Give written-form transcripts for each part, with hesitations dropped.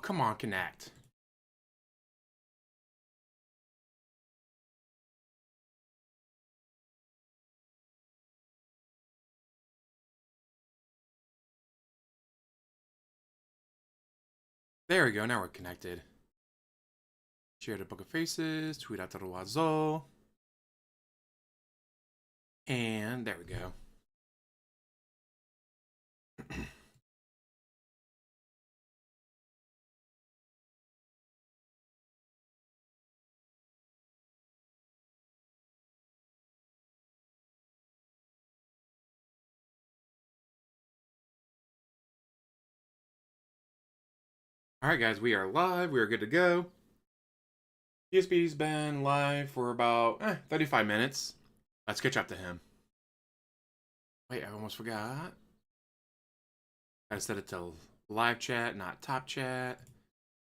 come on, connect. There we go, now we're connected. Share the book of faces, tweet out to the oiseau. And there we go. Alright guys, we are live, we are good to go. DSP's been live for about 35 minutes. Let's catch up to him. Wait, I almost forgot. I set it to live chat, not top chat.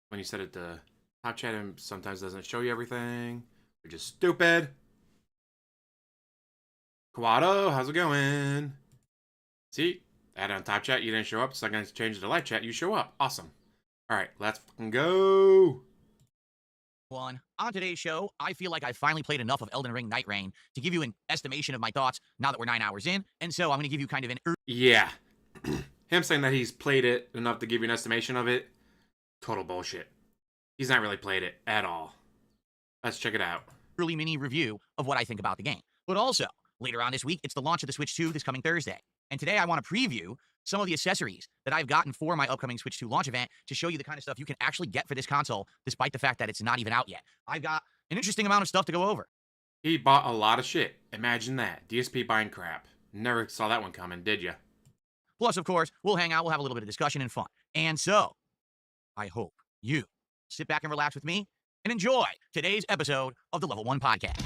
When you set it to top chat, it sometimes doesn't show you everything, which is stupid. Kawado, how's it going? See, add on top chat, you didn't show up, so I'm going to change it to live chat, you show up. Awesome. Alright, let's fucking go! On today's show, I feel like I've finally played enough of Elden Ring Night Reign to give you an estimation of my thoughts now that we're 9 hours in, and so I'm going to give you kind of an... Yeah. Him saying that he's played it enough to give you an estimation of it, total bullshit. He's not really played it at all. Let's check it out. Early mini review of what I think about the game. But also, later on this week, it's the launch of the Switch 2 this coming Thursday. And today I want to preview some of the accessories that I've gotten for my upcoming Switch 2 launch event to show you the kind of stuff you can actually get for this console, despite the fact that it's not even out yet. I've got an interesting amount of stuff to go over. He bought a lot of shit. Imagine that. DSP buying crap. Never saw that one coming, did ya? Plus, of course, we'll hang out, we'll have a little bit of discussion and fun. And so, I hope you sit back and relax with me and enjoy today's episode of the Level 1 Podcast.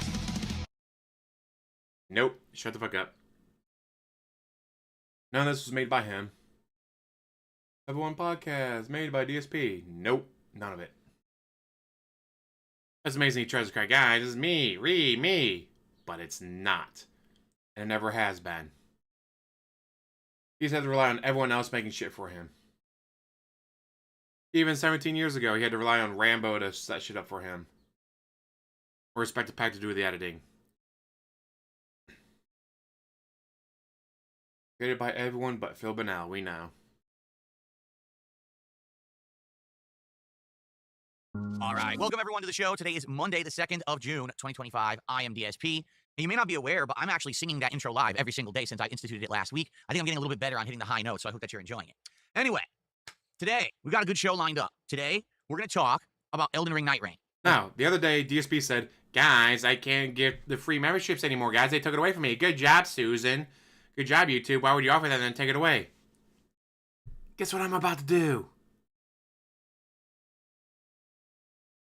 Nope. Shut the fuck up. None of this was made by him. Level 1 Podcast, made by DSP. Nope. None of it. That's amazing he tries to cry, guys, this is me, Reeee, me. But it's not. And it never has been. He's had to rely on everyone else making shit for him. Even 17 years ago, he had to rely on Rambo to set shit up for him. Or expect a pack to do the editing. Created by everyone but Phil Bonnell, we know. All right, welcome everyone to the show. Today is Monday, the 2nd of June, 2025. I am DSP. And you may not be aware, but I'm actually singing that intro live every single day since I instituted it last week. I think I'm getting a little bit better on hitting the high notes, so I hope that you're enjoying it. Anyway, today, we've got a good show lined up. Today, we're going to talk about Elden Ring Night Reign. Now, the other day, DSP said, guys, I can't get the free memberships anymore, guys. They took it away from me. Good job, Susan. Good job, YouTube. Why would you offer that and then take it away? Guess what I'm about to do?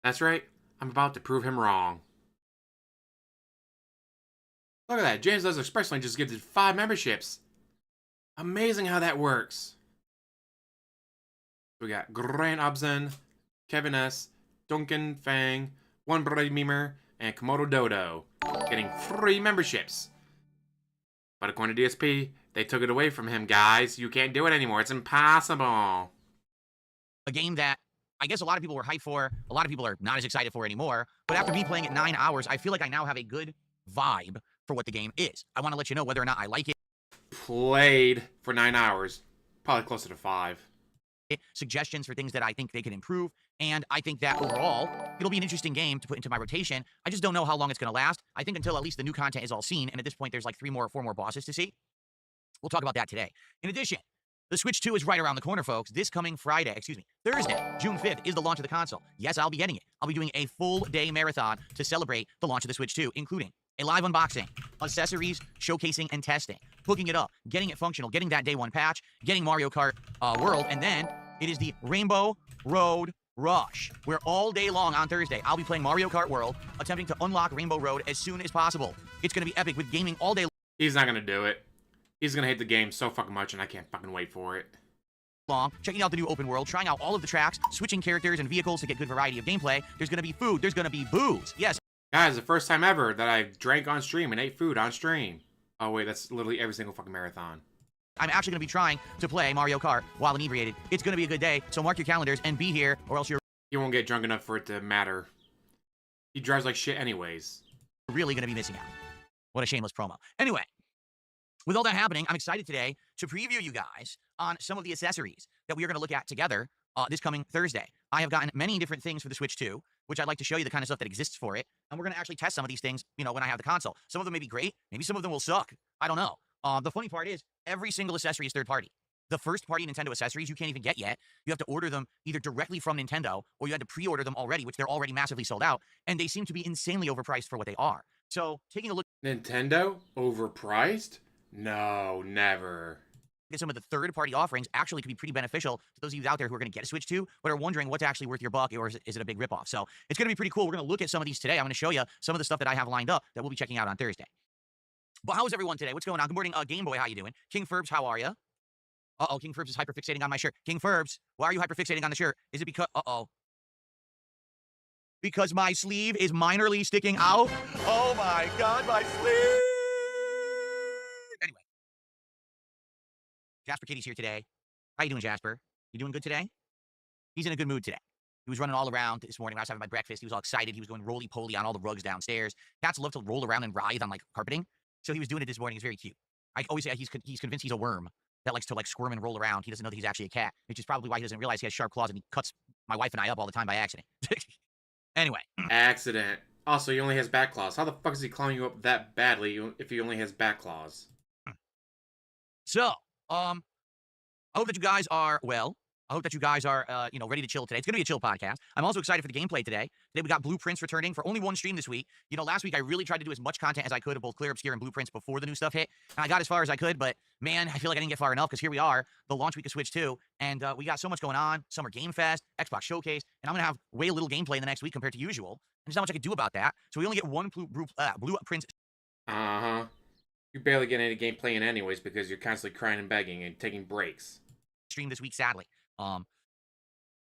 That's right. I'm about to prove him wrong. Look at that. James Does Expressly just gifted 5 memberships. Amazing how that works. We got Grain Obzen, Kevin S., Duncan Fang, One Brody Memer, and Komodo Dodo getting free memberships. But according to DSP, they took it away from him, guys. You can't do it anymore. It's impossible. A game that I guess a lot of people were hyped for. A lot of people are not as excited for anymore. But after me playing it 9 hours, I feel like I now have a good vibe for what the game is. I want to let you know whether or not I like it. Played for 9 hours. Probably closer to 5. Suggestions for things that I think they can improve. And I think that overall, it'll be an interesting game to put into my rotation. I just don't know how long it's going to last. I think until at least the new content is all seen. And at this point, there's like 4 more bosses to see. We'll talk about that today. In addition, the Switch 2 is right around the corner, folks. This coming Thursday, June 5th, is the launch of the console. Yes, I'll be getting it. I'll be doing a full-day marathon to celebrate the launch of the Switch 2, including a live unboxing, accessories, showcasing, and testing, hooking it up, getting it functional, getting that day 1 patch, getting Mario Kart World, and then it is the Rainbow Road Rush, where all day long on Thursday, I'll be playing Mario Kart World, attempting to unlock Rainbow Road as soon as possible. It's going to be epic with gaming all day He's not going to do it. He's going to hate the game so fucking much, and I can't fucking wait for it. long, checking out the new open world, trying out all of the tracks, switching characters and vehicles to get good variety of gameplay. There's going to be food. There's going to be booze. Yes. Guys, the first time ever that I drank on stream and ate food on stream. Oh, wait, that's literally every single fucking marathon. I'm actually going to be trying to play Mario Kart while inebriated. It's going to be a good day, so mark your calendars and be here, or else you're He won't get drunk enough for it to matter. He drives like shit anyways. really going to be missing out. What a shameless promo. Anyway, with all that happening, I'm excited today to preview you guys on some of the accessories that we are going to look at together this coming Thursday. I have gotten many different things for the Switch 2, which I'd like to show you the kind of stuff that exists for it, and we're going to actually test some of these things, when I have the console. Some of them may be great, maybe some of them will suck. I don't know. The funny part is, every single accessory is third-party. The first-party Nintendo accessories you can't even get yet. You have to order them either directly from Nintendo, or you had to pre-order them already, which they're already massively sold out, and they seem to be insanely overpriced for what they are. So, taking a look Nintendo? Overpriced? No, never. at some of the third-party offerings actually could be pretty beneficial to those of you out there who are going to get a Switch 2, but are wondering what's actually worth your buck, or is it a big ripoff? So, it's going to be pretty cool. We're going to look at some of these today. I'm going to show you some of the stuff that I have lined up that we'll be checking out on Thursday. But how is everyone today? What's going on? Good morning, Game Boy. How you doing? King Ferbs, how are you? Uh-oh, King Ferbs is hyperfixating on my shirt. King Ferbs, why are you hyperfixating on the shirt? Is it because... Uh-oh. Because my sleeve is minorly sticking out? Oh my god, my sleeve! Anyway. Jasper Kitty's here today. How you doing, Jasper? You doing good today? He's in a good mood today. He was running all around this morning when I was having my breakfast. He was all excited. He was going roly-poly on all the rugs downstairs. Cats love to roll around and writhe on, carpeting. So he was doing it this morning. It's very cute. I always say he's convinced he's a worm that likes to, squirm and roll around. He doesn't know that he's actually a cat, which is probably why he doesn't realize he has sharp claws and he cuts my wife and I up all the time by accident. Anyway. Accident. Also, he only has back claws. How the fuck is he clawing you up that badly if he only has back claws? So, I hope that you guys are well. I hope that you guys are, ready to chill today. It's going to be a chill podcast. I'm also excited for the gameplay today. Today we got Blueprints returning for only one stream this week. Last week I really tried to do as much content as I could of both Clear, Obscure, and Blueprints before the new stuff hit. And I got as far as I could, but man, I feel like I didn't get far enough because here we are, the launch week of Switch 2, and we got so much going on. Summer Game Fest, Xbox Showcase, and I'm going to have way little gameplay in the next week compared to usual. And there's not much I can do about that. So we only get one Blueprints. Uh-huh. You barely get any gameplay in anyways because you're constantly crying and begging and taking breaks. Stream this week, sadly.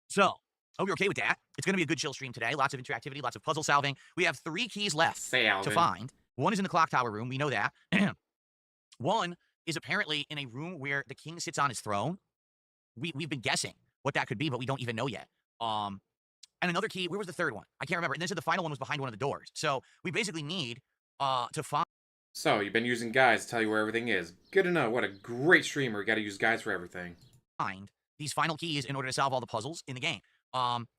So, hope you're okay with that. It's going to be a good chill stream today. Lots of interactivity, lots of puzzle solving. We have 3 keys left to find. One is in the clock tower room. We know that. One is apparently in a room where the king sits on his throne. We've been guessing what that could be, but we don't even know yet. And another key, where was the third one? I can't remember. And they said the final one was behind one of the doors. So, we basically need to find... So, you've been using guides to tell you where everything is. Good to know. What a great streamer. You gotta use guides for everything. Find these final keys in order to solve all the puzzles in the game.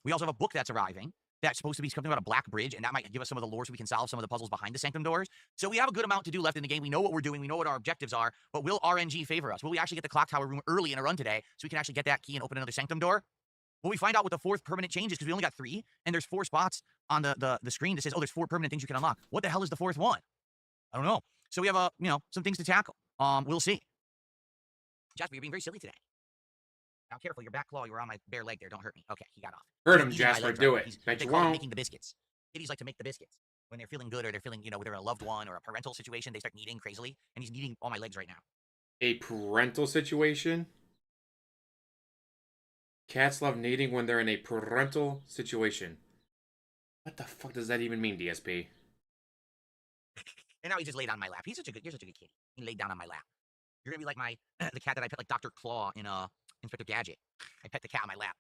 We also have a book that's arriving that's supposed to be something about a black bridge, and that might give us some of the lore so we can solve some of the puzzles behind the sanctum doors. So we have a good amount to do left in the game. We know what we're doing. We know what our objectives are, but will RNG favor us? Will we actually get the clock tower room early in a run today so we can actually get that key and open another sanctum door? Will we find out what the 4th permanent change is? Because we only got 3, and there's 4 spots on the screen that says, oh, there's 4 permanent things you can unlock. What the hell is the 4th one? I don't know. So we have, some things to tackle. We'll see. Jasper, you're being very silly today. Now, careful, your back claw, you were on my bare leg there. Don't hurt me. Okay, he got off. Hurt him, Jasper, do it. They call it making the biscuits. Kitties like to make the biscuits. When they're feeling good or they're feeling, they're a loved one or a parental situation, they start kneading crazily, and he's kneading all my legs right now. A parental situation? Cats love kneading when they're in a parental situation. What the fuck does that even mean, DSP? And now he just laid on my lap. You're such a good kitty. He laid down on my lap. You're gonna be like the cat that I pet like Dr. Claw in Inspector Gadget. I pet the cat on my lap.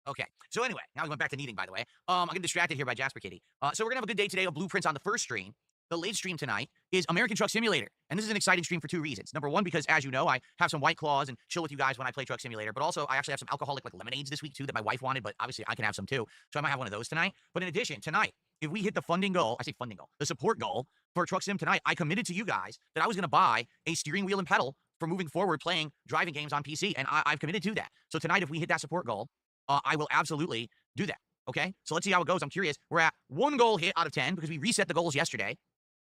Okay, so anyway, now we went back to kneading, by the way. I'm getting distracted here by Jasper Kitty. So we're gonna have a good day today of Blueprints on the first stream. The late stream tonight is American Truck Simulator. And this is an exciting stream for 2 reasons. Number 1, because as you know, I have some White Claws and chill with you guys when I play Truck Simulator. But also, I actually have some alcoholic lemonades this week too that my wife wanted, but obviously I can have some too. So I might have one of those tonight. But in addition, tonight, if we hit the funding goal, the support goal for Truck Sim tonight, I committed to you guys that I was gonna buy a steering wheel and pedal for moving forward playing driving games on PC. And I've committed to that. So tonight, if we hit that support goal, I will absolutely do that. Okay? So let's see how it goes. I'm curious. We're at 1 goal hit out of 10 because we reset the goals yesterday.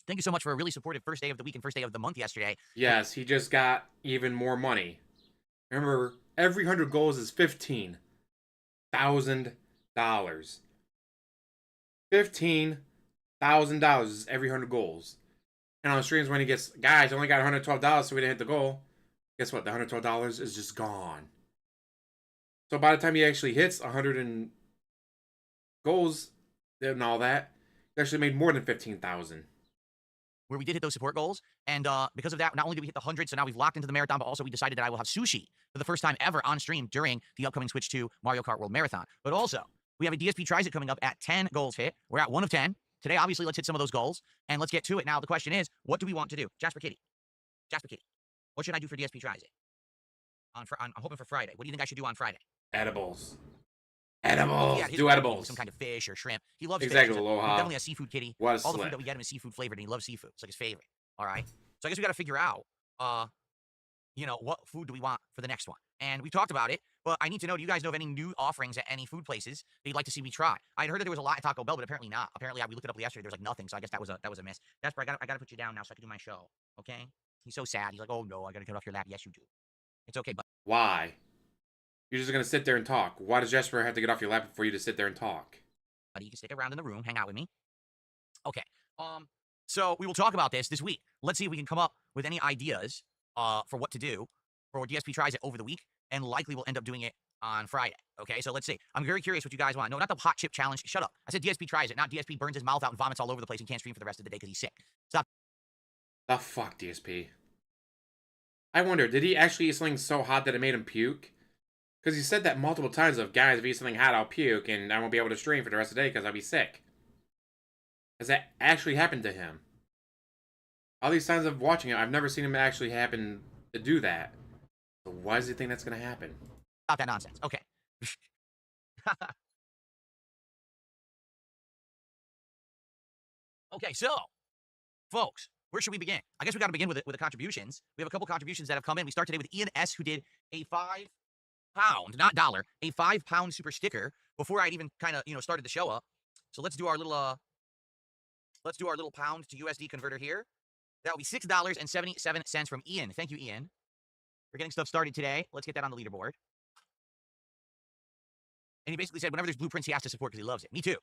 Thank you so much for a really supportive first day of the week and first day of the month yesterday. Yes, he just got even more money. Remember, every 100 goals is $15,000. $15,000 is every 100 goals. And on streams when he gets, guys, I only got $112, so we didn't hit the goal. Guess what? The $112 is just gone. So by the time he actually hits 100 and goals and all that, he actually made more than $15,000. where we did hit those support goals. And because of that, not only did we hit the 100, so now we've locked into the marathon, but also we decided that I will have sushi for the first time ever on stream during the upcoming Switch 2 Mario Kart World Marathon. But also, we have a DSP Tries It coming up at 10 goals hit. We're at 1 of 10. Today, obviously, let's hit some of those goals, and let's get to it. Now, the question is, what do we want to do? Jasper Kitty, what should I do for DSP Tries It? I'm hoping for Friday. What do you think I should do on Friday? Edibles. Edibles. Yeah, do edibles. Some kind of fish or shrimp. He loves exactly. fish. Aloha. He's definitely a seafood kitty. What a All slip. the food that we get him is seafood flavored, and he loves seafood. It's like his favorite. All right. So I guess we got to figure out, what food do we want for the next one? And we talked about it, but I need to know, do you guys know of any new offerings at any food places that you'd like to see me try? I'd heard that there was a lot at Taco Bell, but apparently not. Apparently, we looked it up yesterday. There's like nothing. So I guess that was a miss. Jasper, I gotta put you down now so I can do my show. Okay? He's so sad. He's like, oh no, I gotta get off your lap. Yes, you do. It's okay, but why? You're just gonna sit there and talk. Why does Jasper have to get off your lap for you to sit there and talk? Buddy, you can stick around in the room, hang out with me. Okay. So we will talk about this week. Let's see if we can come up with any ideas for what to do for DSP Tries It over the week, and likely we'll end up doing it on Friday. Okay, so let's see. I'm very curious what you guys want. No, not the hot chip challenge. Shut up. I said DSP Tries It, not DSP burns his mouth out and vomits all over the place and can't stream for the rest of the day because he's sick. Stop. The fuck, DSP. I wonder, did he actually eat something so hot that it made him puke? Because he said that multiple times of, guys, if I eat something hot, I'll puke, and I won't be able to stream for the rest of the day because I'll be sick. Has that actually happened to him? All these times of watching it, I've never seen him actually happen to do that. So why does he think that's going to happen? Stop that nonsense. Okay. Okay, so, folks, where should we begin? I guess we got to begin with the contributions. We have a couple contributions that have come in. We start today with Ian S., who did a £5, not dollar, a £5 super sticker before I'd even kind of, started the show up. So let's do our little pound to USD converter here. That will be $6.77 from Ian. Thank you, Ian. We're getting stuff started today. Let's get that on the leaderboard. And he basically said whenever there's blueprints, he has to support because he loves it. Me too.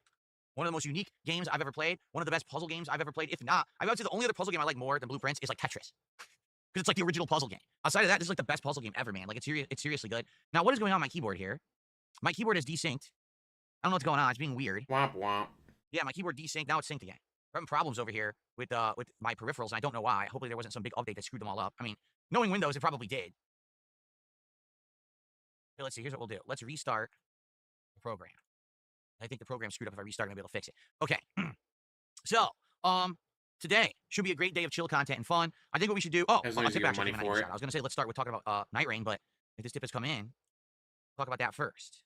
One of the most unique games I've ever played. One of the best puzzle games I've ever played. If not, I would say the only other puzzle game I like more than blueprints is like Tetris. Because it's like the original puzzle game. Outside of that, this is like the best puzzle game ever, man. Like, it's seriously good. Now, what is going on my keyboard here? My keyboard is desynced. I don't know what's going on. It's being weird. Womp womp. Yeah, my keyboard desynced. Now it's synced again. We're having problems over here with my peripherals, and I don't know why. Hopefully there wasn't some big update that screwed them all up. I mean, knowing Windows, it probably did. Okay, let's see. Here's what we'll do. Let's restart the program. I think the program screwed up. If I restart, I'm going to be able to fix it. Okay. So, today should be a great day of chill content and fun. I think what we should do... Oh, as long as you get money for it. I was going to say, let's start with talking about Nightreign, but if this tip has come in, talk about that first.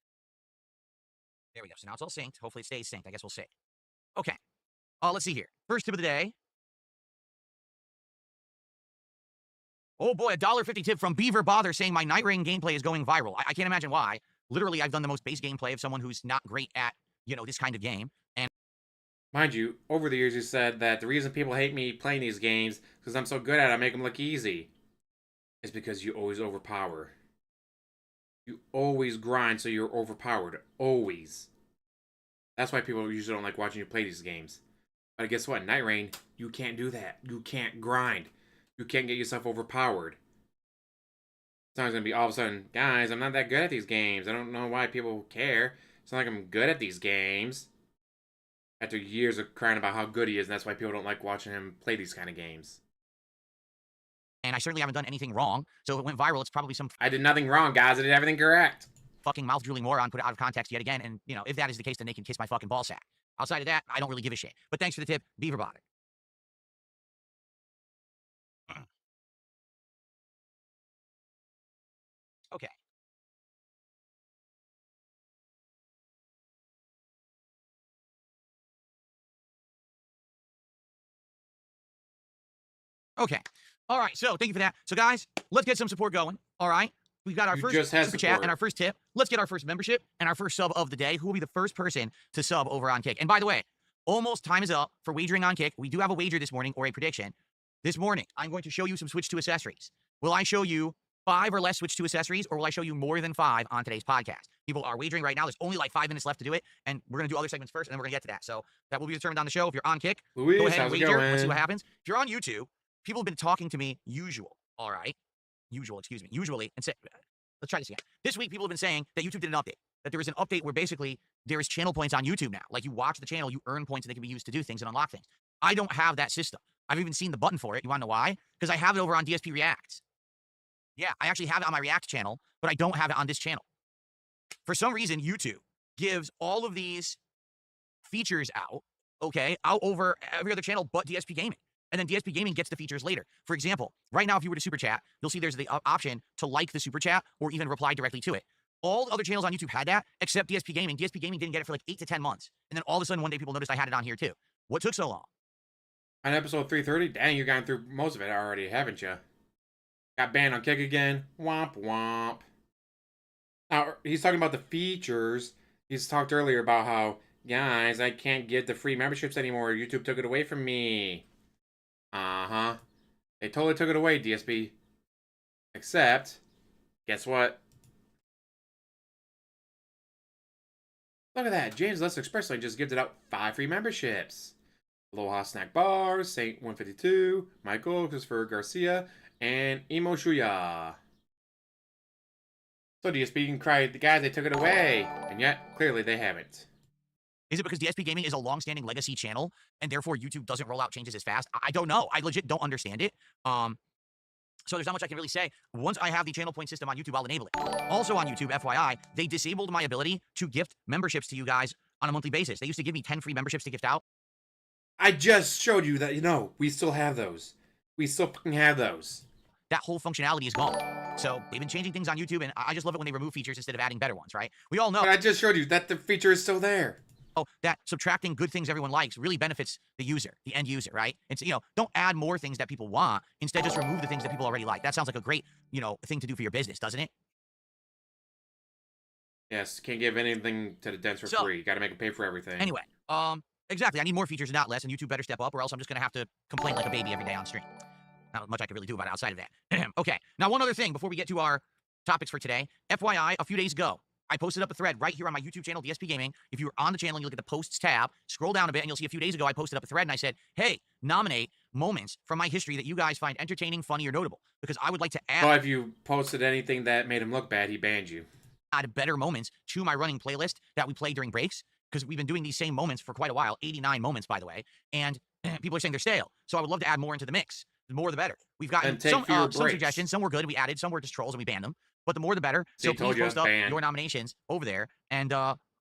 There we go. So now it's all synced. Hopefully it stays synced. I guess we'll see. Okay. Let's see here. First tip of the day. Oh boy, a $1.50 tip from Beaver Bother saying my Nightreign gameplay is going viral. I can't imagine why. Literally, I've done the most base gameplay of someone who's not great at, this kind of game. And mind you, over the years you said that the reason people hate me playing these games because I'm so good at it, I make them look easy. It's because you always overpower. You always grind so you're overpowered. Always. That's why people usually don't like watching you play these games. But guess what? Nightreign, you can't do that. You can't grind. You can't get yourself overpowered. It's not going to be all of a sudden, guys, I'm not that good at these games. I don't know why people care. It's not like I'm good at these games. After years of crying about how good he is, and that's why people don't like watching him play these kind of games. I certainly haven't done anything wrong. So if it went viral, it's probably some... I did nothing wrong, guys. I did everything correct. Fucking mouth-drooling moron put it out of context yet again. And, if that is the case, then they can kiss my fucking ball sack. Outside of that, I don't really give a shit. But thanks for the tip, Beaver Bother. Okay. Okay. All right. So thank you for that. So guys, let's get some support going. All right. We've got our first super chat and our first tip. Let's get our first membership and our first sub of the day. Who will be the first person to sub over on Kick? And by the way, almost time is up for wagering on Kick. We do have a wager this morning, or a prediction. This morning, I'm going to show you some Switch 2 accessories. Will I show you 5 or less Switch 2 accessories, or will I show you more than 5 on today's podcast? People are wagering right now. There's only like 5 minutes left to do it, and we're going to do other segments first, and then we're going to get to that. So that will be determined on the show. If you're on Kick, Luis, go ahead and wager. Let's see what happens. If you're on YouTube, people have been talking to me usually, and say, let's try this again. This week, people have been saying that YouTube did an update, that there is an update where basically there is channel points on YouTube now. Like, you watch the channel, you earn points, and they can be used to do things and unlock things. I don't have that system. I've even seen the button for it. You want to know why? Because I have it over on DSP Reacts. Yeah, I actually have it on my React channel, but I don't have it on this channel. For some reason, YouTube gives all of these features out, okay, out over every other channel but DSP Gaming. And then DSP Gaming gets the features later. For example, right now, if you were to super chat, you'll see there's the option to like the super chat or even reply directly to it. All other channels on YouTube had that, except DSP Gaming. DSP Gaming didn't get it for like 8 to 10 months. And then all of a sudden, one day, people noticed I had it on here too. What took so long? On episode 330, dang, you've gone through most of it already, haven't you? Got banned on Kick again. Womp womp. Now, he's talking about the features. He's talked earlier about how, guys, I can't get the free memberships anymore. YouTube took it away from me. Uh-huh. They totally took it away, DSP. Except, guess what? Look at that. James Less Expressly just gifted out 5 free memberships. Aloha Snack Bar, Saint 152, Michael, Christopher Garcia, and Emo Shuya. So DSP can cry at the guys, they took it away. And yet, clearly they haven't. Is it because DSP Gaming is a long-standing legacy channel, and therefore YouTube doesn't roll out changes as fast? I don't know. I legit don't understand it. So there's not much I can really say. Once I have the channel point system on YouTube, I'll enable it. Also on YouTube, FYI, they disabled my ability to gift memberships to you guys on a monthly basis. They used to give me 10 free memberships to gift out. I just showed you that, we still have those. We still fucking have those. That whole functionality is gone. So they've been changing things on YouTube, and I just love it when they remove features instead of adding better ones, right? We all know. But I just showed you that the feature is still there. Oh, that subtracting good things everyone likes really benefits the user, the end user, right? It's, don't add more things that people want. Instead, just remove the things that people already like. That sounds like a great, thing to do for your business, doesn't it? Yes, can't give anything to the dents for free. You gotta make them pay for everything. Anyway, exactly. I need more features, not less, and YouTube better step up, or else I'm just gonna have to complain like a baby every day on stream. Not much I can really do about it outside of that. Okay, now one other thing before we get to our topics for today. FYI, a few days ago, I posted up a thread right here on my YouTube channel, DSP Gaming. If you were on the channel and you look at the posts tab, scroll down a bit and you'll see a few days ago I posted up a thread and I said, hey, nominate moments from my history that you guys find entertaining, funny, or notable. Because I would like to add... Well, if you posted anything that made him look bad, he banned you. ...add better moments to my running playlist that we play during breaks. Because we've been doing these same moments for quite a while. 89 moments, by the way. And people are saying they're stale. So I would love to add more into the mix. The more the better. We've gotten some suggestions. Some were good. We added. Some were just trolls and we banned them. But the more the better. So please post up your nominations over there, and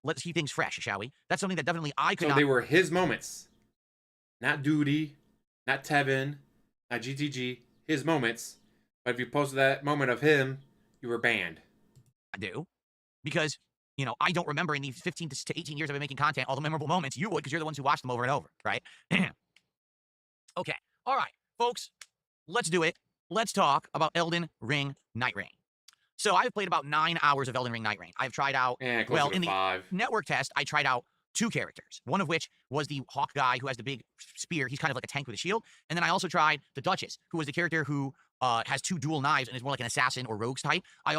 let's keep things fresh, shall we? That's something that definitely I could not... So they were his moments. Not Duty, not Tevin, not GTG. His moments. But if you posted that moment of him, you were banned. I do. Because, I don't remember in these 15 to 18 years I've been making content all the memorable moments. You would, because you're the ones who watch them over and over, right? Okay. All right, folks. Let's do it. Let's talk about Elden Ring Night Re. So I've played about 9 hours of Elden Ring Night Re. I've tried out, well, in the network test, I tried out 2 characters. One of which was the Hawk guy who has the big spear. He's kind of like a tank with a shield. And then I also tried the Duchess, who was the character who has 2 dual knives and is more like an assassin or rogues type. I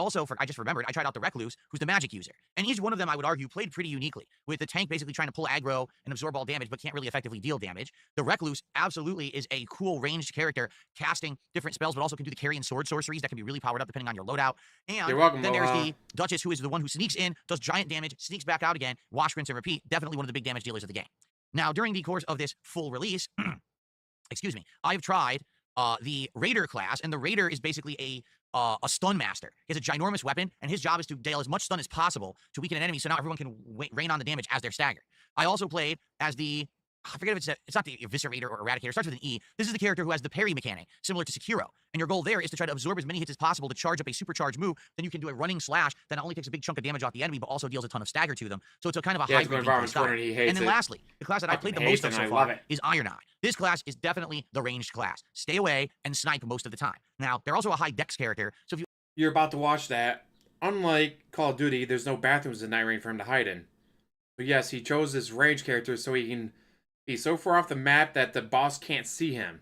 just remembered, I tried out the Recluse, who's the magic user. And each one of them, I would argue, played pretty uniquely, with the tank basically trying to pull aggro and absorb all damage, but can't really effectively deal damage. The Recluse absolutely is a cool ranged character, casting different spells, but also can do the carry and sword sorceries that can be really powered up depending on your loadout. And you're welcome, then there's the Duchess, who is the one who sneaks in, does giant damage, sneaks back out again, wash, rinse, and repeat. Definitely one of the big damage dealers of the game. Now, during the course of this full release, excuse me, I've tried the Raider class, and the Raider is basically a stun master. He has a ginormous weapon, and his job is to deal as much stun as possible to weaken an enemy, so now everyone can rain on the damage as they're staggered. I also played as the... I forget if it's not the Eviscerator or Eradicator. It starts with an E. This is the character who has the parry mechanic, similar to Sekiro. And your goal there is to try to absorb as many hits as possible to charge up a supercharged move. Then you can do a running slash that not only takes a big chunk of damage off the enemy, but also deals a ton of stagger to them. So it's a kind of a hybrid style. And then lastly, the class that I played the most of so far is Iron Eye. This class is definitely the ranged class. Stay away and snipe most of the time. Now, they're also a high dex character, so if you're about to watch that, unlike Call of Duty, there's no bathrooms in Nightreign for him to hide in. But yes, he chose this range character so he can be so far off the map that the boss can't see him.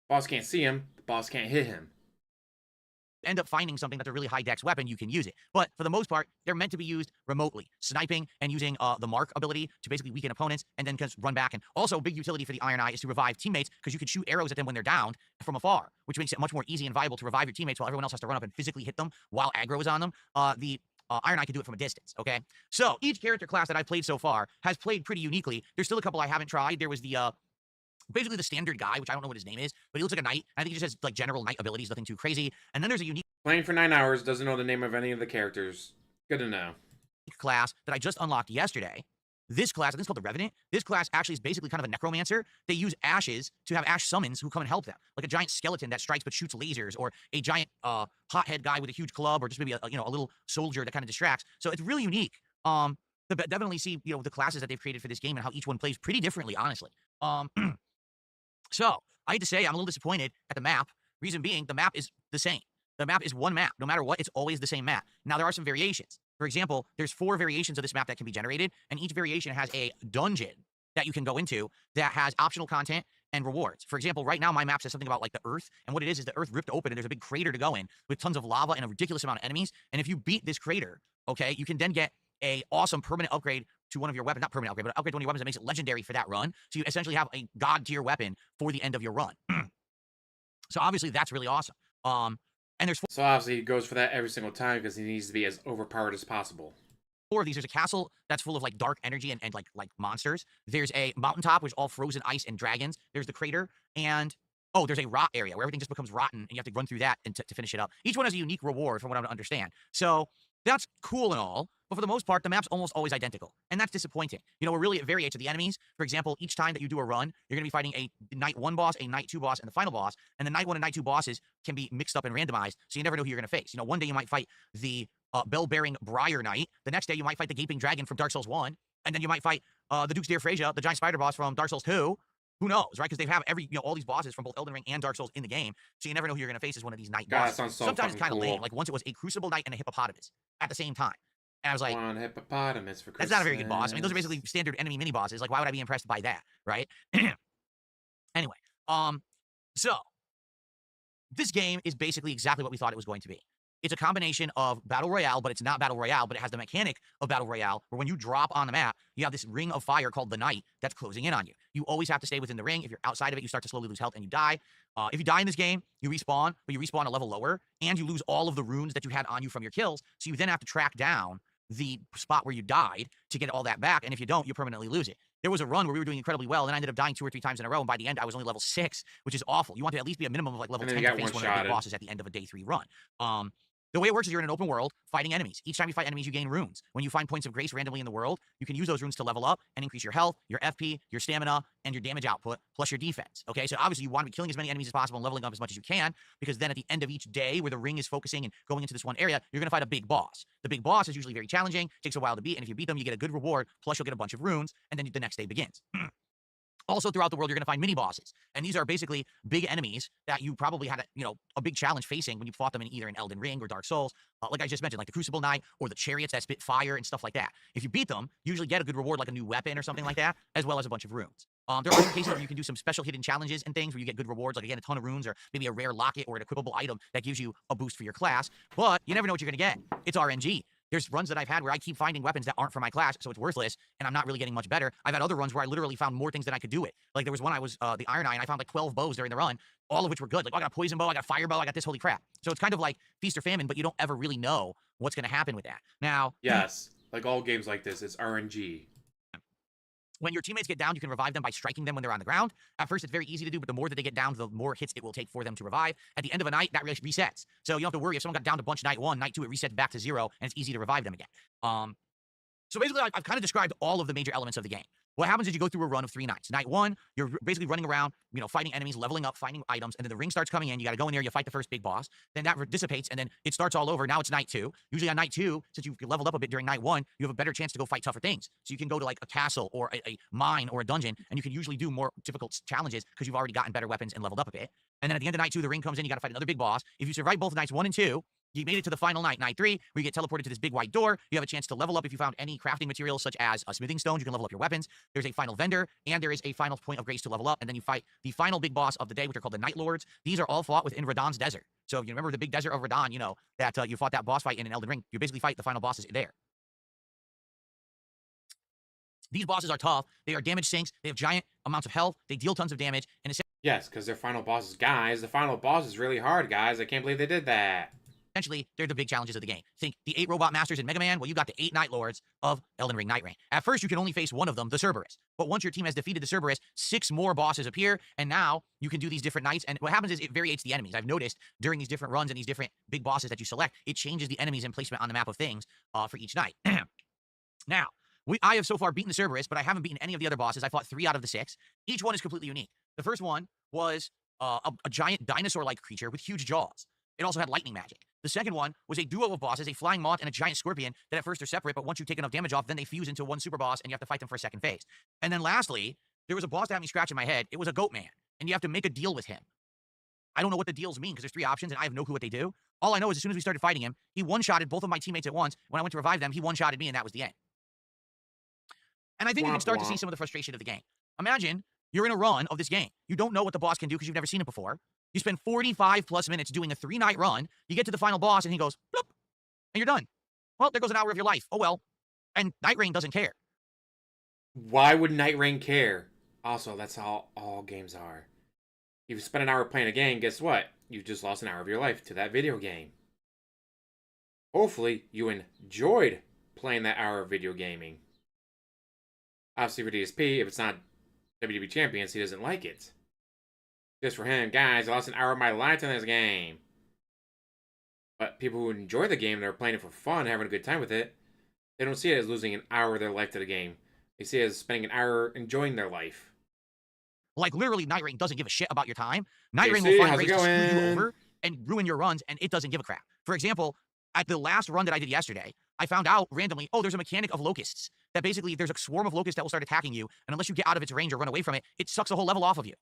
Boss can't see him, the boss can't hit him. End up finding something that's a really high dex weapon, you can use it. But for the most part, they're meant to be used remotely. Sniping and using the mark ability to basically weaken opponents and then just run back. And also, big utility for the Iron Eye is to revive teammates, because you can shoot arrows at them when they're downed from afar, which makes it much more easy and viable to revive your teammates while everyone else has to run up and physically hit them while aggro is on them. Iron Eye can do it from a distance, okay? So, each character class that I've played so far has played pretty uniquely. There's still a couple I haven't tried. There was the basically the standard guy, which I don't know what his name is, but he looks like a knight. I think he just has like general knight abilities, nothing too crazy. And then there's a unique Playing for 9 hours, doesn't know the name of any of the characters. Good to know. class that I just unlocked yesterday. This class, I think it's called the Revenant. This class actually is basically kind of a necromancer. They use ashes to have ash summons who come and help them, like a giant skeleton that strikes but shoots lasers, or a giant hothead guy with a huge club, or just maybe a little soldier that kind of distracts. So it's really unique. Definitely see the classes that they've created for this game and how each one plays pretty differently, honestly. So I hate to say I'm a little disappointed at the map. Reason being, the map is the same. The map is one map. No matter what, it's always the same map. Now, there are some variations. For example, there's 4 variations of this map that can be generated, and each variation has a dungeon that you can go into that has optional content and rewards. For example, right now, my map says something about like the Earth, and what it is the Earth ripped open, and there's a big crater to go in with tons of lava and a ridiculous amount of enemies. And if you beat this crater, okay, you can then get a awesome permanent upgrade to one of your weapons, not permanent upgrade, but upgrade to one of your weapons that makes it legendary for that run. So you essentially have a god tier weapon for the end of your run. So obviously that's really awesome. And there's So obviously he goes for that every single time because he needs to be as overpowered as possible. 4 of these. There's a castle that's full of like dark energy and like monsters. There's a mountaintop which is all frozen ice and dragons. There's the crater, and oh, there's a rot area where everything just becomes rotten and you have to run through that and to finish it up. Each one has a unique reward from what I understand. So that's cool and all, but for the most part, the map's almost always identical, and that's disappointing. Where really it varies to the enemies. For example, each time that you do a run, you're going to be fighting a Night 1 boss, a Night 2 boss, and the final boss, and the Night 1 and Night 2 bosses can be mixed up and randomized, so you never know who you're going to face. One day you might fight the bell-bearing Briar Knight, the next day you might fight the Gaping Dragon from Dark Souls 1, and then you might fight the Duke's Dear Freyja, the giant spider boss from Dark Souls 2. Who knows, right? Because they have all these bosses from both Elden Ring and Dark Souls in the game, so you never know who you're going to face as one of these Night bosses. That sounds so Sometimes it's kind of cool. lame. Like once it was a Crucible Knight and a Hippopotamus at the same time. And I was like, one hippopotamus for Christmas. that's not a very good boss. I mean, those are basically standard enemy mini bosses. Like, why would I be impressed by that, right? Anyway, so this game is basically exactly what we thought it was going to be. It's a combination of Battle Royale, but it's not Battle Royale, but it has the mechanic of Battle Royale, where when you drop on the map, you have this ring of fire called the Night that's closing in on you. You always have to stay within the ring. If you're outside of it, you start to slowly lose health and you die. If you die in this game, you respawn, but you respawn a level lower, and you lose all of the runes that you had on you from your kills, so you then have to track down the spot where you died to get all that back, and if you don't, you permanently lose it. There was a run where we were doing incredibly well, and I ended up dying 2 or 3 times in a row, and by the end, I was only level 6, which is awful. You want to at least be a minimum of like level 10 to face one of the big bosses at the end of a day 3 run. The way it works is you're in an open world fighting enemies. Each time you fight enemies, you gain runes. When you find points of grace randomly in the world, you can use those runes to level up and increase your health, your FP, your stamina, and your damage output, plus your defense. Okay, so obviously you want to be killing as many enemies as possible and leveling up as much as you can, because then at the end of each day where the ring is focusing and going into this one area, you're going to fight a big boss. The big boss is usually very challenging, takes a while to beat, and if you beat them, you get a good reward, plus you'll get a bunch of runes, and then the next day begins. Also, throughout the world, you're going to find mini-bosses. And these are basically big enemies that you probably had a big challenge facing when you fought them in either in Elden Ring or Dark Souls. Like I just mentioned, like the Crucible Knight or the chariots that spit fire and stuff like that. If you beat them, you usually get a good reward like a new weapon or something like that, as well as a bunch of runes. There are some cases where you can do some special hidden challenges and things where you get good rewards, like again, a ton of runes or maybe a rare locket or an equipable item that gives you a boost for your class. But you never know what you're going to get. It's RNG. There's runs that I've had where I keep finding weapons that aren't for my class, so it's worthless, and I'm not really getting much better. I've had other runs where I literally found more things than I could do it. Like there was one I was the Iron Eye, and I found like 12 bows during the run, all of which were good. Like, oh, I got a poison bow, I got a fire bow, I got this, holy crap. So it's kind of like feast or famine, but you don't ever really know what's going to happen with that. Now, yes, like all games like this, it's RNG. When your teammates get down, you can revive them by striking them when they're on the ground. At first, it's very easy to do, but the more that they get down, the more hits it will take for them to revive. At the end of a night, that resets. So you don't have to worry. If someone got down to bunch Night 1, Night 2, it resets back to 0, and it's easy to revive them again. So basically, I've kind of described all of the major elements of the game. What happens is you go through a run of 3 nights. Night 1, you're basically running around, fighting enemies, leveling up, finding items, and then the ring starts coming in. You got to go in there, you fight the first big boss. Then that dissipates, and then it starts all over. Now it's Night 2. Usually on Night 2, since you've leveled up a bit during Night 1, you have a better chance to go fight tougher things. So you can go to like a castle or a mine or a dungeon, and you can usually do more difficult challenges because you've already gotten better weapons and leveled up a bit. And then at the end of Night 2, the ring comes in, you got to fight another big boss. If you survive both Nights 1 and 2, you made it to the final night, Night 3, where you get teleported to this big white door. You have a chance to level up if you found any crafting materials, such as smithing stones. You can level up your weapons. There's a final vendor, and there is a final point of grace to level up. And then you fight the final big boss of the day, which are called the Night Lords. These are all fought within Radahn's desert. So if you remember the big desert of Radahn, that you fought that boss fight in Elden Ring, you basically fight the final bosses there. These bosses are tough. They are damage sinks. They have giant amounts of health. They deal tons of damage. And yes, because they're final bosses. Guys, the final boss is really hard, guys. I can't believe they did that. Essentially, they're the big challenges of the game. Think the 8 Robot Masters in Mega Man. Well, you got the 8 Night Lords of Elden Ring Night Reign. At first, you can only face one of them, the Cerberus. But once your team has defeated the Cerberus, 6 more bosses appear, and now you can do these different nights. And what happens is it variates the enemies. I've noticed during these different runs and these different big bosses that you select, it changes the enemies and placement on the map of things for each night. Now, I have so far beaten the Cerberus, but I haven't beaten any of the other bosses. I fought 3 out of the 6. Each one is completely unique. The first one was a giant dinosaur-like creature with huge jaws. It also had lightning magic. The second one was a duo of bosses, a flying moth and a giant scorpion that at first are separate, but once you take enough damage off, then they fuse into one super boss, and you have to fight them for a second phase. And then lastly, there was a boss that had me scratching my head. It was a goat man, and you have to make a deal with him. I don't know what the deals mean, because there's 3 options, and I have no clue what they do. All I know is as soon as we started fighting him, he one-shotted both of my teammates at once. When I went to revive them, he one-shotted me, and that was the end. And I think you can start to see some of the frustration of the game. Imagine you're in a run of this game. You don't know what the boss can do because you've never seen it before. You spend 45 plus minutes doing a 3-night run. You get to the final boss and he goes, bloop, and you're done. Well, there goes an hour of your life. Oh, well. And Nightreign doesn't care. Why would Nightreign care? Also, that's how all games are. If you spend an hour playing a game, guess what? You just lost an hour of your life to that video game. Hopefully, you enjoyed playing that hour of video gaming. Obviously, for DSP, if it's not WWE Champions, he doesn't like it. Just for him, guys, I lost an hour of my life in this game. But people who enjoy the game, they're playing it for fun, having a good time with it, they don't see it as losing an hour of their life to the game. They see it as spending an hour enjoying their life. Like, literally, Nightreign doesn't give a shit about your time. Nightreign will find ways to screw you over and ruin your runs, and it doesn't give a crap. For example, at the last run that I did yesterday, I found out randomly, oh, there's a mechanic of locusts. That basically, there's a swarm of locusts that will start attacking you, and unless you get out of its range or run away from it, it sucks a whole level off of you.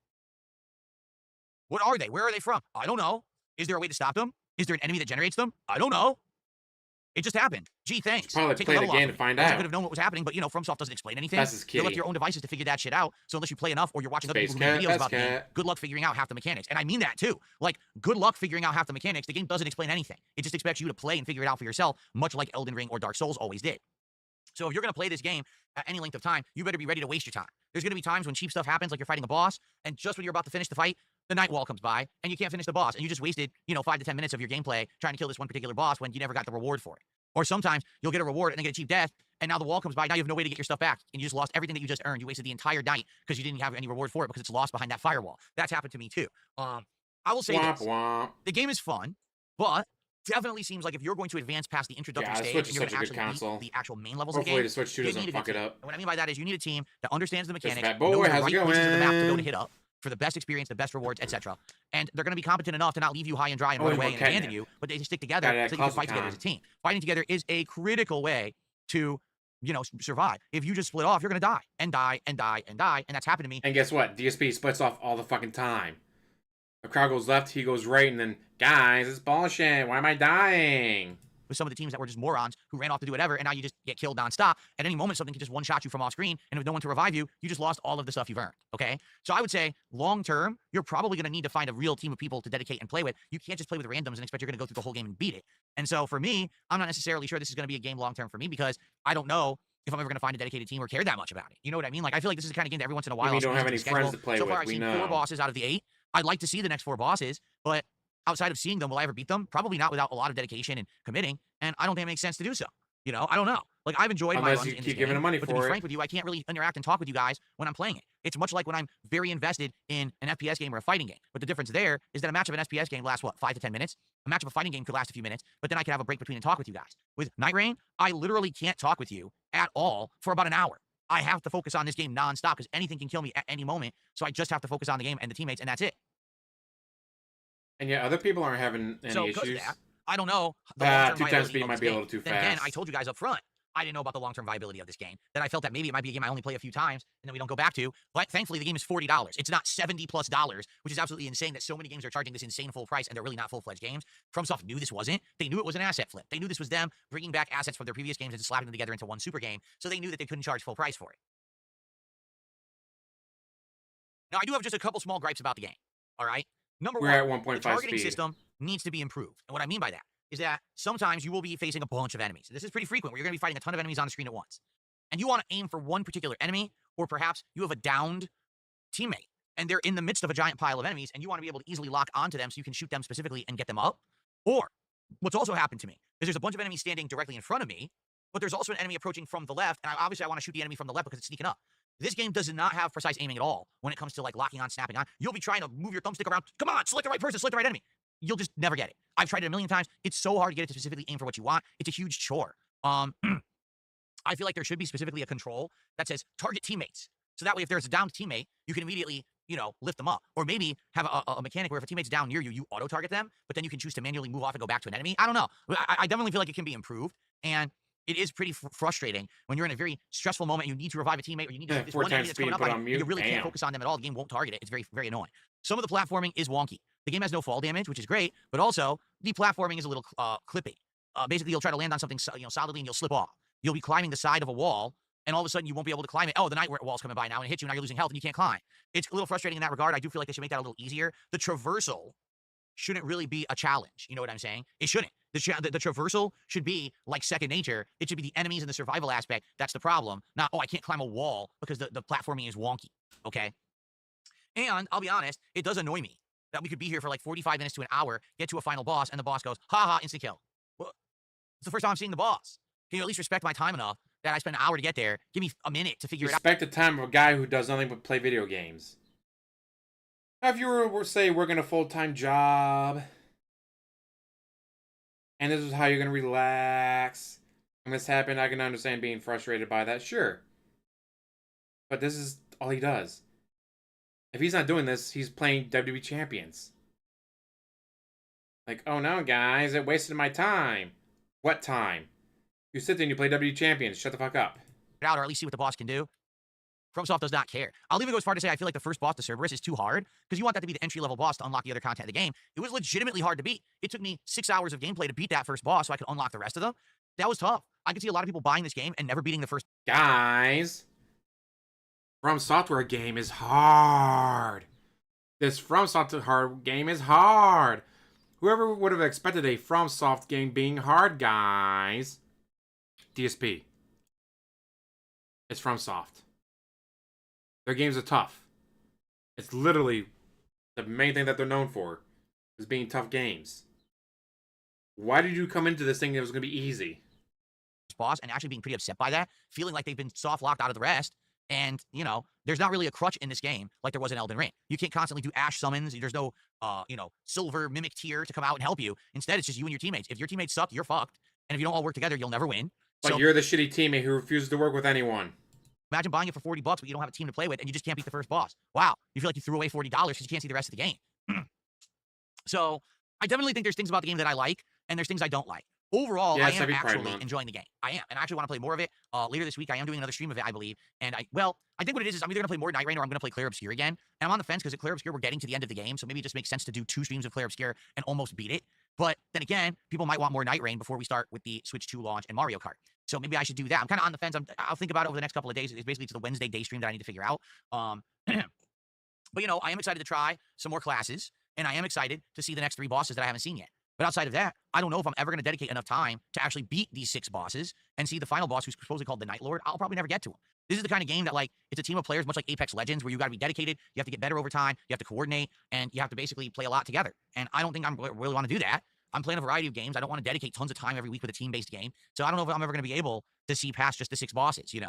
What are they? Where are they from? I don't know. Is there a way to stop them? Is there an enemy that generates them? I don't know. It just happened. Gee, thanks. Probably play the game to find out. I could have known what was happening, but, you know, FromSoft doesn't explain anything. That's his kitty. You're left to your own devices to figure that shit out. So unless you play enough or you're watching other people who make videos about the game, good luck figuring out half the mechanics. And I mean that, too. Like, good luck figuring out half the mechanics. The game doesn't explain anything. It just expects you to play and figure it out for yourself, much like Elden Ring or Dark Souls always did. So if you're going to play this game at any length of time, you better be ready to waste your time. There's going to be times when cheap stuff happens, like you're fighting a boss, and just when you're about to finish the fight, the night wall comes by, and you can't finish the boss, and you just wasted, 5 to 10 minutes of your gameplay trying to kill this one particular boss when you never got the reward for it. Or sometimes you'll get a reward and then get a cheap death, and now the wall comes by, now you have no way to get your stuff back, and you just lost everything that you just earned. You wasted the entire night because you didn't have any reward for it because it's lost behind that firewall. That's happened to me too. I will say this. The game is fun, but definitely seems like if you're going to advance past the introductory stage and you're going to actually beat the actual main levels of the game, the Switch 2 doesn't fuck it up. And what I mean by that is you need a team that understands the mechanics, Fat boy, knows the how's right it places of the map to go going? to hit up for the best experience, the best rewards, etc. And they're going to be competent enough to not leave you high and dry and run away and abandon you, but they stick together so you can fight together as a team. Fighting together is a critical way to, survive. If you just split off, you're going to die and die and die and die, and that's happened to me. And guess what? DSP splits off all the fucking time. The crowd goes left, he goes right, and then, guys, it's bullshit. Why am I dying? With some of the teams that were just morons who ran off to do whatever, and now you just get killed nonstop. At any moment, something can just one-shot you from off screen, and with no one to revive you, you just lost all of the stuff you've earned, okay? So I would say, long-term, you're probably going to need to find a real team of people to dedicate and play with. You can't just play with randoms and expect you're going to go through the whole game and beat it. And so for me, I'm not necessarily sure this is going to be a game long-term for me because I don't know if I'm ever going to find a dedicated team or care that much about it. You know what I mean? Like, I feel like this is the kind of game that every once in a while... You don't have any friends to play with, so far, I've seen 4 bosses out of the 8. I'd like to see the next 4 bosses, but outside of seeing them, will I ever beat them? Probably not without a lot of dedication and committing, and I don't think it makes sense to do so. I don't know. Like, I've enjoyed my runs in this game, money but to be frank with you, I can't really interact and talk with you guys when I'm playing it. It's much like when I'm very invested in an FPS game or a fighting game. But the difference there is that a match of an FPS game lasts, 5 to 10 minutes? A match of a fighting game could last a few minutes, but then I could have a break between and talk with you guys. With Nightreign, I literally can't talk with you at all for about an hour. I have to focus on this game nonstop because anything can kill me at any moment, so I just have to focus on the game and the teammates, and that's it. And yeah, other people aren't having any issues. That, I don't know. 2 times speed might be a little too fast. Again, I told you guys up front, I didn't know about the long-term viability of this game. That I felt that maybe it might be a game I only play a few times and then we don't go back to. But thankfully, the game is $40. It's not $70+, which is absolutely insane that so many games are charging this insane full price and they're really not full-fledged games. FromSoft knew this wasn't. They knew it was an asset flip. They knew this was them bringing back assets from their previous games and slapping them together into one super game. So they knew that they couldn't charge full price for it. Now, I do have just a couple small gripes about the game. All right. Number one, at 1.5 the targeting speed. system needs to be improved. And what I mean by that is that sometimes you will be facing a bunch of enemies. This is pretty frequent where you're going to be fighting a ton of enemies on the screen at once. And you want to aim for one particular enemy, or perhaps you have a downed teammate and they're in the midst of a giant pile of enemies and you want to be able to easily lock onto them so you can shoot them specifically and get them up. Or What's also happened to me is there's a bunch of enemies standing directly in front of me, but there's also an enemy approaching from the left, and obviously I want to shoot the enemy from the left because it's sneaking up. This game does not have precise aiming at all when it comes to like locking on, snapping on. You'll be trying to move your thumbstick around. Come on, select the right person, select the right enemy. You'll just never get it. I've tried it a million times. It's so hard to get it to specifically aim for what you want. It's a huge chore. I feel like there should be specifically a control that says target teammates. So that way, if there's a downed teammate, you can immediately, lift them up. Or maybe have a mechanic where if a teammate's down near you, you auto-target them, but then you can choose to manually move off and go back to an enemy. I don't know. I definitely feel like it can be improved. And it is pretty frustrating when you're in a very stressful moment. You need to revive a teammate, or you need to this one enemy that's coming up on you. You really can't focus on them at all. The game won't target it. It's very, very annoying. Some of the platforming is wonky. The game has no fall damage, which is great, but also the platforming is a little clippy. Basically, you'll try to land on something solidly and you'll slip off. You'll be climbing the side of a wall, and all of a sudden you won't be able to climb it. Oh, the night wall's coming by now and it hits you, now you're losing health and you can't climb. It's a little frustrating in that regard. I do feel like they should make that a little easier. The traversal shouldn't really be a challenge. You know what I'm saying? It shouldn't. The traversal should be like second nature. It should be the enemies and the survival aspect. That's the problem. Not, oh, I can't climb a wall because the platforming is wonky. Okay? And I'll be honest, it does annoy me that we could be here for like 45 minutes to an hour, get to a final boss, and the boss goes, ha, instant kill. Well, it's the first time I'm seeing the boss. Can you at least respect my time enough that I spent an hour to get there? Give me a minute to figure it out. Respect the time of a guy who does nothing but play video games. If you were say working a full-time job, and this is how you're going to relax, and this happened, I can understand being frustrated by that, sure. But this is all he does. If he's not doing this, he's playing WWE Champions. Like, oh no, guys, it wasted my time. What time? You sit there and you play WWE Champions. Shut the fuck up. Out, or at least see what the boss can do. FromSoft does not care. I'll even go as far to say I feel like the first boss to Cerberus is too hard, because you want that to be the entry-level boss to unlock the other content of the game. It was legitimately hard to beat. It took me 6 hours of gameplay to beat that first boss so I could unlock the rest of them. That was tough. I could see a lot of people buying this game and never beating the first. Guys, From Software game is hard. This From Software game is hard. Whoever would have expected a FromSoft game being hard, guys? DSP. It's FromSoft. Their games are tough. It's literally the main thing that they're known for, is being tough games. Why did you come into this thing that was going to be easy? Boss and actually being pretty upset by that, feeling like they've been soft locked out of the rest. And, there's not really a crutch in this game like there was in Elden Ring. You can't constantly do Ash summons. There's no, silver mimic tier to come out and help you. Instead, it's just you and your teammates. If your teammates suck, you're fucked. And if you don't all work together, you'll never win. But you're the shitty teammate who refuses to work with anyone. Imagine buying it for $40, but you don't have a team to play with, and you just can't beat the first boss. Wow. You feel like you threw away $40 because you can't see the rest of the game. So, I definitely think there's things about the game that I like, and there's things I don't like. Overall, yes, I am actually enjoying the game. I am, and I actually want to play more of it. Later this week, I am doing another stream of it, I believe. And I think what it is I'm either going to play more Nightreign or I'm going to play Clair Obscur again. And I'm on the fence because at Clair Obscur, we're getting to the end of the game, so maybe it just makes sense to do 2 streams of Clair Obscur and almost beat it. But then again, people might want more Nightreign before we start with the Switch 2 launch and Mario Kart. So maybe I should do that. I'm kind of on the fence. I'll think about it over the next couple of days. It's basically to the Wednesday day stream that I need to figure out. But, I am excited to try some more classes, and I am excited to see the next 3 bosses that I haven't seen yet. But outside of that, I don't know if I'm ever going to dedicate enough time to actually beat these 6 bosses and see the final boss, who's supposedly called the Night Lord. I'll probably never get to him. This is the kind of game that, it's a team of players, much like Apex Legends, where you got to be dedicated, you have to get better over time, you have to coordinate, and you have to basically play a lot together. And I don't think I really want to do that. I'm playing a variety of games. I don't want to dedicate tons of time every week with a team-based game. So I don't know if I'm ever going to be able to see past just the 6 bosses, Take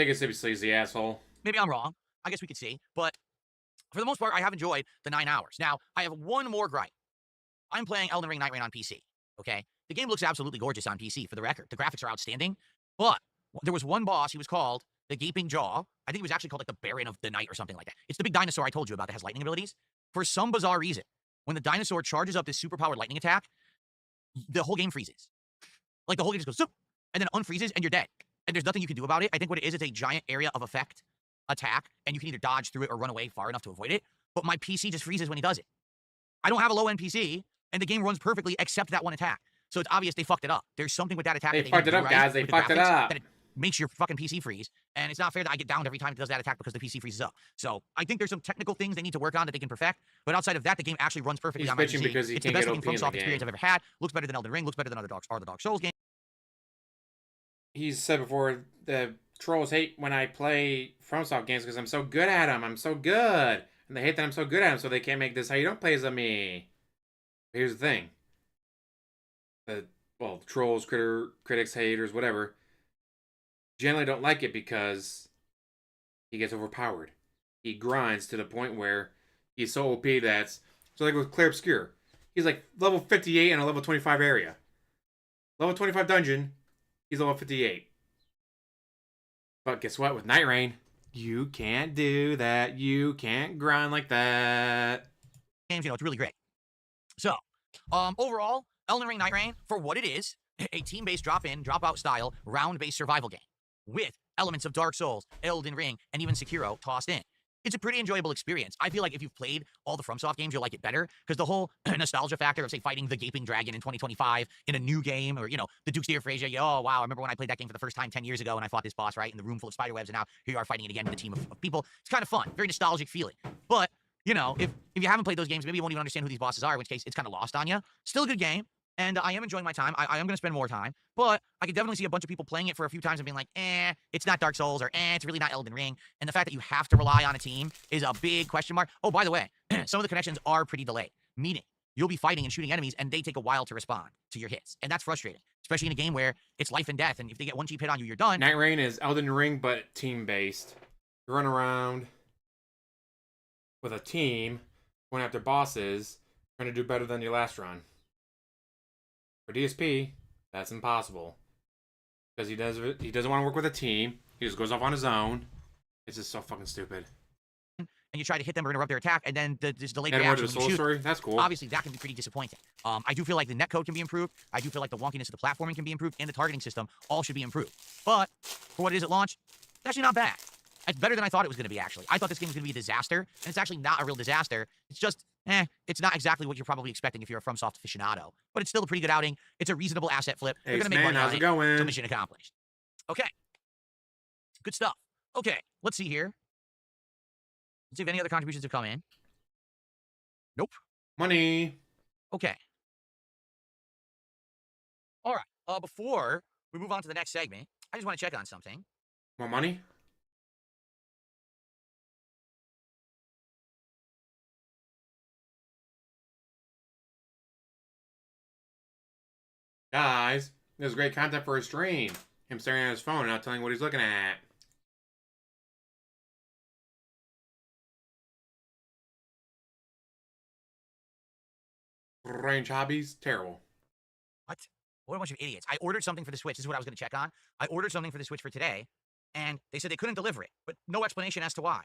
it seriously, sleazy asshole. Maybe I'm wrong. I guess we could see. But for the most part, I have enjoyed the 9 hours. Now, I have one more gripe. I'm playing Elden Ring Night Re on PC, okay? The game looks absolutely gorgeous on PC, for the record. The graphics are outstanding, but there was one boss, he was called the Gaping Jaw. I think he was actually called, the Baron of the Night or something like that. It's the big dinosaur I told you about that has lightning abilities. For some bizarre reason, when the dinosaur charges up this superpowered lightning attack, the whole game freezes. The whole game just goes, zoop, and then unfreezes, and you're dead. And there's nothing you can do about it. I think what it is a giant area of effect attack, and you can either dodge through it or run away far enough to avoid it, but my PC just freezes when he does it. I don't have a low-end PC, and the game runs perfectly except that one attack. So it's obvious they fucked it up. There's something with that attack. They fucked it up, guys. They fucked it up. That it makes your fucking PC freeze. And it's not fair that I get downed every time it does that attack because the PC freezes up. So I think there's some technical things they need to work on that they can perfect. But outside of that, the game actually runs perfectly on my PC. Because it's the best looking FromSoft experience I've ever had. Looks better than Elden Ring. Looks better than other Dark Souls games. He's said before, the trolls hate when I play FromSoft games because I'm so good at them. I'm so good. And they hate that I'm so good at them, so they can't make this how you don't play as me. Here's the thing. well, trolls, critics, haters, whatever, generally don't like it because he gets overpowered. He grinds to the point where he's so OP that's so like with Claire Obscure. He's like level 58 in a level 25 area. Level 25 dungeon, he's level 58. But guess what? With Nightreign, you can't do that. You can't grind like that. games, it's really great. So, overall, Elden Ring Night Reign, for what it is, a team-based drop-in, drop-out style, round-based survival game with elements of Dark Souls, Elden Ring, and even Sekiro tossed in. It's a pretty enjoyable experience. I feel like if you've played all the FromSoft games, you'll like it better, because the whole nostalgia factor of, say, fighting the Gaping Dragon in 2025 in a new game, or, the Duke's Deer Frazier, oh, wow, I remember when I played that game for the first time 10 years ago, and I fought this boss, right, in the room full of spiderwebs, and now here you are fighting it again with a team of people. It's kind of fun, very nostalgic feeling. But, if you haven't played those games, maybe you won't even understand who these bosses are, in which case it's kind of lost on you. Still a good game. And I am enjoying my time. I am going to spend more time. But I could definitely see a bunch of people playing it for a few times and being like, it's not Dark Souls, or it's really not Elden Ring. And the fact that you have to rely on a team is a big question mark. Oh, by the way, some of the connections are pretty delayed. Meaning, you'll be fighting and shooting enemies, and they take a while to respond to your hits. And that's frustrating, especially in a game where it's life and death. And if they get one cheap hit on you, you're done. Nightreign is Elden Ring, but team-based. You run around with a team, going after bosses, trying to do better than your last run. For DSP, that's impossible. Because he doesn't want to work with a team. He just goes off on his own. It's just so fucking stupid. And you try to hit them or interrupt their attack, and then this delayed Add more to reaction the when you soul shoot. story? That's cool. Obviously, that can be pretty disappointing. I do feel like the netcode can be improved. I do feel like the wonkiness of the platforming can be improved, and the targeting system all should be improved. But for what it is at launch, it's actually not bad. It's better than I thought it was going to be, actually. I thought this game was going to be a disaster, and it's actually not a real disaster. It's just, it's not exactly what you're probably expecting if you're a FromSoft aficionado. But it's still a pretty good outing. It's a reasonable asset flip. They're going to make money how's on it going? So mission accomplished. Okay. Good stuff. Okay, let's see here. Let's see if any other contributions have come in. Nope. Money. Okay. All right. Before we move on to the next segment, I just want to check on something. More money? Guys, there's great content for a stream. Him staring at his phone and not telling what he's looking at. Range hobbies? Terrible. What? What a bunch of idiots. I ordered something for the Switch. This is what I was going to check on. I ordered something for the Switch for today, and they said they couldn't deliver it, but no explanation as to why.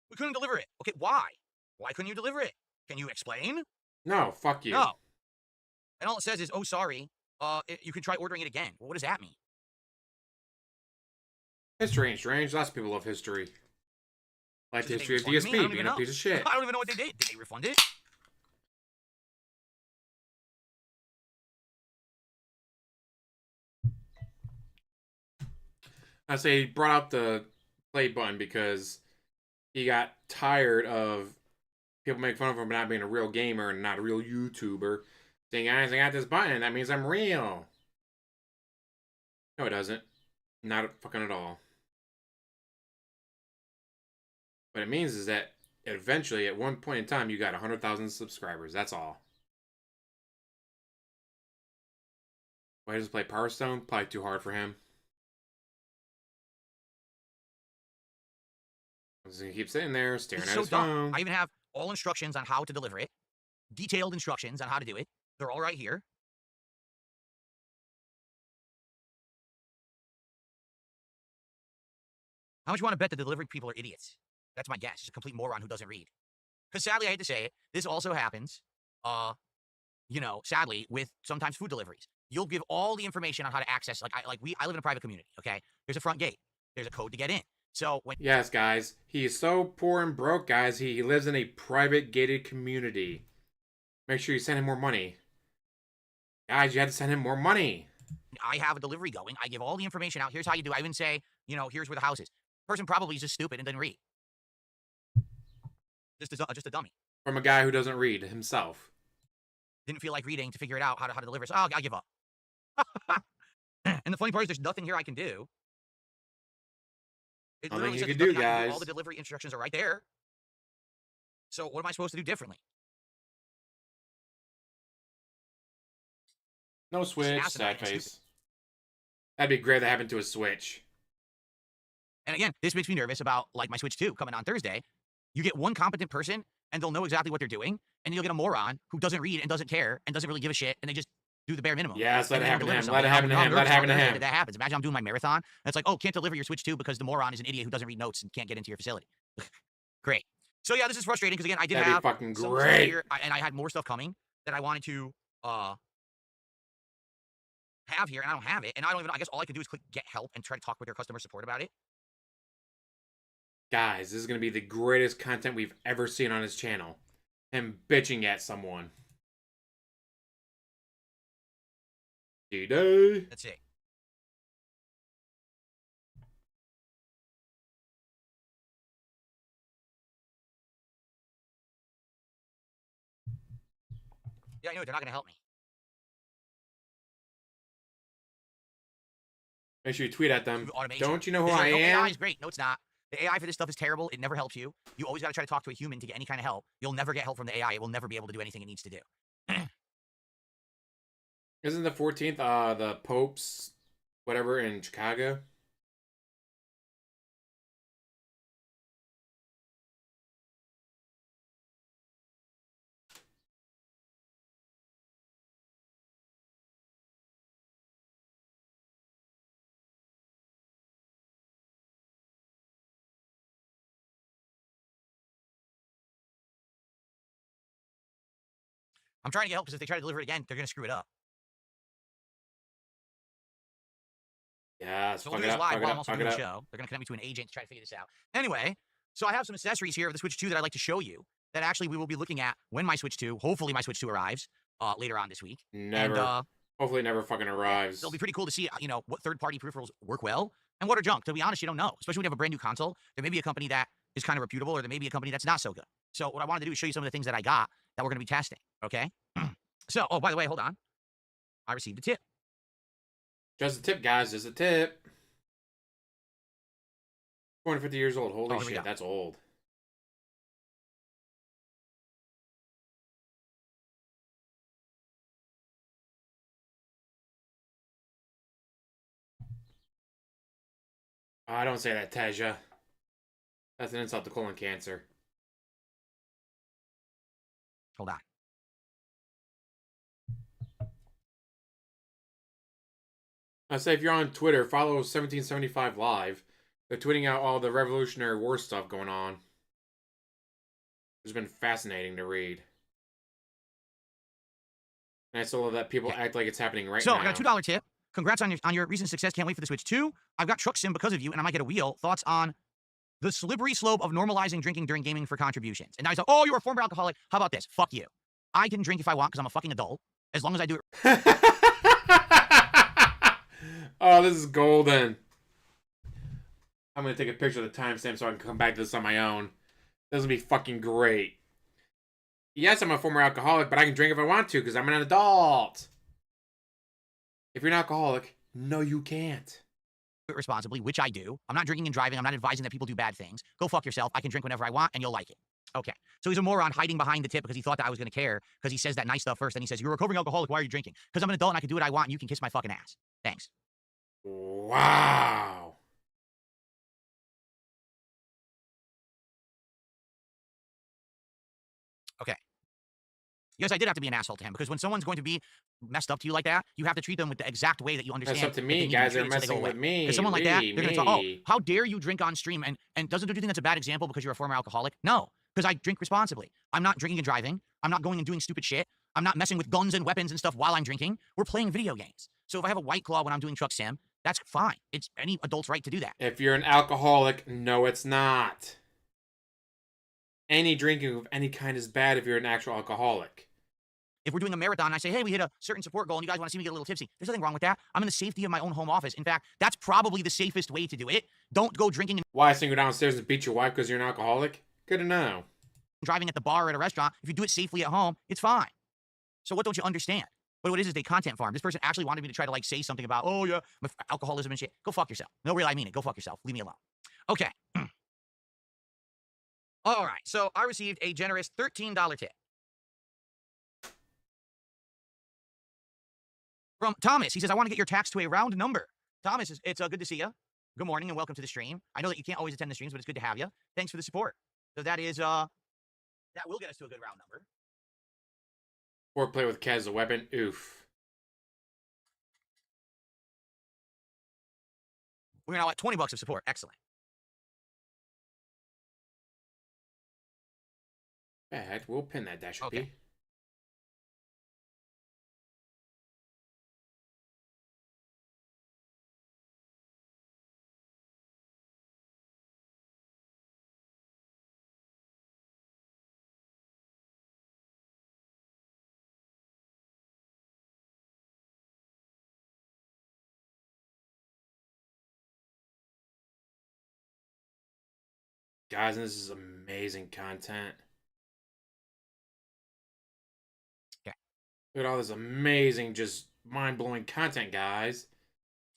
We couldn't deliver it. Okay, why? Why couldn't you deliver it? Can you explain? No, fuck you. No. And all it says is, oh, sorry, you can try ordering it again. Well, what does that mean? History ain't strange. Lots of people love history. Like the Did history of they refund me? I don't DSP being even a know. piece of shit. I don't even know what they did. Did they refund it? I say he brought out the play button because he got tired of people making fun of him for not being a real gamer and not a real YouTuber. Saying, guys, I got this button. That means I'm real. No, it doesn't. Not fucking at all. What it means is that eventually, at one point in time, you got 100,000 subscribers. That's all. Why does he play Power Stone? Probably too hard for him. He's gonna keep sitting there, staring at his phone. I even have all instructions on how to deliver it. Detailed instructions on how to do it. They're all right here. How much you want to bet the delivery people are idiots? That's my guess. Just a complete moron who doesn't read. Because sadly, I hate to say it, this also happens, sadly, with sometimes food deliveries. You'll give all the information on how to access, I live in a private community, okay? There's a front gate. There's a code to get in. So when... Yes, guys. He is so poor and broke, guys. He lives in a private gated community. Make sure you send him more money. Guys, you had to send him more money. I have a delivery going. I give all the information out. Here's how you do. I even say, here's where the house is. Person probably is just stupid and didn't read. Just a dummy. From a guy who doesn't read himself. Didn't feel like reading to figure it out how to deliver. So I'll give up. And the funny part is there's nothing here I can do. It Nothing literally you says can there's do, nothing I can guys. All the delivery instructions are right there. So what am I supposed to do differently? No Switch, asinine sad and stupid. face. That'd be great if that happened to a Switch. And again, this makes me nervous about like my Switch 2 coming on Thursday. You get one competent person and they'll know exactly what they're doing, and you'll get a moron who doesn't read and doesn't care and doesn't really give a shit, and they just do the bare minimum. Yes, let And it they happen don't to deliver him. something. Let it happen to I'm him. Let it nervous happen to about him. Thursday That happens. Imagine I'm doing my marathon, and it's like, oh, can't deliver your Switch 2 because the moron is an idiot who doesn't read notes and can't get into your facility. Great. So yeah, this is frustrating because again, I did That'd be have fucking some great. stuff here, and I had more stuff coming that I wanted to have here, and I don't have it. And I don't even. I guess all I can do is click get help and try to talk with their customer support about it. Guys, this is going to be the greatest content we've ever seen on his channel. Him bitching at someone. D-Day. Let's see. Yeah, I know they're not going to help me. Make sure you tweet at them. Automation. Don't you know who This is I like, am? AI is great. No, it's not. The AI for this stuff is terrible. It never helps you. You always got to try to talk to a human to get any kind of help. You'll never get help from the AI. It will never be able to do anything it needs to do. Isn't the 14th the Pope's whatever in Chicago? I'm trying to get help because if they try to deliver it again, they're going to screw it up. Yeah, So we'll do this live while I'm also doing the show. They're going to connect me to an agent to try to figure this out. Anyway, so I have some accessories here of the Switch 2 that I'd like to show you that actually we will be looking at when my Switch 2, hopefully my Switch 2 arrives later on this week. Never. And, hopefully it never fucking arrives. It'll be pretty cool to see, you know, what third-party peripherals work well and what are junk. To be honest, you don't know. Especially when you have a brand new console. There may be a company that is kind of reputable, or there may be a company that's not so good. So what I wanted to do is show you some of the things that I got that we're going to be testing, okay? So, oh, by the way, hold on. I received a tip. Just a tip, guys. Just a tip. 250 years old. Holy shit, that's old. I don't say that, Tasia. That's an insult to colon cancer. Hold on. I say if you're on Twitter, follow 1775 Live. They're tweeting out all the Revolutionary War stuff going on. It's been fascinating to read. And I still love that people act like it's happening right now. So I got a $2 tip. Congrats on your recent success. Can't wait for the Switch 2. I've got truck sim because of you, and I might get a wheel. Thoughts on the slippery slope of normalizing drinking during gaming for contributions? And now he's like, oh, you're a former alcoholic. How about this? Fuck you. I can drink if I want because I'm a fucking adult. As long as I do it. Oh, this is golden. I'm going to take a picture of the timestamp so I can come back to this on my own. This will be fucking great. Yes, I'm a former alcoholic, but I can drink if I want to because I'm an adult. If you're an alcoholic, no, you can't. Responsibly, which I do. I'm not drinking and driving. I'm not advising that people do bad things. Go fuck yourself. I can drink whenever I want, and you'll like it. Okay. So he's a moron hiding behind the tip because he thought that I was going to care because he says that nice stuff first. Then he says, you're a recovering alcoholic. Why are you drinking? Because I'm an adult and I can do what I want, and you can kiss my fucking ass. Thanks. Wow. Okay. Yes, I did have to be an asshole to him because when someone's going to be messed up to you like that, you have to treat them with the exact way that you understand. That's up to me. Guys are messing with me. Because someone like that, they're going to talk, oh, how dare you drink on stream? And doesn't do you think that's a bad example because you're a former alcoholic? No, because I drink responsibly. I'm not drinking and driving. I'm not going and doing stupid shit. I'm not messing with guns and weapons and stuff while I'm drinking. We're playing video games. So if I have a White Claw when I'm doing truck sim, that's fine. It's any adult's right to do that. If you're an alcoholic, no, it's not. Any drinking of any kind is bad if you're an actual alcoholic. If we're doing a marathon and I say, hey, we hit a certain support goal and you guys want to see me get a little tipsy, there's nothing wrong with that. I'm in the safety of my own home office. In fact, that's probably the safest way to do it. Don't go drinking and why sing you downstairs and beat your wife because you're an alcoholic? Good to know. Driving at the bar or at a restaurant. If you do it safely at home, it's fine. So what don't you understand? But what it is they content farm. This person actually wanted me to try to like say something about, oh yeah, alcoholism and shit. Go fuck yourself. No, really, I mean it. Go fuck yourself. Leave me alone. Okay. All right. So I received a generous $13 tip from Thomas. He says, I want to get your tax to a round number. Thomas, it's good to see you. Good morning and welcome to the stream. I know that you can't always attend the streams, but it's good to have you. Thanks for the support. So that is, that will get us to a good round number. Or play with Kaz as a weapon. Oof. We're now at $20 of support. Excellent. Bad. We'll pin that dash. Okay. Guys, this is amazing content. Okay. Look at all this amazing, just mind-blowing content, guys.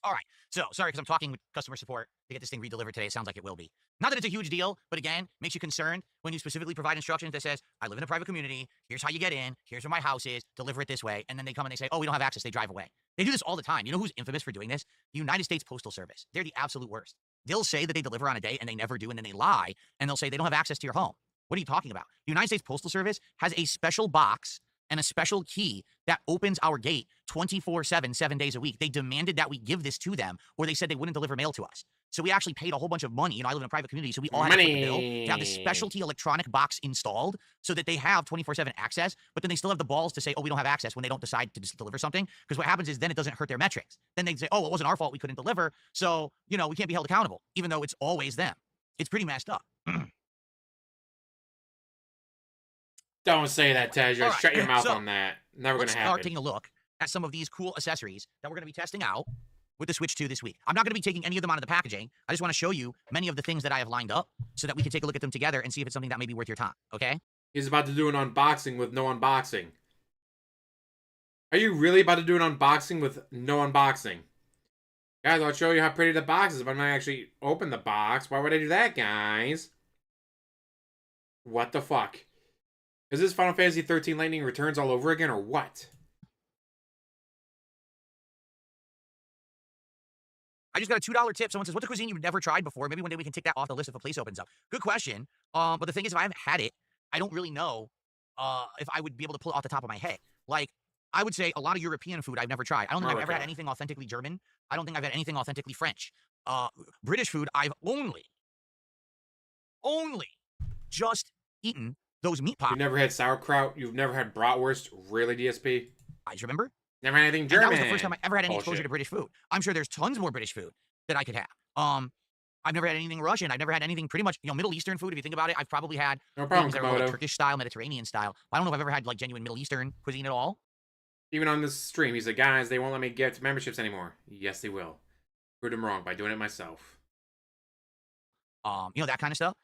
All right. So, sorry, because I'm talking with customer support to get this thing redelivered today. It sounds like it will be. Not that it's a huge deal, but again, makes you concerned when you specifically provide instructions that says, I live in a private community. Here's how you get in. Here's where my house is. Deliver it this way. And then they come and they say, oh, we don't have access. They drive away. They do this all the time. You know who's infamous for doing this? The United States Postal Service. They're the absolute worst. They'll say that they deliver on a day and they never do, and then they lie, and they'll say they don't have access to your home. What are you talking about? The United States Postal Service has a special box and a special key that opens our gate 24/7, 7 days a week. They demanded that we give this to them, or they said they wouldn't deliver mail to us. So we actually paid a whole bunch of money. You know, I live in a private community, so we all had to foot the bill to have this specialty electronic box installed so that they have 24/7 access, but then they still have the balls to say, oh, we don't have access when they don't decide to just deliver something. Because what happens is then it doesn't hurt their metrics. Then they say, oh, it wasn't our fault we couldn't deliver, so, you know, we can't be held accountable, even though it's always them. It's pretty messed up. Don't say that, Tej. Right. Shut your mouth So, on that. Never going to happen. Let's start taking a look at some of these cool accessories that we're going to be testing out with the Switch 2 this week. I'm not going to be taking any of them out of the packaging. I just want to show you many of the things that I have lined up so that we can take a look at them together and see if it's something that may be worth your time, okay? He's about to do an unboxing with no unboxing. Are you really about to do an unboxing with no unboxing? Guys, I'll show you how pretty the box is, but I'm not actually open the box. Why would I do that, guys? What the fuck? Is this Final Fantasy 13 Lightning Returns all over again, or what? I just got a $2 tip. Someone says, what's a cuisine you've never tried before? Maybe one day we can take that off the list if a place opens up. Good question. But the thing is, if I haven't had it, I don't really know if I would be able to pull it off the top of my head. Like, I would say a lot of European food I've never tried. I don't think I've ever had anything authentically German. I don't think I've had anything authentically French. British food, I've only just eaten those meat pies. You've never had sauerkraut? You've never had bratwurst? Really, DSP? I just remember. Never had anything German. And that was the first time I ever had any exposure to British food. I'm sure there's tons more British food that I could have. I've never had anything Russian. I've never had anything pretty much, you know, Middle Eastern food. If you think about it, I've probably had no problem, things that are like Turkish style, Mediterranean style. I don't know if I've ever had like genuine Middle Eastern cuisine at all. Even on this stream, he said, guys, they won't let me get memberships anymore. Yes, they will. Proved him wrong by doing it myself. You know, that kind of stuff.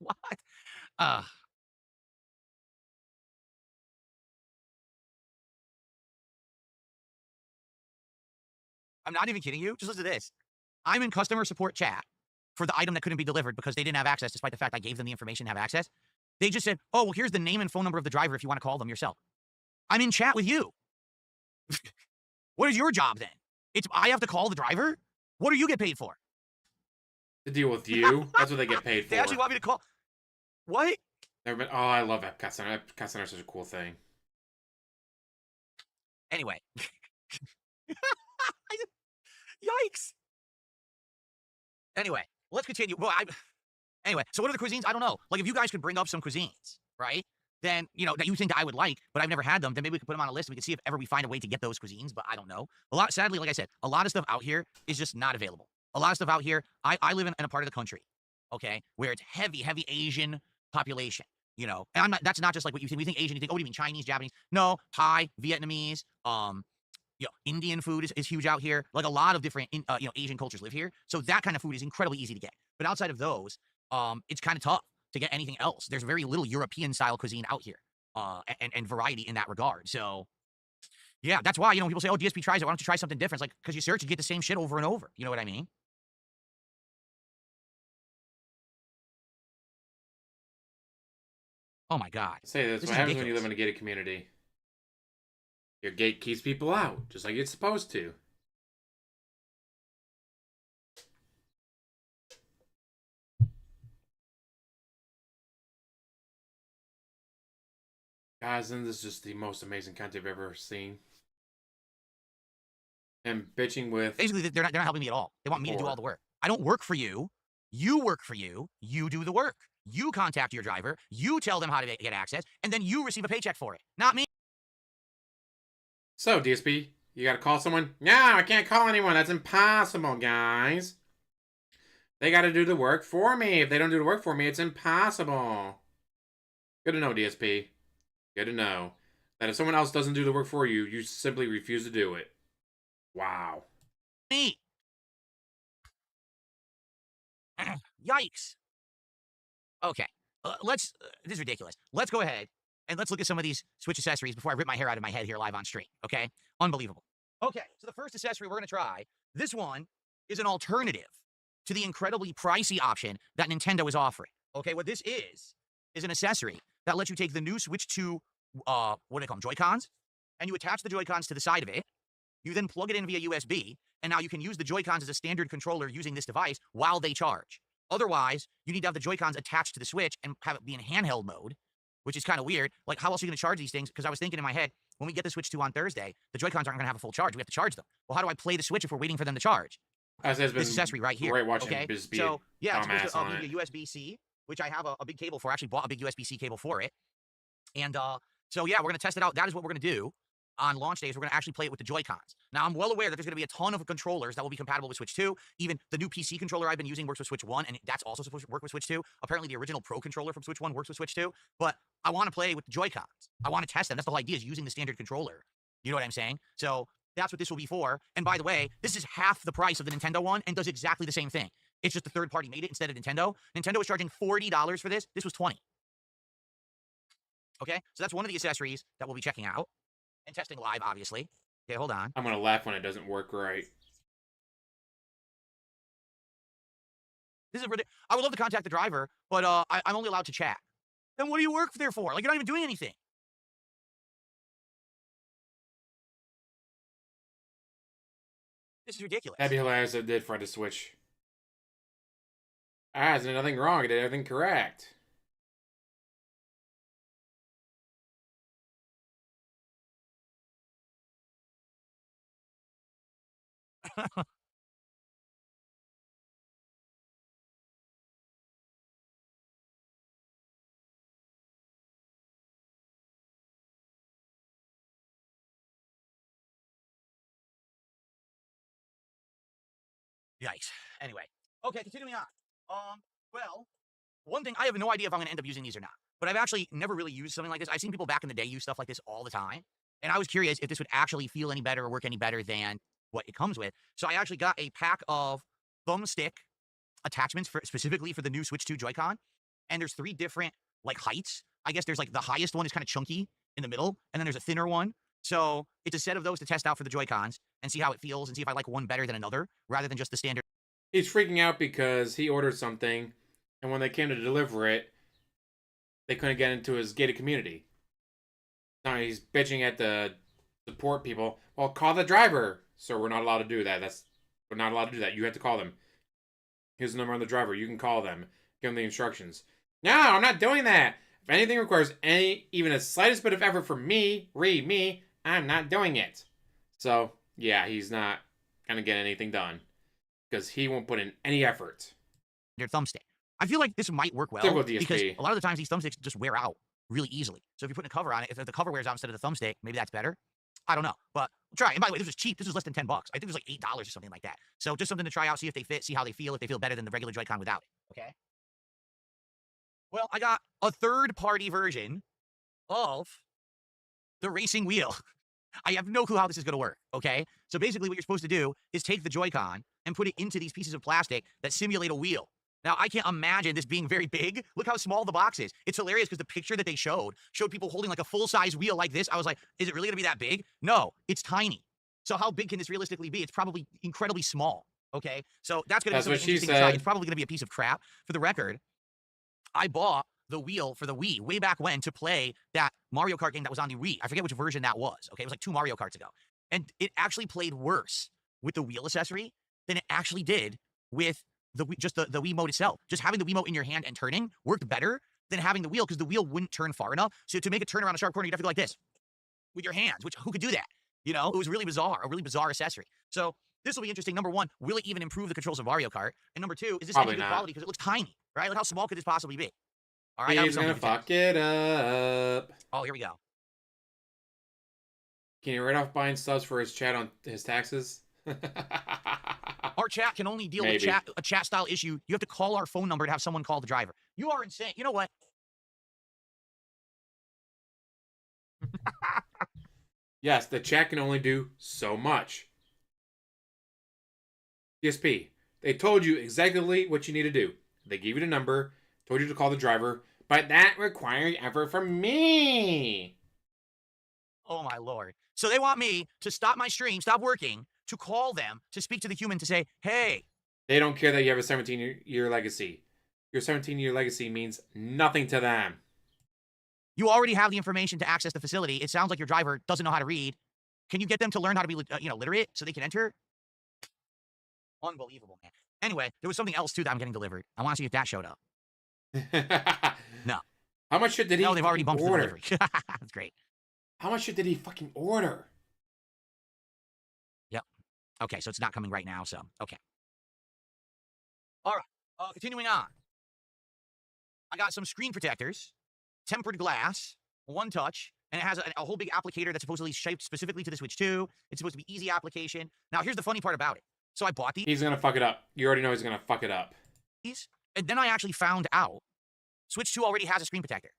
What? I'm not even kidding you. Just listen to this. I'm in customer support chat for the item that couldn't be delivered because they didn't have access, despite the fact I gave them the information to have access. They just said, oh, well, here's the name and phone number of the driver if you want to call them yourself. I'm in chat with you. What is your job then? I have to call the driver? What do you get paid for? To deal with you? That's what they get paid for. They actually want me to call. What? Never been. Oh, I love Epcot Center. Epcot Center is such a cool thing. Anyway. Yikes. Anyway, let's continue. Well, anyway, so what are the cuisines? I don't know. Like, if you guys could bring up some cuisines, right? Then, you know, that you think that I would like, but I've never had them, then maybe we could put them on a list and we can see if ever we find a way to get those cuisines, but I don't know. Sadly, like I said, a lot of stuff out here is just not available. A lot of stuff out here, I live in a part of the country, okay, where it's heavy Asian population, you know, and that's not just like what you think. We think Asian, you think, oh, do you mean Chinese, Japanese? No, Thai, Vietnamese, you know, Indian food is huge out here. Like a lot of different, you know, Asian cultures live here. So that kind of food is incredibly easy to get. But outside of those, it's kind of tough to get anything else. There's very little European style cuisine out here, and variety in that regard. So yeah, that's why, when people say, "Oh, DSP tries it, why don't you try something different?" It's like, because you search and get the same shit over and over. You know what I mean? Oh my god, Say this: this what is happens when you ridiculous. live in a gated community? Your gate keeps people out, just like it's supposed to. Guys, isn't this just the most amazing content I've ever seen? And bitching with Basically, they're not helping me at all. They want me to do all the work. I don't work for you. You work for you. You do the work. You contact your driver. You tell them how to get access, and then you receive a paycheck for it. Not me. So, DSP, you gotta call someone? No, I can't call anyone. That's impossible, guys. They gotta do the work for me. If they don't do the work for me, it's impossible. Good to know, DSP. Good to know that if someone else doesn't do the work for you, you simply refuse to do it. Wow. Me. Yikes. Okay. This is ridiculous. Let's go ahead and let's look at some of these Switch accessories before I rip my hair out of my head here live on stream. Okay? Unbelievable. Okay, so the first accessory we're going to try, this one is an alternative to the incredibly pricey option that Nintendo is offering. Okay, what this is an accessory that lets you take the new Switch 2, what do they call them, Joy-Cons, and you attach the Joy-Cons to the side of it. You then plug it in via USB, and now you can use the Joy-Cons as a standard controller using this device while they charge. Otherwise, you need to have the Joy-Cons attached to the Switch and have it be in handheld mode, which is kind of weird. Like, how else are you going to charge these things? Because I was thinking in my head, when we get the Switch 2 on Thursday, the Joy-Cons aren't going to have a full charge. We have to charge them. Well, how do I play the Switch if we're waiting for them to charge? As has been This accessory right here. great watching Okay, Biz be so yeah, it's dumbass supposed on to be it. a USB-C, which I have a big cable for. I actually bought a big USB-C cable for it. And so yeah, we're going to test it out. That is what we're going to do on launch days. We're going to actually play it with the Joy-Cons. Now, I'm well aware that there's going to be a ton of controllers that will be compatible with Switch 2. Even the new PC controller I've been using works with Switch 1, and that's also supposed to work with Switch 2. Apparently, the original Pro controller from Switch 1 works with Switch 2. But I want to play with the Joy-Cons. I want to test them. That's the whole idea, is using the standard controller. You know what I'm saying? So that's what this will be for. And by the way, this is half the price of the Nintendo one and does exactly the same thing. It's just the third party made it instead of Nintendo. Nintendo was charging $40 for this. This was $20. Okay, so that's one of the accessories that we'll be checking out and testing live, obviously. Okay, hold on. I'm gonna laugh when it doesn't work right. This is ridiculous. I would love to contact the driver, but I'm only allowed to chat. Then what do you work there for? Like, you're not even doing anything. This is ridiculous. That'd be hilarious if it did for the Switch. Ah, isn't nothing wrong. I did everything correct. Yikes. Anyway. Okay, continuing on. Well, one thing, I have no idea if I'm going to end up using these or not, but I've actually never really used something like this. I've seen people back in the day use stuff like this all the time, and I was curious if this would actually feel any better or work any better than what it comes with. So I actually got a pack of thumbstick attachments specifically for the new Switch 2 Joy-Con, and there's 3 different, like, heights. I guess there's, like, the highest one is kind of chunky in the middle, and then there's a thinner one. So it's a set of those to test out for the Joy-Cons and see how it feels and see if I like one better than another, rather than just the standard. He's freaking out because he ordered something, and when they came to deliver it, they couldn't get into his gated community. Now he's bitching at the support people. Well, call the driver. Sir, we're not allowed to do that. We're not allowed to do that. You have to call them. Here's the number on the driver. You can call them. Give them the instructions. No, I'm not doing that. If anything requires even a slightest bit of effort from me, me, I'm not doing it. So, yeah, he's not gonna get anything done because he won't put in any effort. Their thumbstick. I feel like this might work well because a lot of the times these thumbsticks just wear out really easily. So if you're putting a cover on it, if the cover wears out instead of the thumbstick, maybe that's better. I don't know, but we'll try. And by the way, this was cheap. This was less than $10. I think it was like $8 or something like that. So just something to try out, see if they fit, see how they feel, if they feel better than the regular Joy-Con without it. Okay. Well, I got a third-party version of the racing wheel. I have no clue how this is going to work, okay? So basically what you're supposed to do is take the Joy-Con and put it into these pieces of plastic that simulate a wheel. Now, I can't imagine this being very big. Look how small the box is. It's hilarious because the picture that they showed people holding like a full-size wheel like this. I was like, is it really going to be that big? No, it's tiny. So how big can this realistically be? It's probably incredibly small, okay? So that's going to be something interesting to try. It's probably going to be a piece of crap. For the record, I bought the wheel for the Wii way back when to play that Mario Kart game that was on the Wii. I forget which version that was, okay? It was like 2 Mario Karts ago. And it actually played worse with the wheel accessory than it actually did with the Wii mode itself. Just having the Wii mode in your hand and turning worked better than having the wheel because the wheel wouldn't turn far enough. So to make it turn around a sharp corner, you'd have to go like this with your hands, which who could do that? You know, it was really bizarre, a really bizarre accessory. So this will be interesting. Number one, will it even improve the controls of Mario Kart? And number two, is this any good quality? Because it looks tiny, right? Like how small could this possibly be? All right, he's gonna fuck it up. Oh, here we go. Can you write off buying subs for his chat on his taxes? Our chat can only deal with a chat style issue. You have to call our phone number to have someone call the driver. You are insane. You know what? Yes, the chat can only do so much. DSP, they told you exactly what you need to do. They gave you the number, told you to call the driver, but that requires effort from me. Oh, my Lord. So they want me to stop my stream, stop working, to call them, to speak to the human, to say, hey. They don't care that you have a 17-year legacy. Your 17-year legacy means nothing to them. You already have the information to access the facility. It sounds like your driver doesn't know how to read. Can you get them to learn how to be, literate so they can enter? Unbelievable, man. Anyway, there was something else, too, that I'm getting delivered. I want to see if that showed up. No. How much shit did he order? No, they've already bumped the delivery. That's great. How much shit did he fucking order? Yep. Okay, so it's not coming right now, so, okay. All right, continuing on. I got some screen protectors, tempered glass, one touch, and it has a whole big applicator that's supposedly shaped specifically to the Switch 2. It's supposed to be easy application. Now, here's the funny part about it. So I bought these. He's going to fuck it up. You already know he's going to fuck it up. And then I actually found out Switch 2 already has a screen protector.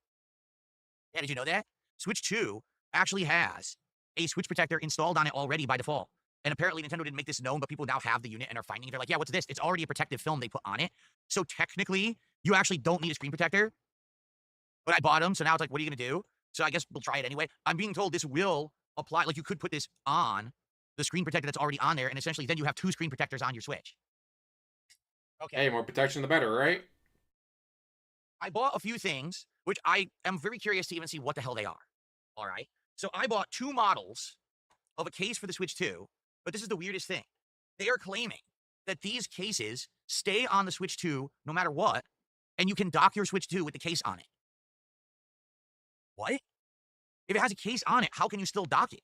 Yeah, did you know that? Switch 2 actually has a switch protector installed on it already by default. And apparently Nintendo didn't make this known, but people now have the unit and are finding it. They're like, yeah, what's this? It's already a protective film they put on it. So technically, you actually don't need a screen protector. But I bought them, so now it's like, what are you going to do? So I guess we'll try it anyway. I'm being told this will apply, like you could put this on the screen protector that's already on there, and essentially then you have 2 screen protectors on your Switch. Okay. Hey, more protection the better, right? I bought a few things, which I am very curious to even see what the hell they are. All right. So I bought 2 models of a case for the Switch 2, but this is the weirdest thing. They are claiming that these cases stay on the Switch 2 no matter what, and you can dock your Switch 2 with the case on it. What? If it has a case on it, how can you still dock it?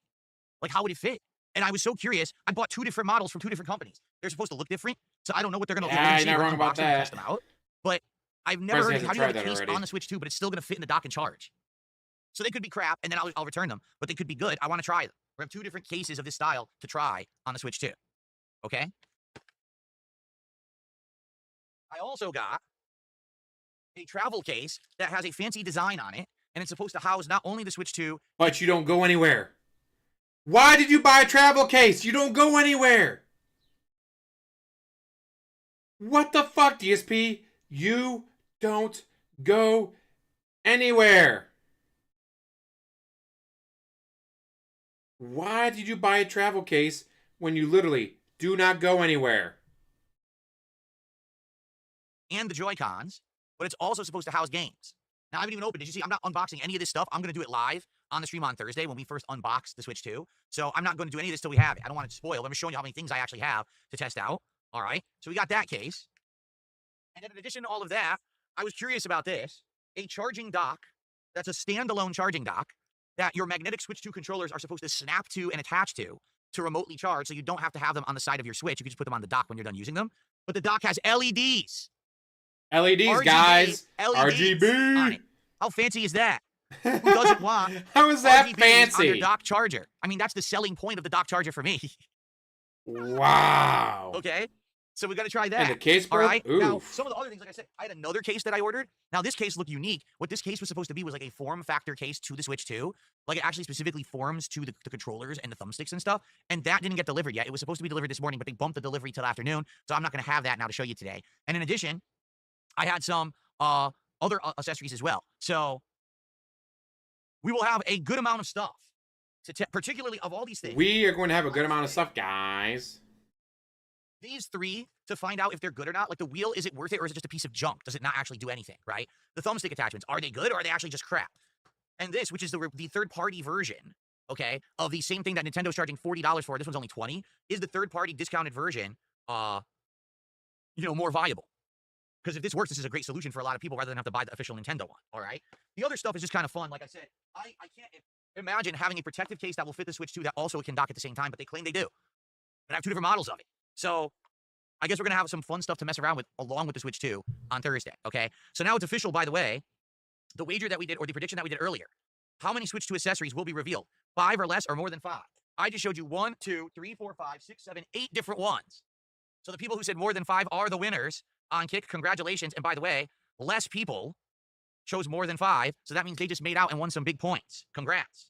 Like, how would it fit? And I was so curious. I bought 2 different models from 2 different companies. They're supposed to look different, so I don't know what they're going to do. Yeah, you're not wrong about that. Test them out. But I've never heard how do you have a case on the Switch 2, but it's still going to fit in the dock and charge. So they could be crap, and then I'll return them. But they could be good. I want to try them. We have 2 different cases of this style to try on the Switch 2. Okay? I also got a travel case that has a fancy design on it, and it's supposed to house not only the Switch 2... But you don't go anywhere. Why did you buy a travel case? You don't go anywhere. What the fuck, DSP? You don't go anywhere. Why did you buy a travel case when you literally do not go anywhere? And the Joy-Cons, but it's also supposed to house games. Now, I haven't even opened it. Did you see? I'm not unboxing any of this stuff. I'm going to do it live on the stream on Thursday when we first unbox the Switch 2. So I'm not going to do any of this till we have it. I don't want it to spoil. I'm just showing you how many things I actually have to test out. All right? So we got that case. And then in addition to all of that, I was curious about this. A charging dock that's a standalone charging dock that your magnetic Switch 2 controllers are supposed to snap to and attach to remotely charge, so you don't have to have them on the side of your Switch. You can just put them on the dock when you're done using them. But the dock has LEDs. LEDs, RGB, guys. LEDs RGB. On it. How fancy is that? Who doesn't want How is that RGB fancy? on their dock charger? I mean, that's the selling point of the dock charger for me. Wow. Okay. So we got to try that. And the case broke? All right. Oof. Now, some of the other things, like I said, I had another case that I ordered. Now, this case looked unique. What this case was supposed to be was like a form factor case to the Switch 2. Like, it actually specifically forms to the controllers and the thumbsticks and stuff. And that didn't get delivered yet. It was supposed to be delivered this morning, but they bumped the delivery till afternoon. So I'm not going to have that now to show you today. And in addition, I had some other accessories as well. So we will have a good amount of stuff, particularly of all these things. We are going to have a good amount of stuff, guys. These three, to find out if they're good or not, like the wheel, is it worth it or is it just a piece of junk? Does it not actually do anything, right? The thumbstick attachments, are they good or are they actually just crap? And this, which is the third-party version, okay, of the same thing that Nintendo's charging $40 for, this one's only $20, is the third-party discounted version, more viable? Because if this works, this is a great solution for a lot of people rather than have to buy the official Nintendo one, all right? The other stuff is just kind of fun. Like I said, I can't imagine having a protective case that will fit the Switch 2 that also can dock at the same time, but they claim they do. And I have two different models of it. So I guess we're going to have some fun stuff to mess around with along with the Switch 2 on Thursday, okay? So now it's official, by the way, the wager that we did, or the prediction that we did earlier. How many Switch 2 accessories will be revealed? 5 or less or more than 5? I just showed you 1, 2, 3, 4, 5, 6, 7, 8 different ones. So the people who said more than 5 are the winners on Kick. Congratulations. And by the way, less people chose more than 5, so that means they just made out and won some big points. Congrats.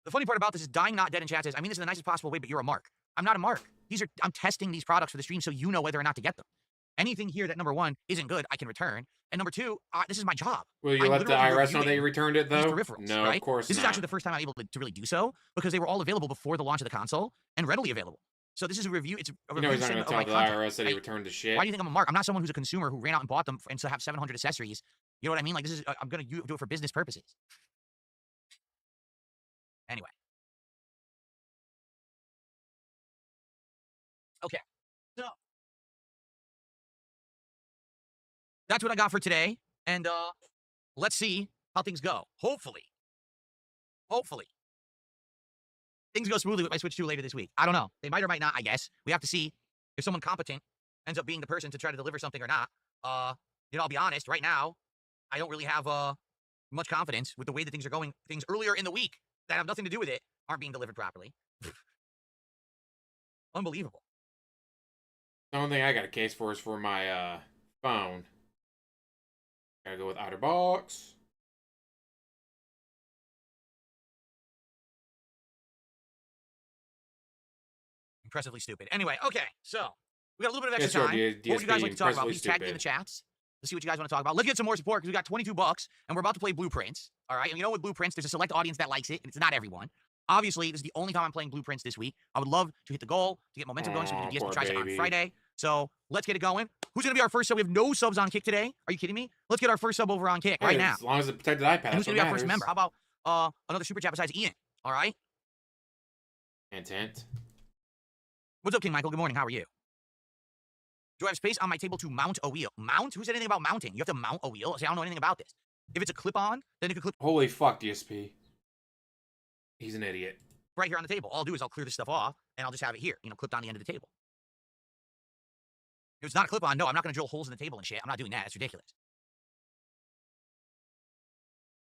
The funny part about this is Dying Not Dead in chat says, I mean this in the nicest possible way, but you're a mark. I'm not a mark. I'm testing these products for the stream so you know whether or not to get them. Anything here that, number 1, isn't good, I can return. And number 2, this is my job. Will you let the IRS know that you returned it, though? No, right? Of course This not. is actually the first time I'm able to really do so, because they were all available before the launch of the console and readily available. So this is a review. It's a review. He's not going to tell the IRS that he returned the shit. Why do you think I'm a mark? I'm not someone who's a consumer who ran out and bought them and still have 700 accessories. You know what I mean? Like, this is, I'm going to do it for business purposes. Anyway. Okay. So that's what I got for today. And let's see how things go. Hopefully, things go smoothly with my Switch 2 later this week. I don't know. They might or might not, I guess. We have to see if someone competent ends up being the person to try to deliver something or not. I'll be honest. Right now, I don't really have much confidence with the way that things are going. Things earlier in the week that have nothing to do with it aren't being delivered properly. Unbelievable. The only thing I got a case for is for my phone. Gotta go with outer box. Impressively stupid. Anyway, okay, so we got a little bit of extra time. DSP, what would you guys like to talk about? Please tag me in stupid. the chats. Let's see what you guys want to talk about. Let's get some more support because we got $22 and we're about to play Blueprints. All right, and you know with Blueprints, there's a select audience that likes it, and it's not everyone. Obviously, this is the only time I'm playing Blueprints this week. I would love to hit the goal, to get momentum going so we can do DSP tries on Friday. So let's get it going. Who's going to be our first sub? We have no subs on Kick today. Are you kidding me? Let's get our first sub over on Kick right now. As long as it's protected iPad. And who's going to be our first member? How about another super chat besides Ian? All right? Intent. What's up, King Michael? Good morning. How are you? Do I have space on my table to mount a wheel? Mount? Who said anything about mounting? You have to mount a wheel? See, I don't know anything about this. If it's a clip-on, then it could clip... Holy fuck, DSP. He's an idiot. Right here on the table. All I'll do is I'll clear this stuff off, and I'll just have it here, clipped on the end of the table. If it's not a clip-on, no, I'm not going to drill holes in the table and shit. I'm not doing that. It's ridiculous.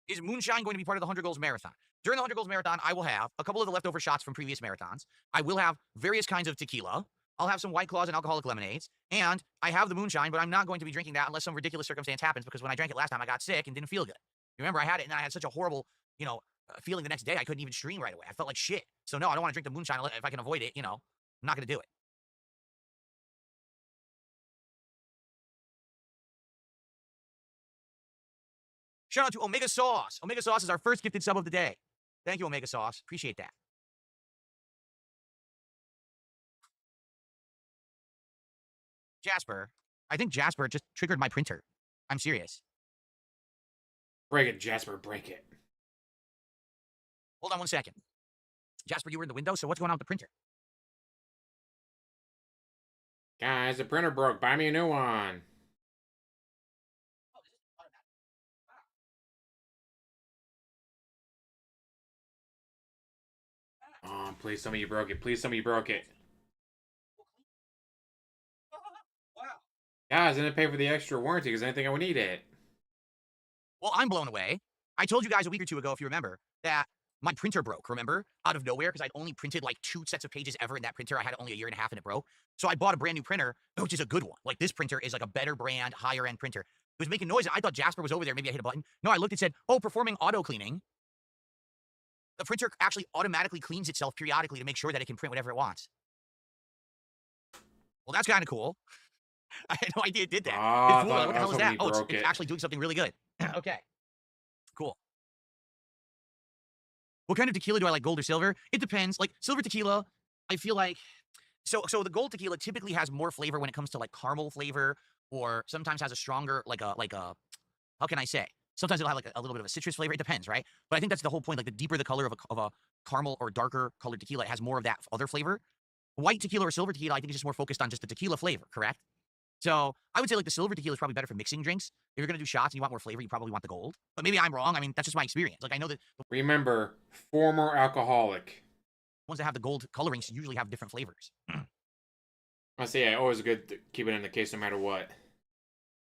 Is Moonshine going to be part of the 100 Goals Marathon? During the 100 Goals Marathon, I will have a couple of the leftover shots from previous marathons. I will have various kinds of tequila. I'll have some White Claws and alcoholic lemonades. And I have the Moonshine, but I'm not going to be drinking that unless some ridiculous circumstance happens, because when I drank it last time, I got sick and didn't feel good. Remember, I had it, and I had such a horrible, feeling the next day. I couldn't even stream right away. I felt like shit. So no, I don't want to drink the Moonshine if I can avoid it, I'm not going to do it. Shout out to Omega Sauce. Omega Sauce is our first gifted sub of the day. Thank you, Omega Sauce. Appreciate that. Jasper. I think Jasper just triggered my printer. I'm serious. Break it, Jasper. Break it. Hold on 1 second. Jasper, you were in the window, so what's going on with the printer? Guys, the printer broke. Buy me a new one. Oh, please tell me you broke it. Please tell me you broke it. Wow. Guys, I didn't pay for the extra warranty because I didn't think I would need it. Well, I'm blown away. I told you guys a week or two ago, if you remember, that my printer broke, remember? Out of nowhere, because I'd only printed like 2 sets of pages ever in that printer. I had only a year and a half and it broke. So I bought a brand new printer, which is a good one. Like, this printer is like a better brand, higher end printer. It was making noise. I thought Jasper was over there. Maybe I hit a button. No, I looked and said, oh, performing auto cleaning. The printer actually automatically cleans itself periodically to make sure that it can print whatever it wants. Well, that's kind of cool. I had no idea it did that. Ah, I It's cool. thought What the I hell was is hoping that? you Oh, broke it's it. actually doing something really good. Okay. Cool. What kind of tequila do I like, gold or silver? It depends. Like, silver tequila, I feel like... So the gold tequila typically has more flavor when it comes to, like, caramel flavor, or sometimes has a stronger, like a... How can I say? Sometimes it'll have, like, a little bit of a citrus flavor. It depends, right? But I think that's the whole point. Like, the deeper the color of a caramel or darker colored tequila, it has more of that other flavor. White tequila or silver tequila, I think, is just more focused on just the tequila flavor, correct? So I would say, like, the silver tequila is probably better for mixing drinks. If you're gonna do shots and you want more flavor, you probably want the gold. But maybe I'm wrong. I mean, that's just my experience. Like, I know that the Remember, former alcoholic. ones that have the gold colorings usually have different flavors. I say, always good to keep it in the case no matter what.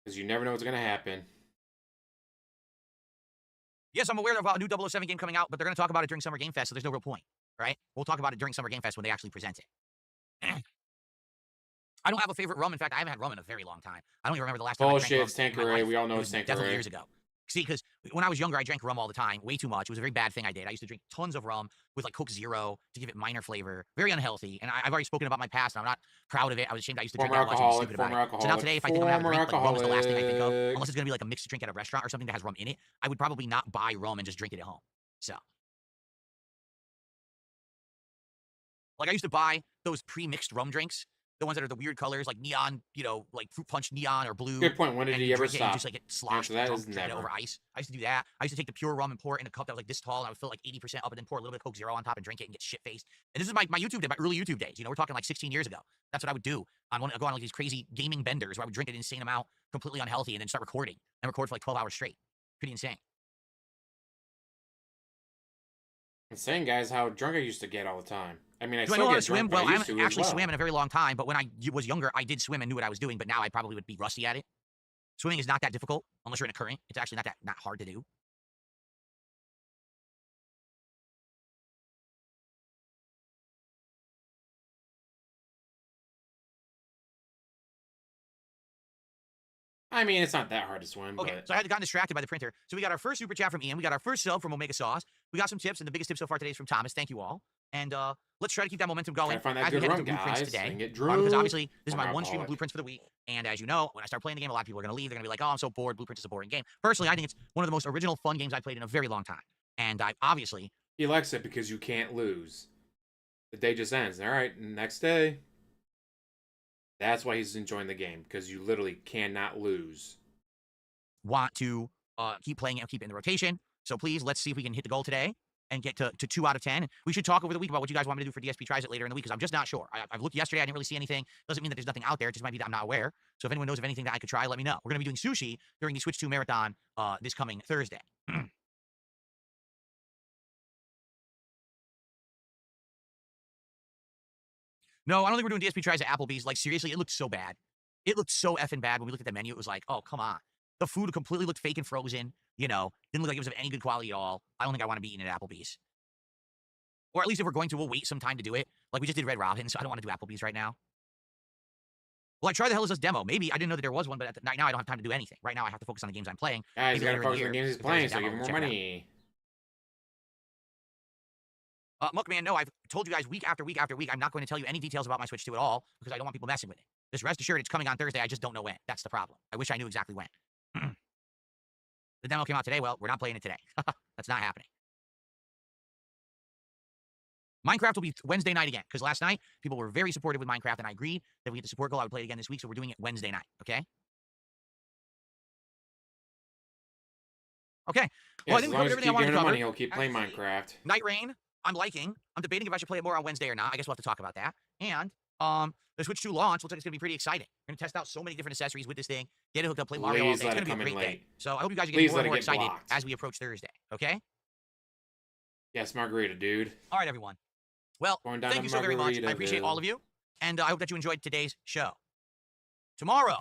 Because you never know what's going to happen. Yes, I'm aware of a new 007 game coming out, but they're going to talk about it during Summer Game Fest, so there's no real point, right? We'll talk about it during Summer Game Fest when they actually present it. I don't have a favorite rum. In fact, I haven't had rum in a very long time. I don't even remember the last time I drank rum. Bullshit, it's Tanqueray. We all know it's definitely Tanqueray. years ago. See, because when I was younger, I drank rum all the time, way too much. It was a very bad thing I did. I used to drink tons of rum with, like, Coke Zero to give it minor flavor. Very unhealthy. And I've already spoken about my past, and I'm not proud of it. I was ashamed I used to drink that much and be stupid about it. So now today, if I think I'm gonna have a drink, like, rum is the last thing I think of. Unless it's gonna be like a mixed drink at a restaurant or something that has rum in it, I would probably not buy rum and just drink it at home. So, like, I used to buy those pre-mixed rum drinks, the ones that are the weird colors, like neon, like fruit punch neon or blue. Good point. When did And he you ever drink it and stop? just, like, get sloshed that drunk, is drinking it never. over ice. I used to do that. I used to take the pure rum and pour it in a cup that was like this tall, and I would fill it like 80% up and then pour a little bit of Coke Zero on top and drink it and get shit-faced. And this is my YouTube day, my early YouTube days. We're talking like 16 years ago. That's what I would do. I'd go on like these crazy gaming benders where I would drink an insane amount, completely unhealthy, and then start recording and record for like 12 hours straight. Pretty insane. Insane, guys, how drunk I used to get all the time. I mean, I Do I still know how get to swim? drunk, but Well, I I used to haven't actually as well. swam in a very long time, but when I was younger, I did swim and knew what I was doing, but now I probably would be rusty at it. Swimming is not that difficult unless you're in a current. It's actually not hard to do. I mean, it's not that hard to swim, Okay, but... so I had gotten distracted by the printer. So we got our first super chat from Ian. We got our first sub from Omega Sauce. We got some tips, and the biggest tip so far today is from Thomas. Thank you all. And let's try to keep that momentum going Gotta find that as we good head rum, into blueprints guys. today. And get Because drunk. obviously, this is my Former one stream of alcoholic. blueprints for the week. And as you know, when I start playing the game, a lot of people are going to leave. They're going to be like, oh, I'm so bored. Blueprints is a boring game. Personally, I think it's one of the most original, fun games I've played in a very long time. And I obviously... He likes it because you can't lose. The day just ends. All right, next day. That's why he's enjoying the game, because you literally cannot lose. want to keep playing it and keep it in the rotation. So please, let's see if we can hit the goal today and get to 2 out of 10. We should talk over the week about what you guys want me to do for DSP Tries It later in the week, because I'm just not sure. I've looked yesterday. I didn't really see anything. Doesn't mean that there's nothing out there. It just might be that I'm not aware. So if anyone knows of anything that I could try, let me know. We're going to be doing sushi during the Switch 2 Marathon this coming Thursday. No, I don't think we're doing DSP Tries at Applebee's. Like, seriously, it looked so bad. It looked so effing bad when we looked at the menu. It was like, oh, come on. The food completely looked fake and frozen. Didn't look like it was of any good quality at all. I don't think I want to be eating at Applebee's. Or at least if we're going to, we'll wait some time to do it. Like, we just did Red Robin, so I don't want to do Applebee's right now. Well, I tried the Hell Is Us demo. Maybe I didn't know that there was one, but right now I don't have time to do anything. Right now I have to focus on the games I'm playing. Guys, Maybe you gotta later in focus on the year, games he's if there's a playing, so demo, give him more check it out. money. Muckman, no, I've told you guys week after week after week, I'm not going to tell you any details about my Switch 2 at all, because I don't want people messing with it. Just rest assured it's coming on Thursday. I just don't know when. That's the problem. I wish I knew exactly when. The demo came out today. Well, we're not playing it today. That's not happening. Minecraft will be Wednesday night again, because last night people were very supportive with Minecraft, and I agreed that we get the support goal. I would play it again this week, so we're doing it Wednesday night, okay? Okay. Yeah, Well, I as think we long covered as you everything I keep wanted giving to him cover. money, he'll keep playing Actually, Minecraft. Nightreign, I'm liking. I'm debating if I should play it more on Wednesday or not. I guess we'll have to talk about that. And the Switch 2 launch looks like it's going to be pretty exciting. We're going to test out so many different accessories with this thing, get it hooked up, play Mario all Please day. It's let going it to be a come in great day. late. So I hope you guys are Please getting more let and more it get excited blocked. as we approach Thursday, okay? Yes, Margarita, dude. All right, everyone. Well, Going down thank to you so very much. I appreciate all of you, and I hope that you enjoyed today's show. Tomorrow,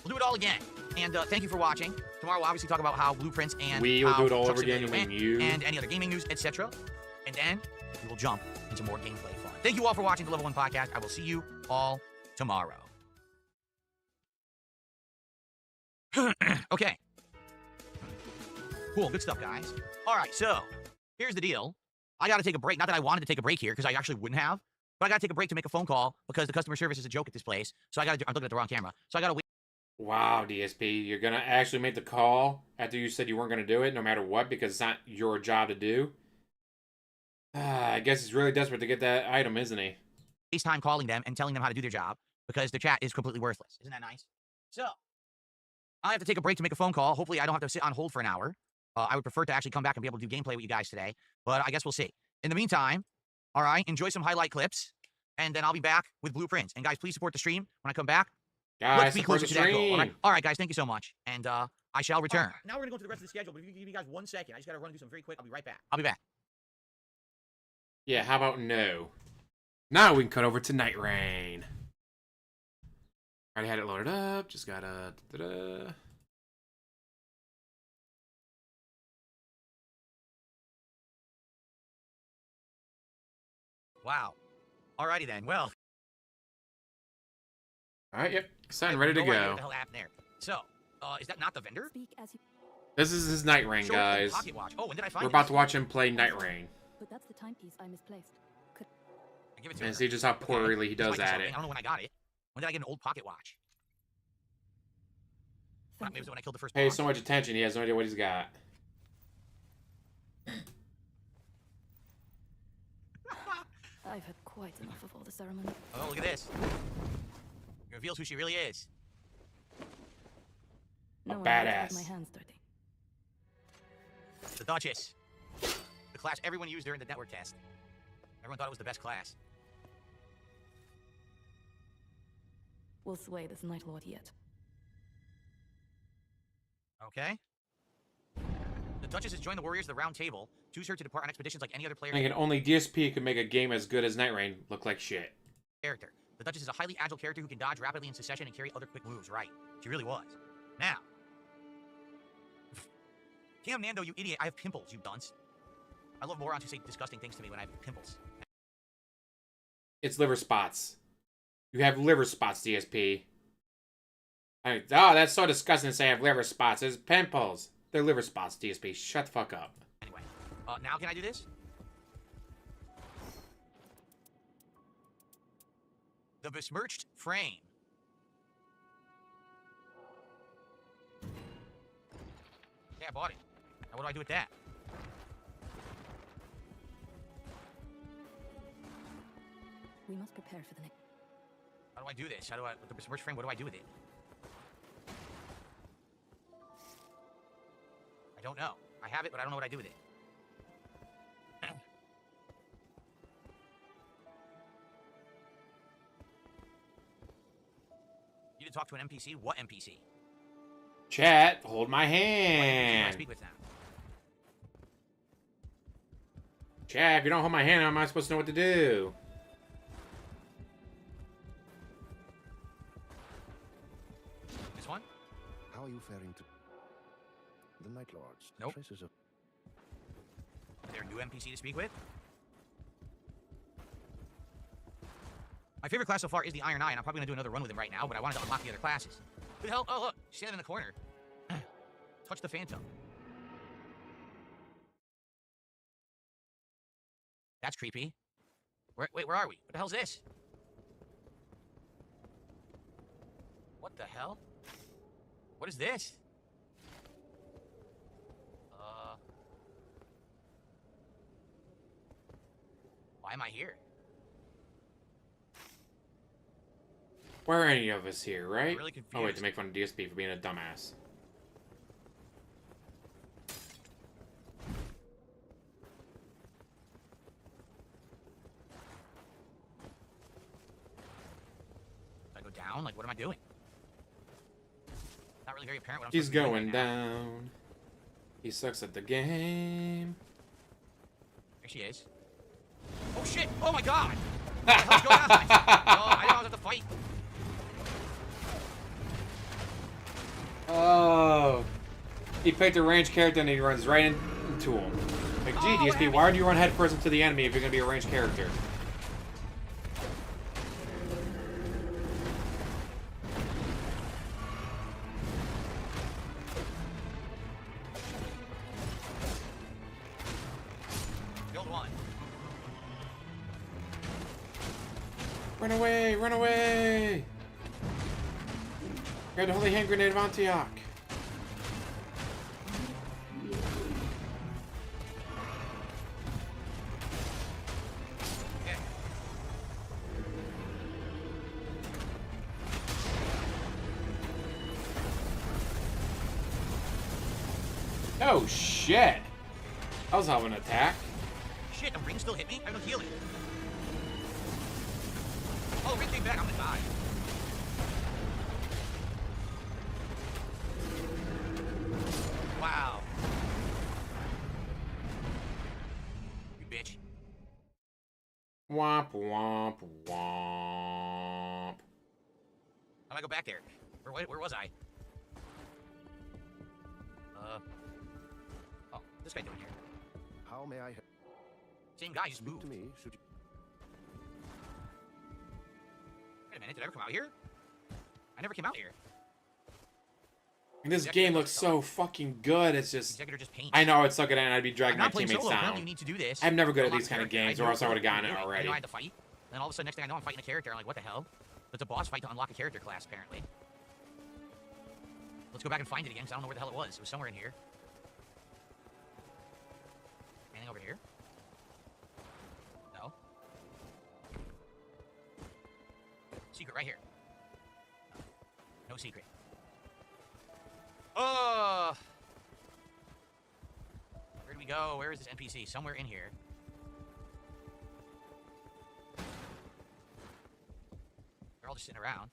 we'll do it all again. And thank you for watching. Tomorrow, we'll obviously talk about how blueprints and We will how do it all Truck over again Simulator when went, you... and any other gaming news, etc. And then we will jump into more gameplay fun. Thank you all for watching the Level 1 Podcast. I will see you all tomorrow. Okay. Cool, good stuff, guys. All right, so here's the deal. I got to take a break. Not that I wanted to take a break here, because I actually wouldn't have. But I gotta take a break to make a phone call because the customer service is a joke at this place. So I'm looking at the wrong camera. So I gotta wait. Wow, DSP, you're gonna actually make the call after you said you weren't gonna do it, no matter what, because it's not your job to do. I guess he's really desperate to get that item, isn't he? Waste time calling them and telling them how to do their job because their chat is completely worthless. Isn't that nice? So I have to take a break to make a phone call. Hopefully I don't have to sit on hold for an hour. I would prefer to actually come back and be able to do gameplay with you guys today, but I guess we'll see. In the meantime, all right, enjoy some highlight clips, and then I'll be back with blueprints. And guys, please support the stream when I come back. Guys, let's be support closer the to that goal. stream. All right, guys, thank you so much, and I shall return. Now we're gonna go through the rest of the schedule, but if you give me guys 1 second, I just gotta run and do something very quick. I'll be right back. I'll be back. Yeah, how about no? Now we can cut over to Nightreign. Already had it loaded up. Just gotta. Wow. Alrighty then. Well. All right. Yep. Excited. Ready to No idea go. what the hell happened there. So, is that not the vendor? Speak as you... This is his Nightreign, Show guys. pocket watch. Oh, when did I find We're this? about to watch him play Nightreign. But that's the timepiece I misplaced. Could... I give it to And her. see just how Okay. poorly he This does might be at something. it. I don't know when I got it. When did I get an old pocket watch? Thank Maybe it was you. when I killed the first Pays boss. so much attention, he has no idea what he's got. I've had quite enough of all the ceremony. Oh, look at this. It reveals who she really is. No one badass. has my hands dirty. The Duchess. The class everyone used during the network test. Everyone thought it was the best class. We'll sway this Night Lord yet. Okay. The Duchess has joined the Warriors of the Round Table. Choose her to depart on expeditions like any other player. Thinking only DSP could make a game as good as Nightreign look like shit. Character. The Duchess is a highly agile character who can dodge rapidly in succession and carry other quick moves. Right. She really was. Now. Damn, Nando, you idiot. I have pimples, you dunce. I love morons who say disgusting things to me when I have pimples. It's liver spots. You have liver spots, DSP. Oh, that's so disgusting to say I have liver spots. It's pimples. They're liver spots, DSP. Shut the fuck up. Anyway. Now can I do this? The besmirched frame. Yeah, I bought it. Now what do I do with that? We must prepare for the next... How do I do this? With the besmirched frame, what do I do with it? I don't know. I have it, but I don't know what I do with it. You need to talk to an NPC? What NPC? Chat, hold my What NPC do I hand. speak with now? Chat, if you don't hold my hand, how am I supposed to know what to do? This one? How are you faring to the Night Lords? Nope. Traces of Is there a new NPC to speak with? My favorite class so far is the Iron Eye, and I'm probably going to do another run with him right now, but I wanted to unlock the other classes. Who the hell? Oh, look. She's standing in the corner. Touch the Phantom. That's creepy. Wait, where are we? What the hell's this? What the hell? What is this? Why am I here? Why are any of us here, right? I'm really confused. Oh, wait, to make fun of DSP for being a dumbass. Do I go down? Like, what am I doing? Not really very apparent what I'm He's supposed to be going doing right now. down. He sucks at the game. There she is. Oh shit! Oh my god! What the hell's going on? Oh, I didn't know I was at the fight. Oh. He picked a ranged character and he runs right into him. Like, gee, Oh, what DSP, happened? why would you run headfirst into the enemy if you're going to be a ranged character? Killed one. Run away! Run away! Grab the holy hand grenade of Antioch. Oh shit! That was hell of an attack. Shit, the ring still hit me? I have no healing. Oh, ring came back. I'm gonna die. Wow. You bitch. Womp womp womp. How'd I go back there? Where was I? Oh, this guy doing here? How may I help? Same guy, just Speak moved. to me, should you? Wait a minute, did I ever come out here? I never came out here. This game looks so fucking good. It's just... Executor just paints. I know it's so good and I'd be I'm dragging my not playing teammates solo. Apparently down. you need to do this. I'm never good at Unlock these kind of character. games, I or do else I would have gotten it I already. know I had to fight. And then all of a sudden, next thing I know, I'm fighting a character. I'm like, what the hell? It's a boss fight to unlock a character class, apparently. Let's go back and find it again, because I don't know where the hell it was. It was somewhere in here. Anything over here? No. Secret right here. No secret. Oh! Where do we go? Where is this NPC? Somewhere in here. They're all just sitting around.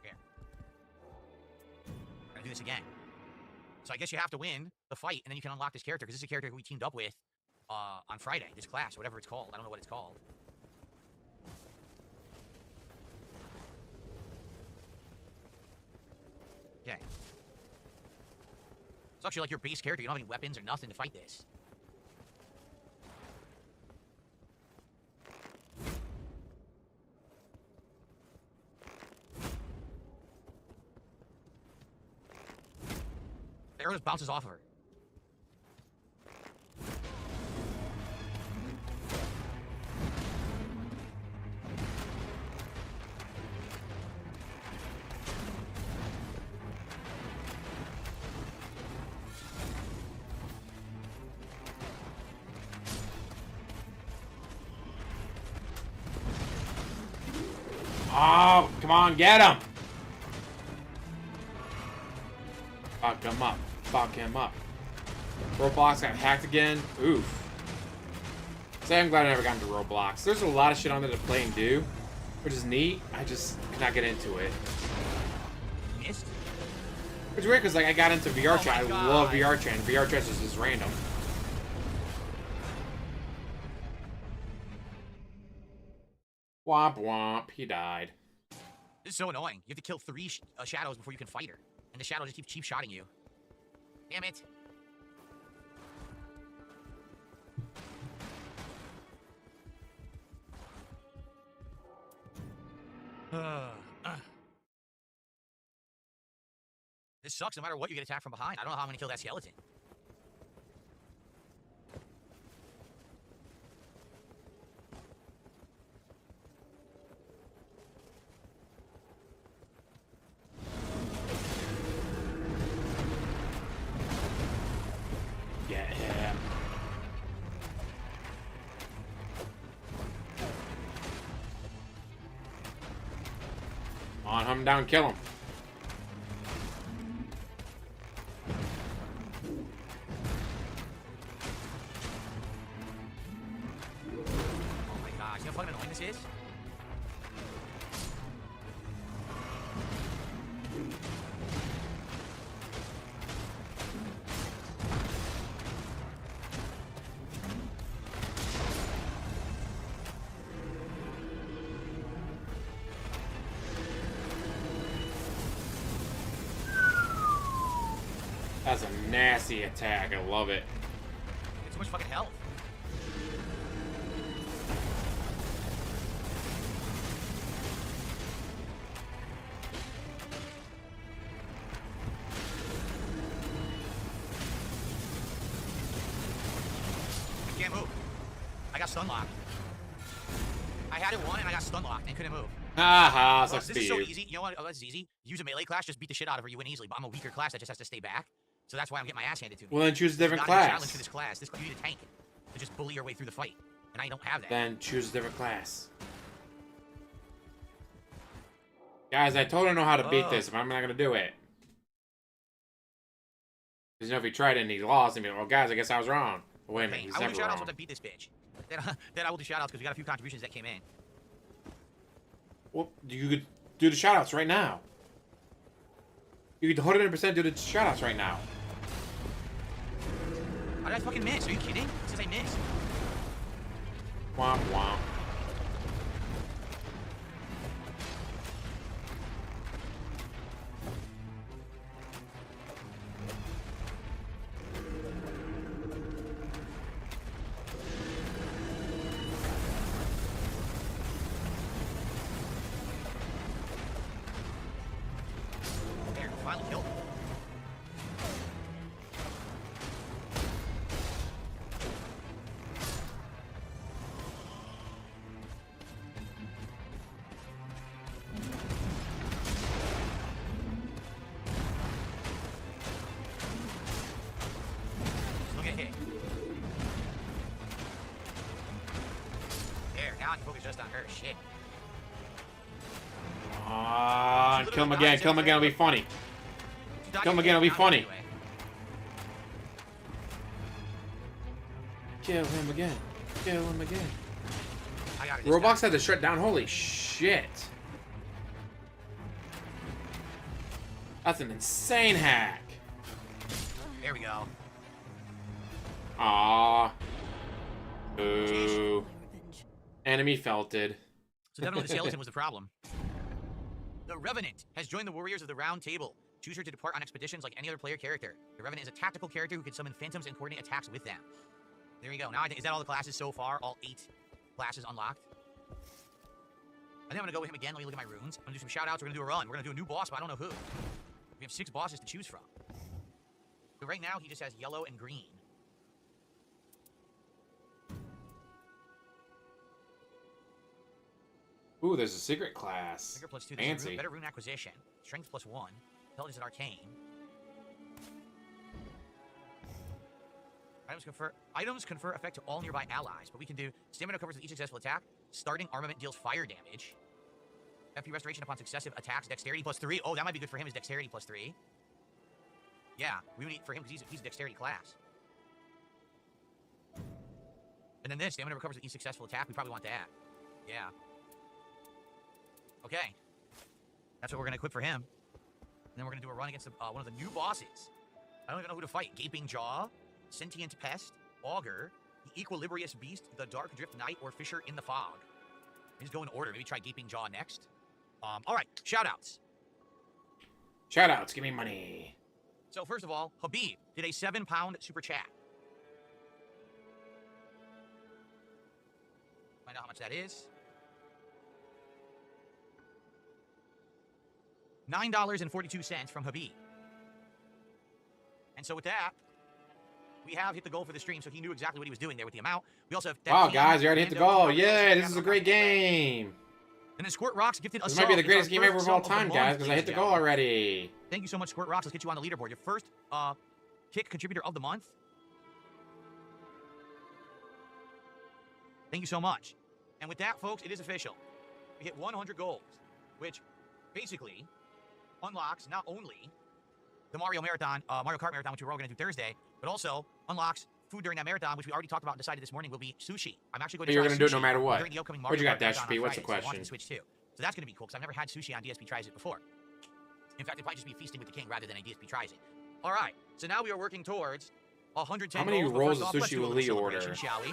Here. Gotta do this again. So I guess you have to win the fight, and then you can unlock this character, because this is a character who we teamed up with on Friday, this class, whatever it's called. I don't know what it's called. Okay. It's actually like your base character. You don't have any weapons or nothing to fight this. The arrow just bounces off of her. Oh, come on, get him! Fuck him up. Fuck him up. Roblox got hacked again. Oof. Say I'm glad I never got into Roblox. There's a lot of shit on there to play and do, which is neat. I just could not get into it. Missed? It's weird because like I got into VR Oh chat. I my love God. VR chat. And VR chat is just random. Womp womp. He died. This is so annoying. You have to kill 3 shadows before you can fight her. And the shadow just keeps cheap-shotting you. Damn it. This sucks no matter what you get attacked from behind. I don't know how I'm gonna kill that skeleton. Get him. On, hunt him down, kill him. Oh my gosh, you know how fucking annoying this is? That's a nasty attack. I love it. Get too much fucking health. got stun locked. I had it one and I got stun locked and couldn't move. Haha, Well, sucks this to is so you. easy. You know what? Oh, this is easy. Use a melee class, just beat the shit out of her. You win easily. But I'm a weaker class that just has to stay back. So that's why I'm getting my ass handed to me. Well, then choose a different Not a challenge class. for this class. This you need a tank to just bully your way through the fight, and I don't have that. Then choose a different class. Guys, I totally know how to beat this, but I'm not gonna do it. Because, you know, if he tried it and he lost, and be like, well, guys, I guess I was wrong. But wait a minute, he's I will never do shoutouts wrong. once I beat this bitch. Then I will do shoutouts because we got a few contributions that came in. Well, you could do the shoutouts right now. You could 100% do the shoutouts right now. How did I fucking miss? Are you kidding? It says I missed. Womp womp. There, finally killed him. Look at hit. There, now I can focus just on her. Shit. Kill him again, kill him again, it'll be funny. Kill him again, it'll be funny. Kill him again. Kill him again. I got it. Roblox had to shut down, holy shit. That's an insane hack. There we go. Aww. My Ooh. revenge. Enemy felted. So definitely the skeleton was the problem. The Revenant has joined the Warriors of the Round Table. Choose her to depart on expeditions like any other player character. The Revenant is a tactical character who can summon phantoms and coordinate attacks with them. There you go. Now, is that all the classes so far? All 8 classes unlocked? I think I'm going to go with him again. Let me look at my runes. I'm going to do some shoutouts. We're going to do a run. We're going to do a new boss, but I don't know who. We have 6 bosses to choose from. But right now, he just has yellow and green. Ooh, there's a secret class. Vigor +2. Fancy. Better rune acquisition. Strength +1. Intelligence and arcane. Items confer effect to all nearby allies, but we can do stamina covers with each successful attack. Starting armament deals fire damage. FP restoration upon successive attacks. Dexterity +3. Oh, that might be good for him. Is dexterity +3? Yeah, we would need for him because he's a dexterity class. And then this stamina recovers with each successful attack. We probably want that. Yeah. Okay. That's what we're gonna equip for him. And then we're gonna do a run against one of the new bosses. I don't even know who to fight. Gaping Jaw, Sentient Pest, Augur, the Equilibrious Beast, the Dark Drift Knight, or Fisher in the Fog. Just go in order. Maybe try Gaping Jaw next. All right, shoutouts. Shoutouts, give me money. So first of all, Habib did a £7 super chat. Find out how much that is. $9.42 from Habib. And so with that, we have hit the goal for the stream, so he knew exactly what he was doing there with the amount. We also have... Wow, guys, you already hit the goal. Yay, this is a great game. And then Squirt Rocks gifted us. This might be the greatest game ever of all time, guys, because I hit the goal already. Thank you so much, Squirt Rocks. Let's get you on the leaderboard. Your first kick contributor of the month. Thank you so much. And with that, folks, it is official. We hit 100 goals, which basically unlocks not only the Mario Kart Marathon, which we're all going to do Thursday, but also unlocks food during that marathon, which we already talked about and decided this morning will be sushi. I'm actually going to You're try going to do it sushi no matter what. during the upcoming What Mario you got, Kart Dash Marathon P? on What's the Friday, so I want question? to switch too. So that's going to be cool, because I've never had sushi on DSP Tries It before. In fact, it'd probably just be feasting with the king rather than a DSP Tries It. All right, so now we are working towards 110 How many goals, but rolls first of off, let's sushi do a will little Lee order? celebration, shall we?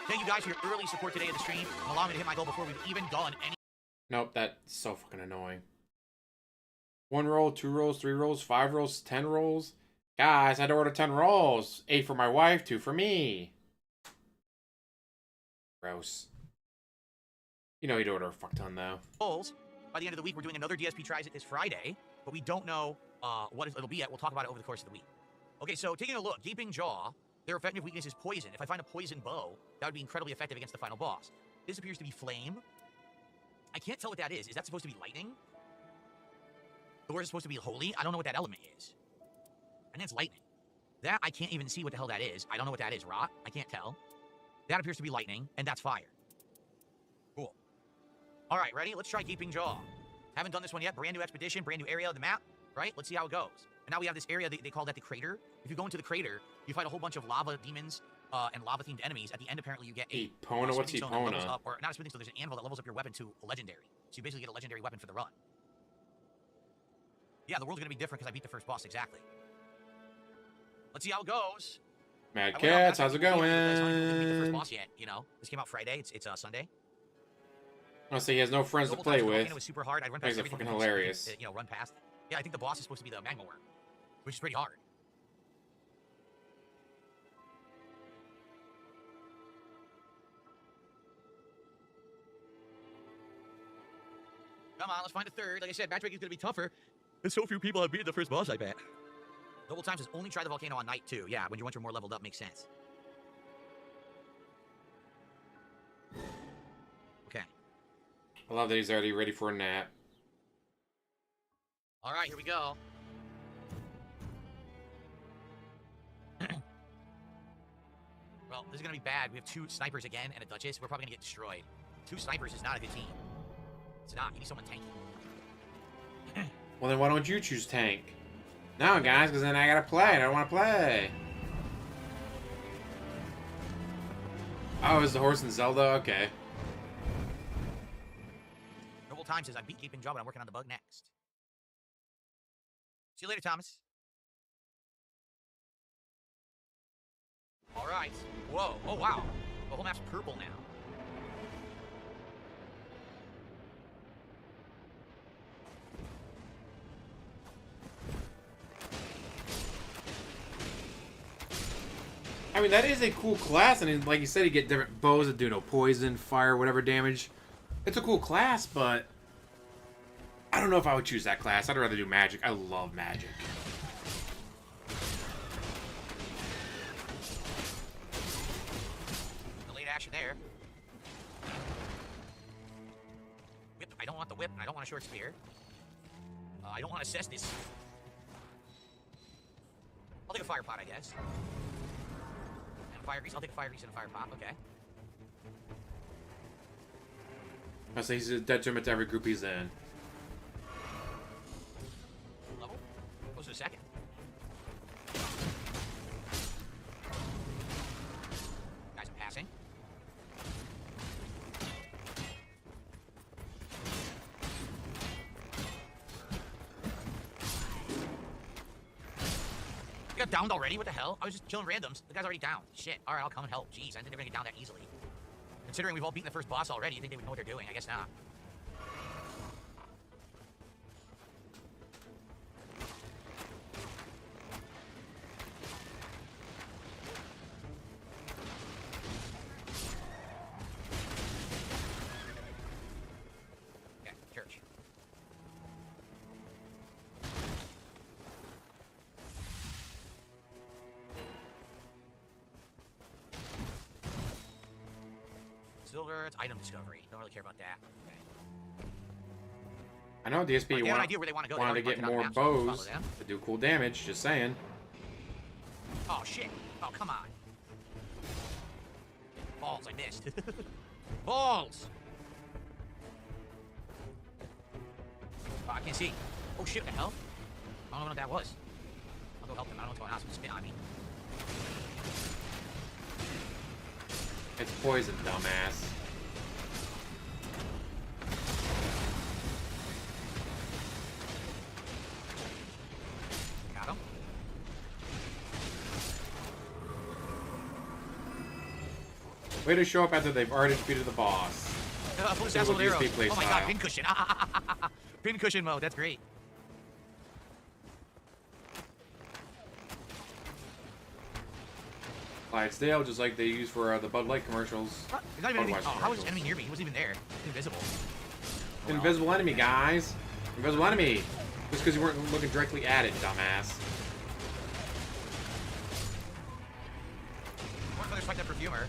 Thank you guys for your early support today of the stream, and allow me to hit my goal before we've even done any. Nope, that's so fucking annoying. 1 roll, 2 rolls, 3 rolls, 5 rolls, 10 rolls. Guys, I had to order 10 rolls. 8 for my wife, 2 for me. Gross. You know you'd order a fuck ton, though. goals. By the end of the week, we're doing another DSP Tries It this Friday, but we don't know what it'll be yet. We'll talk about it over the course of the week. Okay, so taking a look, Gaping Jaw Their effective weakness is poison. If I find a poison bow, that would be incredibly effective against the final boss. This appears to be flame. I can't tell what that is. Is that supposed to be lightning? Or is it supposed to be holy? I don't know what that element is. And then it's lightning. That, I can't even see what the hell that is. I don't know what that is. Rot? I can't tell. That appears to be lightning, and that's fire. Cool. All right, ready? Let's try Gaping Jaw. Haven't done this one yet. Brand new expedition, brand new area of the map, right? Let's see how it goes. And now we have this area, they call that the crater. If you go into the crater, you fight a whole bunch of lava demons and lava-themed enemies. At the end, apparently, you get a Epona? What's smithing stone that levels Epona? up, or not a smithing stone, there's an anvil that levels up your weapon to a legendary. So you basically get a legendary weapon for the run. Yeah, the world's going to be different because I beat the first boss exactly. Let's see how it goes. Mad Cats, how's it going? I didn't beat the first boss yet, you know? This came out Friday. It's Sunday. I say he has no friends to play with. It was super hard. I run Makes past it everything. fucking hilarious. You know, run past. Yeah, I think the boss is supposed to be the magma worm, which is pretty hard. Come on, let's find a third. Like I said, matchmaking is going to be tougher. And so few people have beaten the first boss, I bet. Double time says only try the volcano on night 2. Yeah, when once you're more leveled up, makes sense. Okay. I love that he's already ready for a nap. All right, here we go. Well, this is going to be bad. We have 2 snipers again and a Duchess. We're probably going to get destroyed. 2 snipers is not a good team. It's not. You need someone tanky. Well, then why don't you choose tank? No, guys, because then I gotta play. I don't want to play. Oh, is the horse in Zelda? Okay. Double time says I beat Gaping Jaw, but I'm working on the bug next. See you later, Thomas. All right. Whoa. Oh, wow. The whole map's purple now. I mean, that is a cool class, and like you said, you get different bows that do no poison, fire, whatever damage. It's a cool class, but I don't know if I would choose that class. I'd rather do magic. I love magic. The late action there. Whip. I don't want the whip, and I don't want a short spear. I don't want to assess this. I'll take a fire pot, I guess. Fire grease. I'll take a fire grease and a fire pop. Okay. I say he's a detriment to every group he's in. Level. Goes to the second. Guys, I'm passing. You got downed already? What the hell? I was just killing randoms. The guy's already down. Shit. All right, I'll come and help. Jeez, I didn't think they were gonna get down that easily. Considering we've all beaten the first boss already, you think they would know what they're doing? I guess not. Okay, church. Silver, it's item discovery. Don't really care about that. Okay. I know DSP They have an idea where they want to go. They wanted to already get marked it on more the map, so I'll bows follow them. to do cool damage. Just saying. Oh, shit. Oh, come on. Balls, I missed. Balls! Oh, I can't see. Oh, shit, what the hell? I don't know what that was. I'll go help them. I don't know what's going on. Someone spit on me. It's poison, dumbass. Got him. Way to show up after they've already defeated the boss. Full That's what arrow. DSP plays Oh my style. god, pincushion. Pincushion mode, that's great. Clydesdale, just like they use for the Bud Light commercials. He's not even enemy. Budweiser Oh, how was commercials. this enemy near me? He wasn't even there. He's invisible. Oh, well. Invisible enemy, guys. Invisible enemy. Just because you weren't looking directly at it, dumbass. Perfumers fight the perfumer.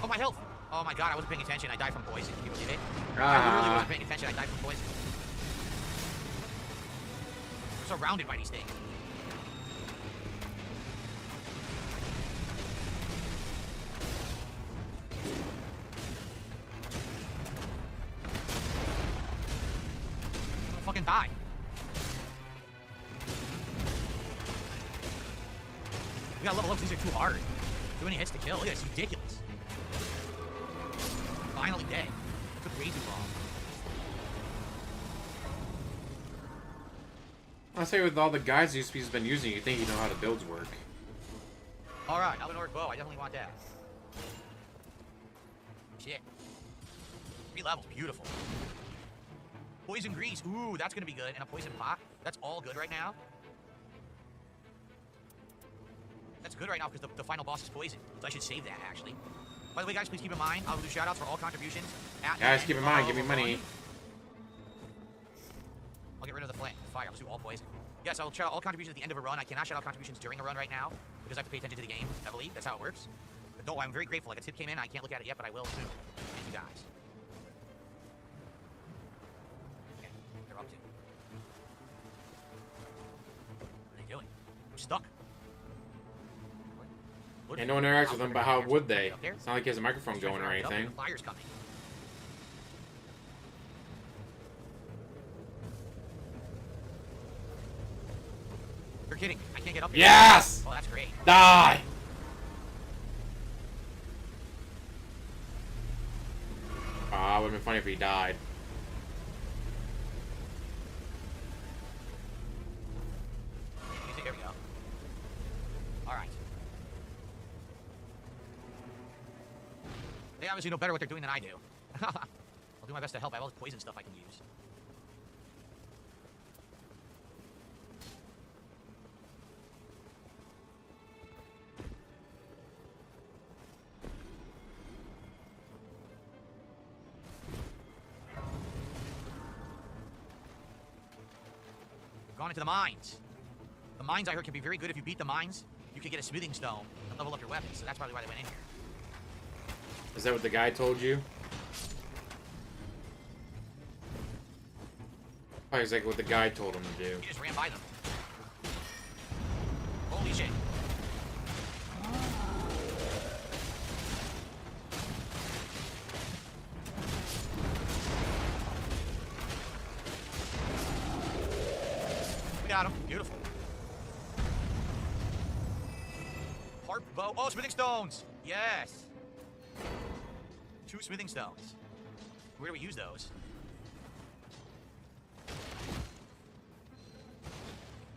Oh, my health! Oh my god, I wasn't paying attention. I died from poison. Can you believe it? I literally wasn't paying attention. I died from poison. We're surrounded by these things. I'm gonna fucking die. We gotta level up. These are too hard. Too many hits to kill. Look at this. It's ridiculous. Finally dead. It took way too long. I'll say with all the guides DSP's been using, you think you know how the builds work. Alright, Albanoric bow. I definitely want that. Shit. 3 levels. Beautiful. Poison grease. Ooh, that's gonna be good. And a poison pot. That's all good right now. That's good right now because the final boss is poison. So I should save that, actually. By the way, guys, please keep in mind, I'll do shoutouts for all contributions. Guys, keep in mind, give me money. I'll get rid of the flame. Fire. I'll just do all poison. Yes, I'll shout out all contributions at the end of a run. I cannot shout out contributions during a run right now because I have to pay attention to the game heavily. That's how it works. But no, I'm very grateful. Like a tip came in. I can't look at it yet, but I will soon. Thank you guys. Okay, they're up to. What are they doing? I'm stuck. And no one interacts with them, but how would they? It's not like he has a microphone going or anything. Fire's coming. You're kidding. I can't get up here. Yes! Oh, that's great. Die! Ah, would've been funny if he died. There we go. Alright. They obviously know better what they're doing than I do. I'll do my best to help. I have all this poison stuff I can use. Gone into the mines. The mines, I heard, can be very good if you beat the mines. You can get a smithing stone and level up your weapons. So that's probably why they went in here. Is that what the guy told you? Probably exactly what the guy told him to do. He just ran by them. Holy shit. We got him. Beautiful. Harp bow. Oh, smithing stones. Yes. 2 smithing stones. Where do we use those?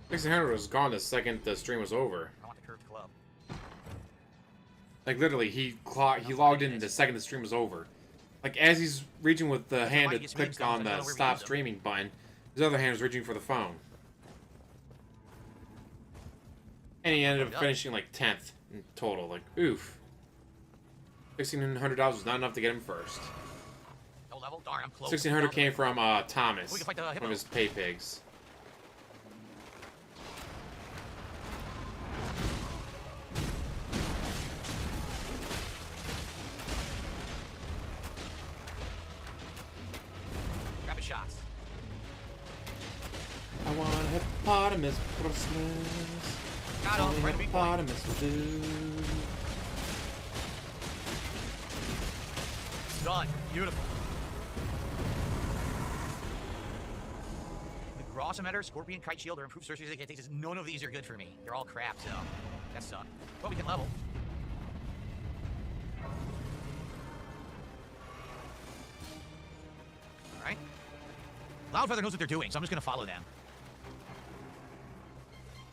1600 was gone the second the stream was over. I want the curved club. Like literally, he logged in the second the stream was over. Like as he's reaching with the hand to click on the stop streaming button, his other hand was reaching for the phone. And he ended up finishing like 10th in total. Like, oof. $1,600 was not enough to get him first. No level? Darn, I'm close. 1,600 came from Thomas, We can fight the one hippo. of his pay pigs. Rapid shots. I want a hippopotamus for Christmas. Got him. Only Right to be point. hippopotamus will do. Done. Beautiful. The Gross Emitter, Scorpion, Kite Shield, or improved sorceries against things. None of these are good for me. They're all crap, so that sucks. But we can level. Alright. Loudfeather knows what they're doing, so I'm just gonna follow them.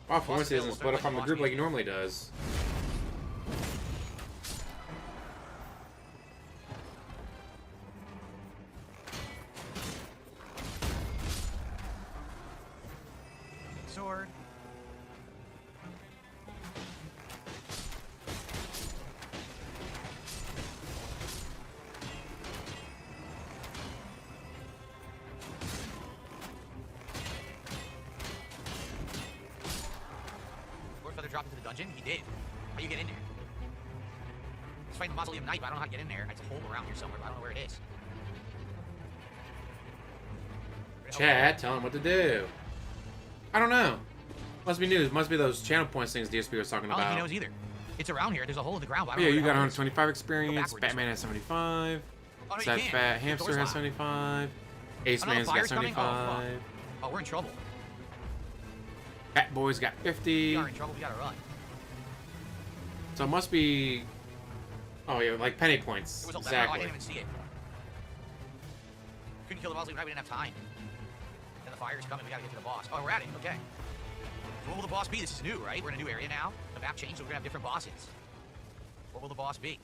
Wow, for once he doesn't split up on the group like he normally does. Sword. to drop into the dungeon? He did. How you get in there? He's fighting the Mausoleum Knight, but I don't know how to get in there. It's a hole around here somewhere, but I don't know where it is. Chat, tell him what to do. I don't know. Must be news. Must be those channel points things DSP was talking I don't about. think he knows either. It's around here. There's a hole in the ground. But I don't Yeah, know you where got the hell it is. 125 experience. Batman has 75. Oh, no, Sad you can't. Fat The Hamster door's has locked. 75. Ace Oh, no, Man's got fire's coming? Oh, fuck. 75. Oh, we're in trouble. Fat Boy's got 50. We are in trouble. We gotta run. So it must be. Oh yeah, like penny points. It was 11. Oh, I Exactly. didn't even see it. Couldn't kill the Mausoleum Knight. We didn't have time. And the fire's coming. We gotta get to the boss. Oh, we're at it. Okay. So what will the boss be? This is new, right? We're in a new area now. The map changed, so we're gonna have different bosses. What will the boss be?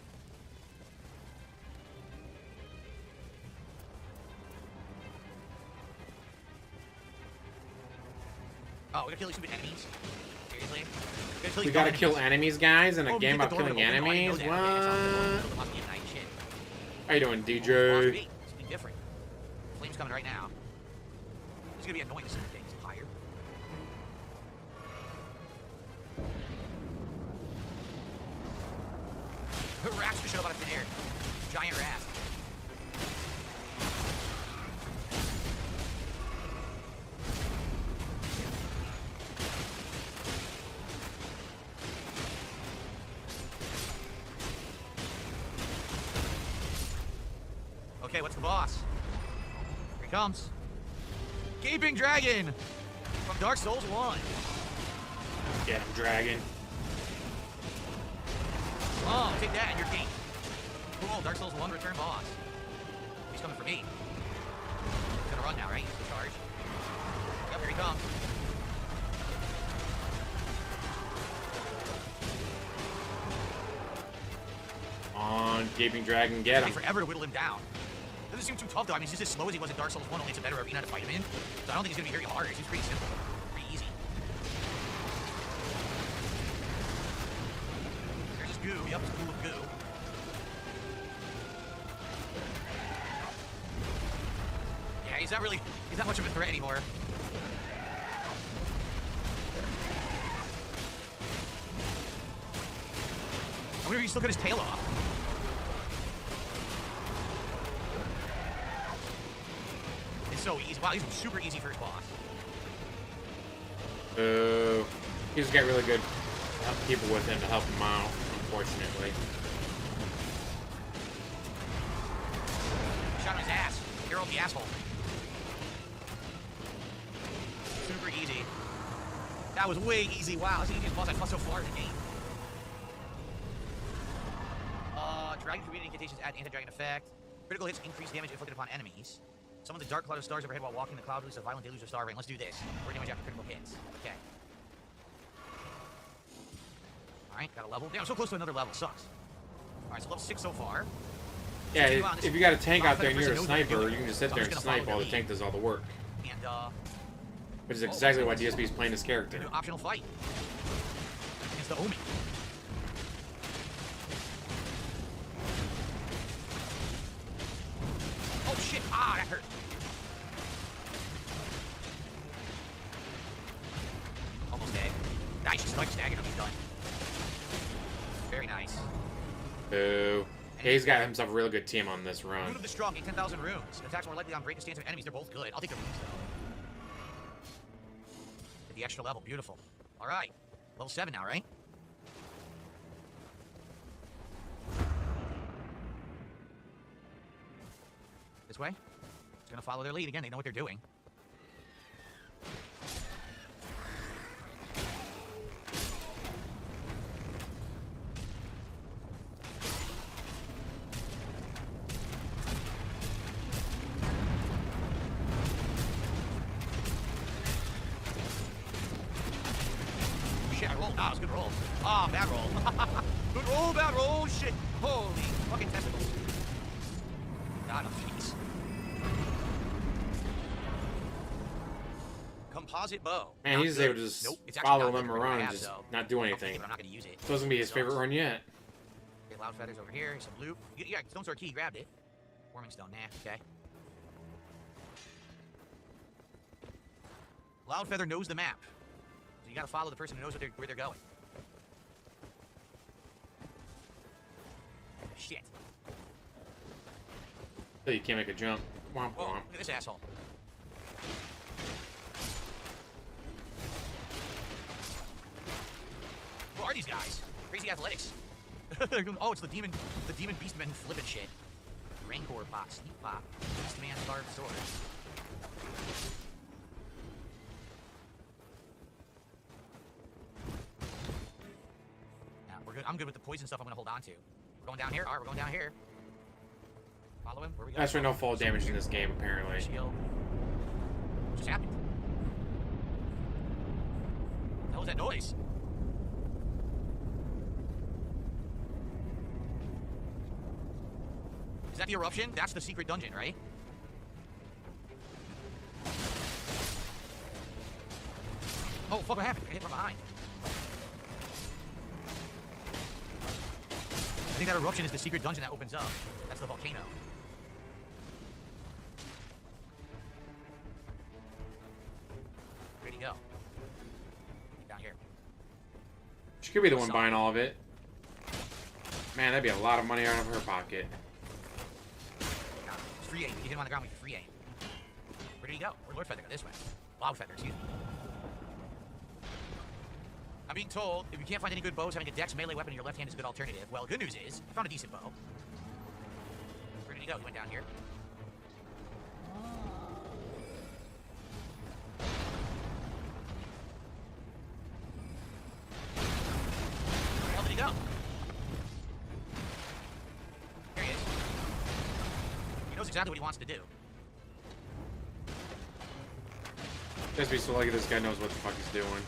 Oh, we're gonna kill these stupid enemies? Seriously? We gotta kill enemies, guys, in a game about killing Oh, enemies? What? How you doing, DJ? Something different. Flame's coming right now. It's gonna be annoying to see things higher. Rats just showed up out of thin air. Giant rats. Okay, what's the boss? Here he comes. Gaping Dragon from Dark Souls 1. Get him, dragon. Oh, take that and you're gate. Cool, Dark Souls 1 return boss. He's coming for me. He's gonna run now, right? He's gonna charge. Yep, here he comes. On, Gaping Dragon, get Take him. forever to whittle him down. Doesn't seem too tough though. I mean, he's just as slow as he was in Dark Souls 1, only it's a better arena to fight him in. So I don't think it's gonna be very hard. It seems pretty simple. Pretty easy. There's his goo. Yep, it's a pool of goo. Yeah, he's not much of a threat anymore. I wonder if he still got his tail off. It's so easy. Wow, he's super easy first boss. He's got really good people with him to help him out, unfortunately. Shot him his ass. You're the asshole. Super easy. That was way easy. Wow, that's the easiest boss I fought so far in the game. Dragon community incantations add anti-dragon effect. Critical hits increase damage inflicted upon enemies. Summons a dark cloud of stars overhead while walking the cloud, release a violent deluge of star rain. Let's do this. More damage after critical hits. Okay. Alright, got a level. Damn, I'm so close to another level. Sucks. Alright, so level 6 so far. Yeah, if you got a tank out there and you're a sniper, you can just sit there and snipe while the tank does all the work. And, Which is exactly why DSP is playing this character. optional fight. Against the Omi. Oh shit! Ah, that hurt. Almost dead. Nice, just like staggering him. He's done. Very nice. Boo. Yeah, he's got himself a really good team on this run. Root of the Strong, gain 10,000 runes. Attacks more likely on break the stance of enemies. They're both good. I'll take the runes though. Get the extra level. Beautiful. All right. Level 7 now, right? This way. Just gonna follow their lead again. They know what they're doing. Shit, I rolled. Ah, it was a good roll. Ah, bad roll. Good roll, bad roll. Shit. Holy fucking testicles. God, jeez. Composite bow. Man, he's able to just follow them around and just not do anything. I'm not gonna use it. So it's gonna be his favorite run yet. Okay, loud feathers over here. Some loop. Yeah, stone sword key. Grabbed it. Warming stone. Nah. Okay. Loud feather knows the map. So you gotta follow the person who knows where they're going. Shit. So you can't make a jump. Womp Oh, womp. look at this asshole. Who are these guys? Crazy athletics. Oh, it's the demon beastmen flipping shit. Rancor pop, sneak pop, beastman carved sword. Nah, we're good. I'm good with the poison stuff. I'm gonna hold on to. We're going down here. All right, we're going down here. Follow him. Where we go? That's for no fall damage in this game, apparently. Shield. What just happened? What the hell was that noise? Is that the eruption? That's the secret dungeon, right? Oh, fuck, what happened? I hit from behind. I think that eruption is the secret dungeon that opens up. That's the volcano. Where'd he go? Down here. She could be the one buying all of it. Man, that'd be a lot of money out of her pocket. It's free aim. You hit him on the ground with free aim. Where did he go? Where'd Lord Feather go? This way. Loud Feather, excuse me. I'm being told if you can't find any good bows, having a dex melee weapon in your left hand is a good alternative. Well, good news is, I found a decent bow. Where did he go? He went down here. Where the hell did he go? There he is. He knows exactly what he wants to do. Just be so lucky this guy knows what the fuck he's doing.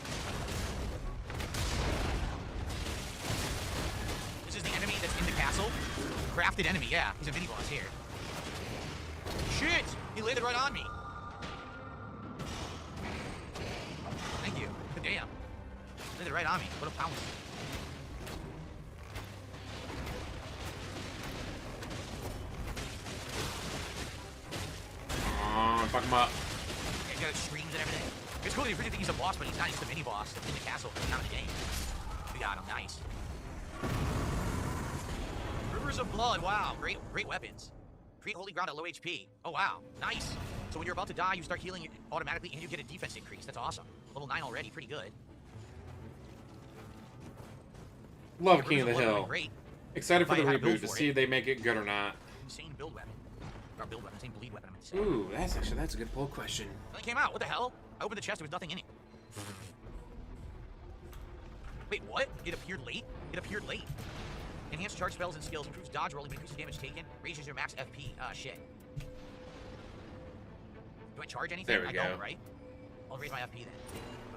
This is the enemy that's in the castle. Crafted enemy, yeah. He's a mini boss here. Shit! He landed right on me. Thank you. Damn. Landed right on me. What a pounce. Fuck him up. Yeah, he's got screams and everything. It's cool that you think he's a boss, but he's not. He's the mini boss in the castle. He's not in the game. We got him. Nice. Rivers of Blood. Wow. Great weapons. Create holy ground at low HP. Oh, wow. Nice. So when you're about to die, you start healing automatically, and you get a defense increase. That's awesome. Level 9 already. Pretty good. Love King of the Rivers Blood Hill. are Great. Excited for the If I had to reboot build to for see it. if they make it good or not. Insane build weapon. Or build weapon. Insane bleed weapon, I meant to say. Ooh, that's a good poll question. It came out. What the hell? I opened the chest. There was nothing in it. Wait, what? It appeared late? It appeared late. Enhanced charge spells and skills. Improves dodge rolling. Increases damage taken. Raises your max FP. Shit. Do I charge anything? There we I go. don't, right? I'll raise my FP then.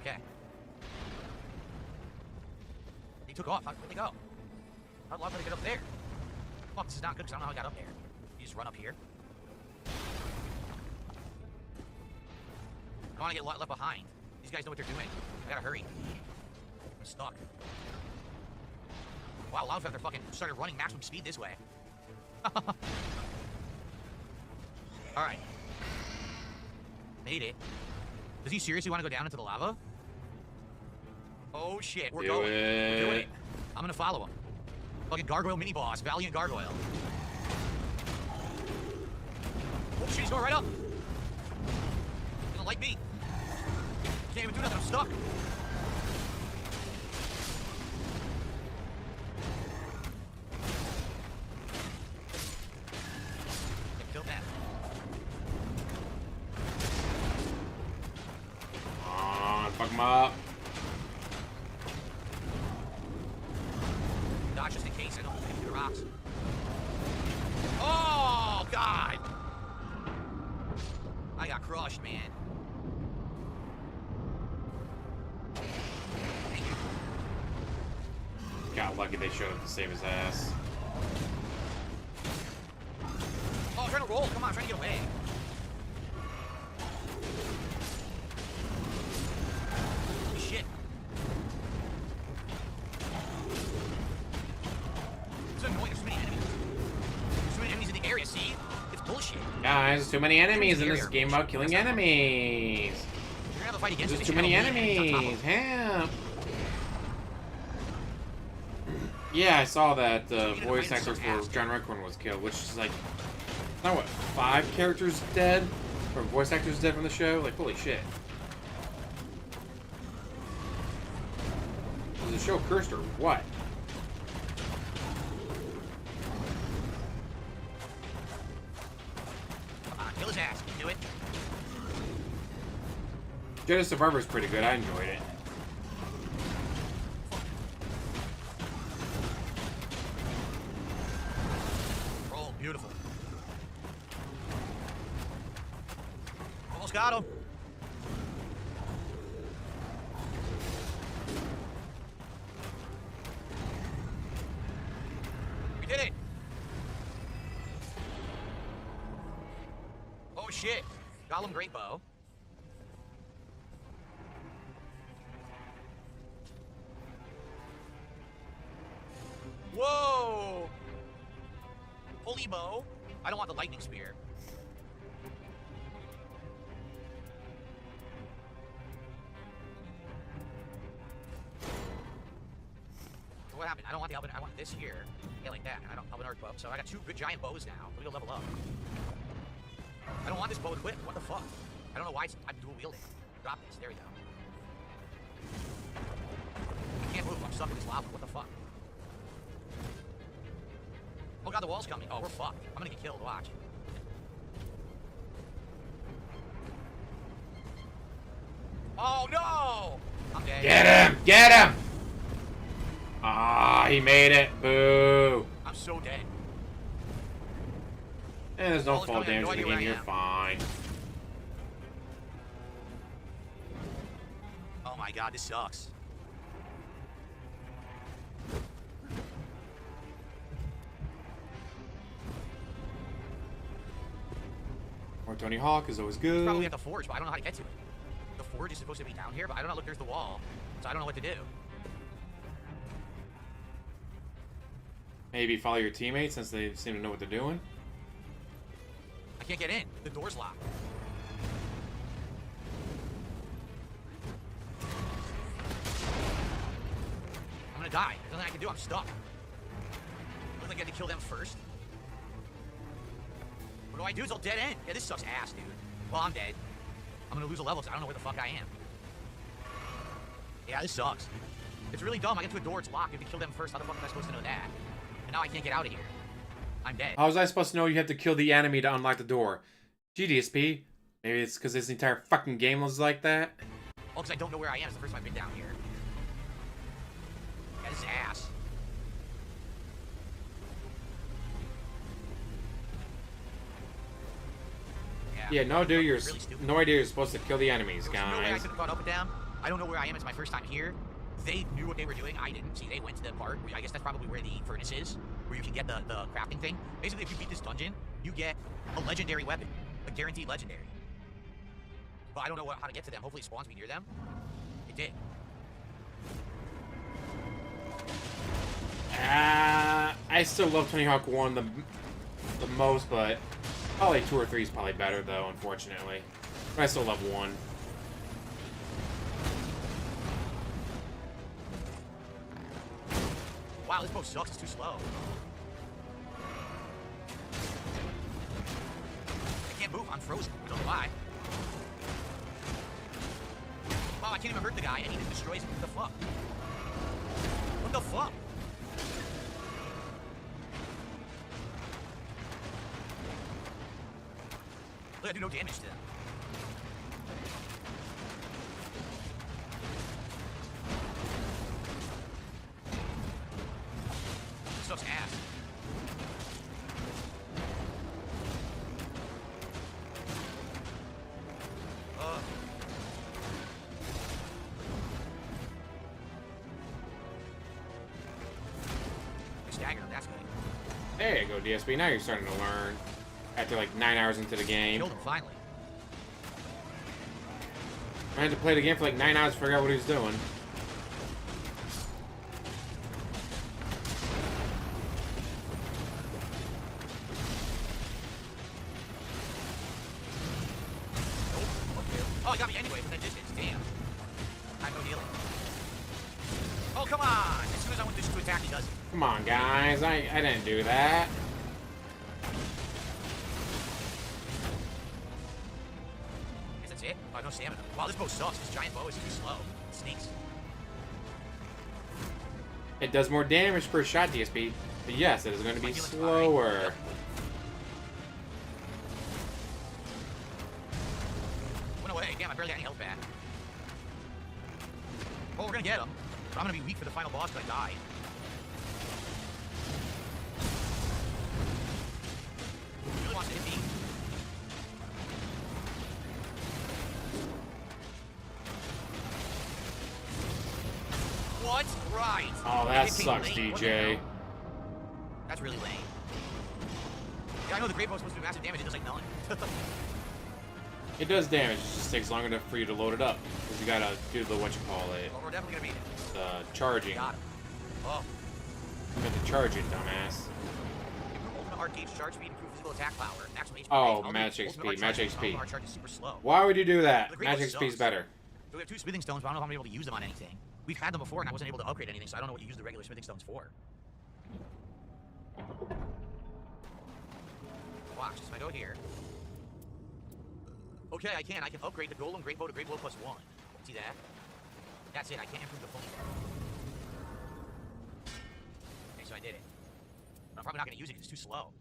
Okay. They took off. Where'd they go? How long did they get up there? Fuck, this is not good because I don't know how I got up there. You just run up here. I don't want to get left behind. These guys know what they're doing. I gotta hurry. I'm stuck. Wow, Loudfeather fucking started running maximum speed this way. Alright. Made it. Does he seriously want to go down into the lava? Oh shit, we're going. We're doing it. I'm gonna follow him. Fucking gargoyle mini boss, Valiant Gargoyle. Oh shit, he's going right up. He doesn't like me. Can't even do nothing, I'm stuck. Killed that. Come on, fuck him up. Dodge just in case I don't hit through the rocks. Oh god! I got crushed, man. Got lucky they showed up to save his ass. Oh, I'm trying to roll. Come on, I'm trying to get away. Holy shit. It's annoying. There's so many enemies. There's so many enemies in the area, see? It's bullshit. Guys, too many enemies in this game about killing enemies. You're gonna have a fight against There's them, too you're many gonna win, and it's on top enemies. of Help. Yeah, I saw that the You get voice invited actor to for some ass. John Redcorn was killed, which is like, not what, 5 characters dead? Or voice actors dead from the show? Like, holy shit. Is the show cursed or what? Come on, kill his ass. You can do it. Jedi Survivor's pretty good, I enjoyed it. Roll, beautiful. Almost got him. We did it. Oh shit. Gollum Great Bow. Whoa! Holy bow. I don't want the lightning spear. So what happened? I don't want the Elven. I want this here. Yeah, like that. I don't Elven Arc bow. So I got 2 good giant bows now. Let me go level up. I don't want this bow equipped. What the fuck? I don't know why I'm dual wielding. Drop this. There we go. I can't move. I'm stuck in this lava. What the fuck? Oh god, the wall's coming. Oh, we're fucked. I'm gonna get killed. Watch. Oh no! I'm dead. Get him! Get him! Ah, he made it. Boo. I'm so dead. And there's no Wall is fall coming, I have damage no in the idea game. where I You're am. fine. Oh my god, this sucks. Or Tony Hawk is always good. Probably at the forge, but I don't know how to get to it. The forge is supposed to be down here, but I don't know. Look, there's the wall. So I don't know what to do. Maybe follow your teammates since they seem to know what they're doing. I can't get in. The door's locked. I'm gonna die. There's nothing I can do. I'm stuck. Looks like I had to kill them first. What do I do? It's all dead end. Yeah, this sucks ass, dude. Well, I'm dead. I'm gonna lose a level because I don't know where the fuck I am. Yeah, this sucks. It's really dumb. I get to a door, it's locked. You have to kill them first. How the fuck am I supposed to know that? And now I can't get out of here. I'm dead. How was I supposed to know you have to kill the enemy to unlock the door? GDSP. Maybe it's because this entire fucking game was like that. Oh, because I don't know where I am. It's the first time I've been down here. Yeah, this is ass. Yeah, no idea you're Really stupid. no idea you're supposed to kill the enemies, There's no way I guys. could have caught up with them. I don't know where I am. It's my first time here. They knew what they were doing. I didn't. See, they went to the part where I guess that's probably where the furnace is, where you can get the crafting thing. Basically, if you beat this dungeon, you get a legendary weapon, a guaranteed legendary. But I don't know how to get to them. Hopefully, it spawns me near them. It did. I still love Tony Hawk 1 the most, but probably 2 or 3 is probably better though, unfortunately. But I still love 1. Wow, this boat sucks. It's too slow. I can't move. I'm frozen. I don't know why. Wow, I can't even hurt the guy, and he just destroys me. What the fuck? What the fuck? Look, I do no damage to them. This sucks ass. Stagger, that's good. There you go, DSP. Now you're starting to learn. After like 9 hours into the game. Killed him, finally. I had to play the game for like 9 hours to figure out what he was doing. Oh, it got me anyway from that distance. Damn. I have no healing. Oh, come on! As soon as I want this to attack, he does it. Come on, guys. I didn't do that. Guess that's it. Oh, no stamina. Wow, this bow sucks. This giant bow is too slow. It sneaks. It does more damage per shot, DSP. But yes, it is going to be slower. Went away. Damn, I barely got any health back. Well, we're gonna get him. But I'm gonna be weak for the final boss because I died. He really wants to hit me. What? Right. Oh, that sucks, DJ. That's really lame. Yeah, I know the great bow is supposed to do massive damage. It does like none. It does damage. It just takes longer for you to load it up. Because you gotta do the, what you call it, Well, we're definitely gonna beat it. the charging. Got him. Oh. You have to charge it, dumbass. Ultimate art gauge charge speed, improve physical attack power. Maximum HP. Oh, match XP, match XP. Our charge is super slow. Why would you do that? The great Match bow XP is sucks. better. So we have 2 smithing stones, but I don't know if I'm able to use them on anything. We've had them before, and I wasn't able to upgrade anything, so I don't know what you use the regular smithing stones for. Watch, if I go here. Okay, I can upgrade the golem great bow to great bow +1. See that? That's it. I can't improve the fully bow. Okay, so I did it. But I'm probably not going to use it because it's too slow.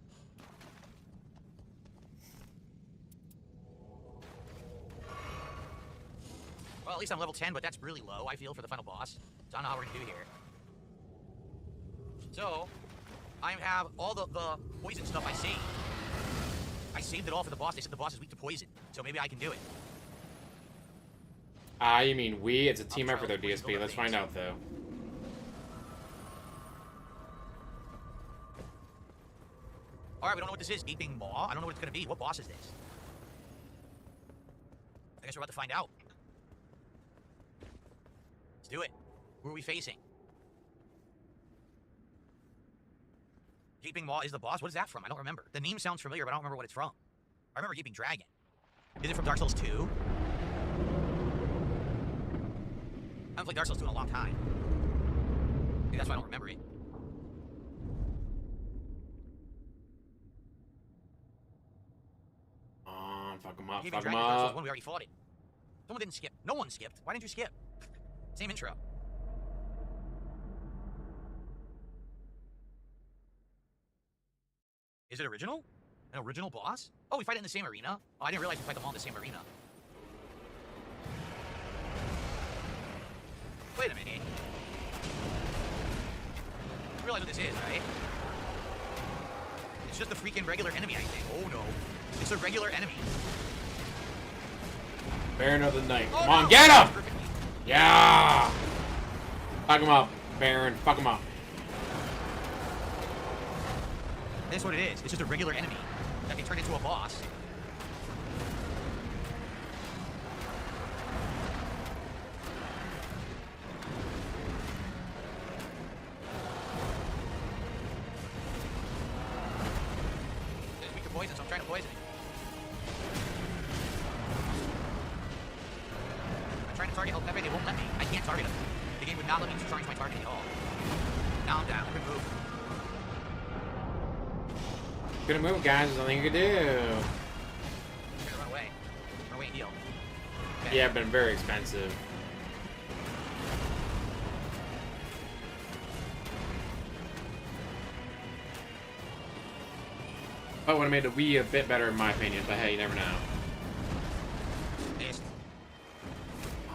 Well, at least I'm level 10, but that's really low, I feel, for the final boss. So I don't know how we're going to do here. So, I have all the poison stuff I saved. I saved it all for the boss. They said the boss is weak to poison. So maybe I can do it. You mean we? It's a team effort though, DSP. Let's find out though. Alright, we don't know what this is. Gaping Maw? I don't know what it's going to be. What boss is this? I guess we're about to find out. Let's do it. Who are we facing? Gaping Maw is the boss? What is that from? I don't remember. The name sounds familiar, but I don't remember what it's from. I remember Gaping Dragon. Is it from Dark Souls 2? I haven't played Dark Souls 2 in a long time. Maybe that's why I don't remember it. Fuck him up, Gaping fuck him Dragon is Dark Souls up. 1, we already fought it. Someone didn't skip. No one skipped. Why didn't you skip? Same intro. Is it original? An original boss? Oh, we fight it in the same arena? Oh, I didn't realize we fight them all in the same arena. Wait a minute. You realize what this is, right? It's just a freaking regular enemy, I think. Oh, no. It's a regular enemy. Baron of the Night. Oh, Come on, no. get him! Yeah! Fuck him up, Baron. Fuck him up. That's what it is. It's just a regular enemy that can turn into a boss. It's weak to poison, so I'm trying to poison it. I'm trying to target El Pepe, they won't let me. I can't target him. The game would not let me charge my target at all. Now I'm down. Good move. Good move, guys. There's nothing you can do. I'm gonna run away. Run away and heal. Okay. Yeah, been very expensive. Oh, would have made the Wii a bit better in my opinion, but hey, you never know. Missed.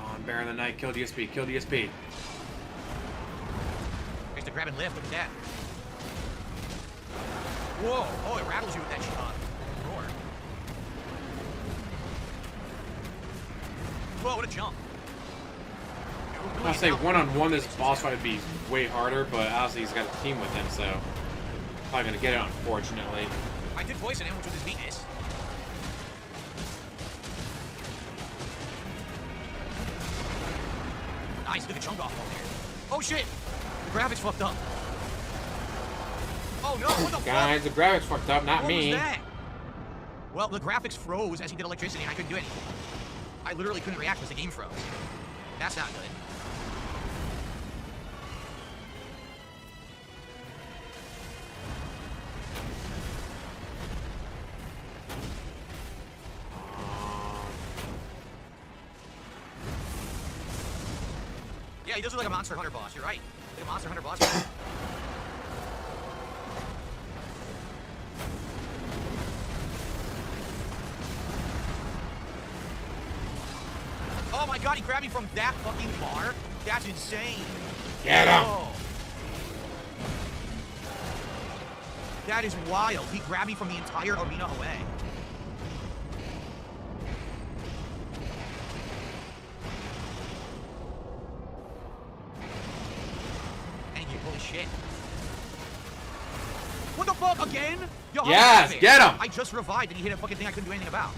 On Baron of the Night, kill DSP, kill DSP. There's the grab and lift. Look at that. Whoa! Oh, it rattles you with that shot. Roar. Whoa, what a jump. I'll say one-on-one this boss fight would be way harder, but obviously he's got a team with him, so probably gonna get it, unfortunately. I did poison him, which was his weakness. Nice, took a chunk off him there. Oh shit! The graphics fucked up. Oh no, what the Guys, the graphics fucked up, not fuck? me. What was that? Well, the graphics froze as he did electricity and I couldn't do anything. I literally couldn't react because the game froze. That's not good. he does look like a Monster Hunter boss. You're right. Like a Monster Hunter boss. Oh my god, he grabbed me from that fucking bar? That's insane. Get him! Oh. That is wild. He grabbed me from the entire arena away. Thank you, holy shit. What the fuck, again? Yo, Yes, get him! I just revived and he hit a fucking thing I couldn't do anything about.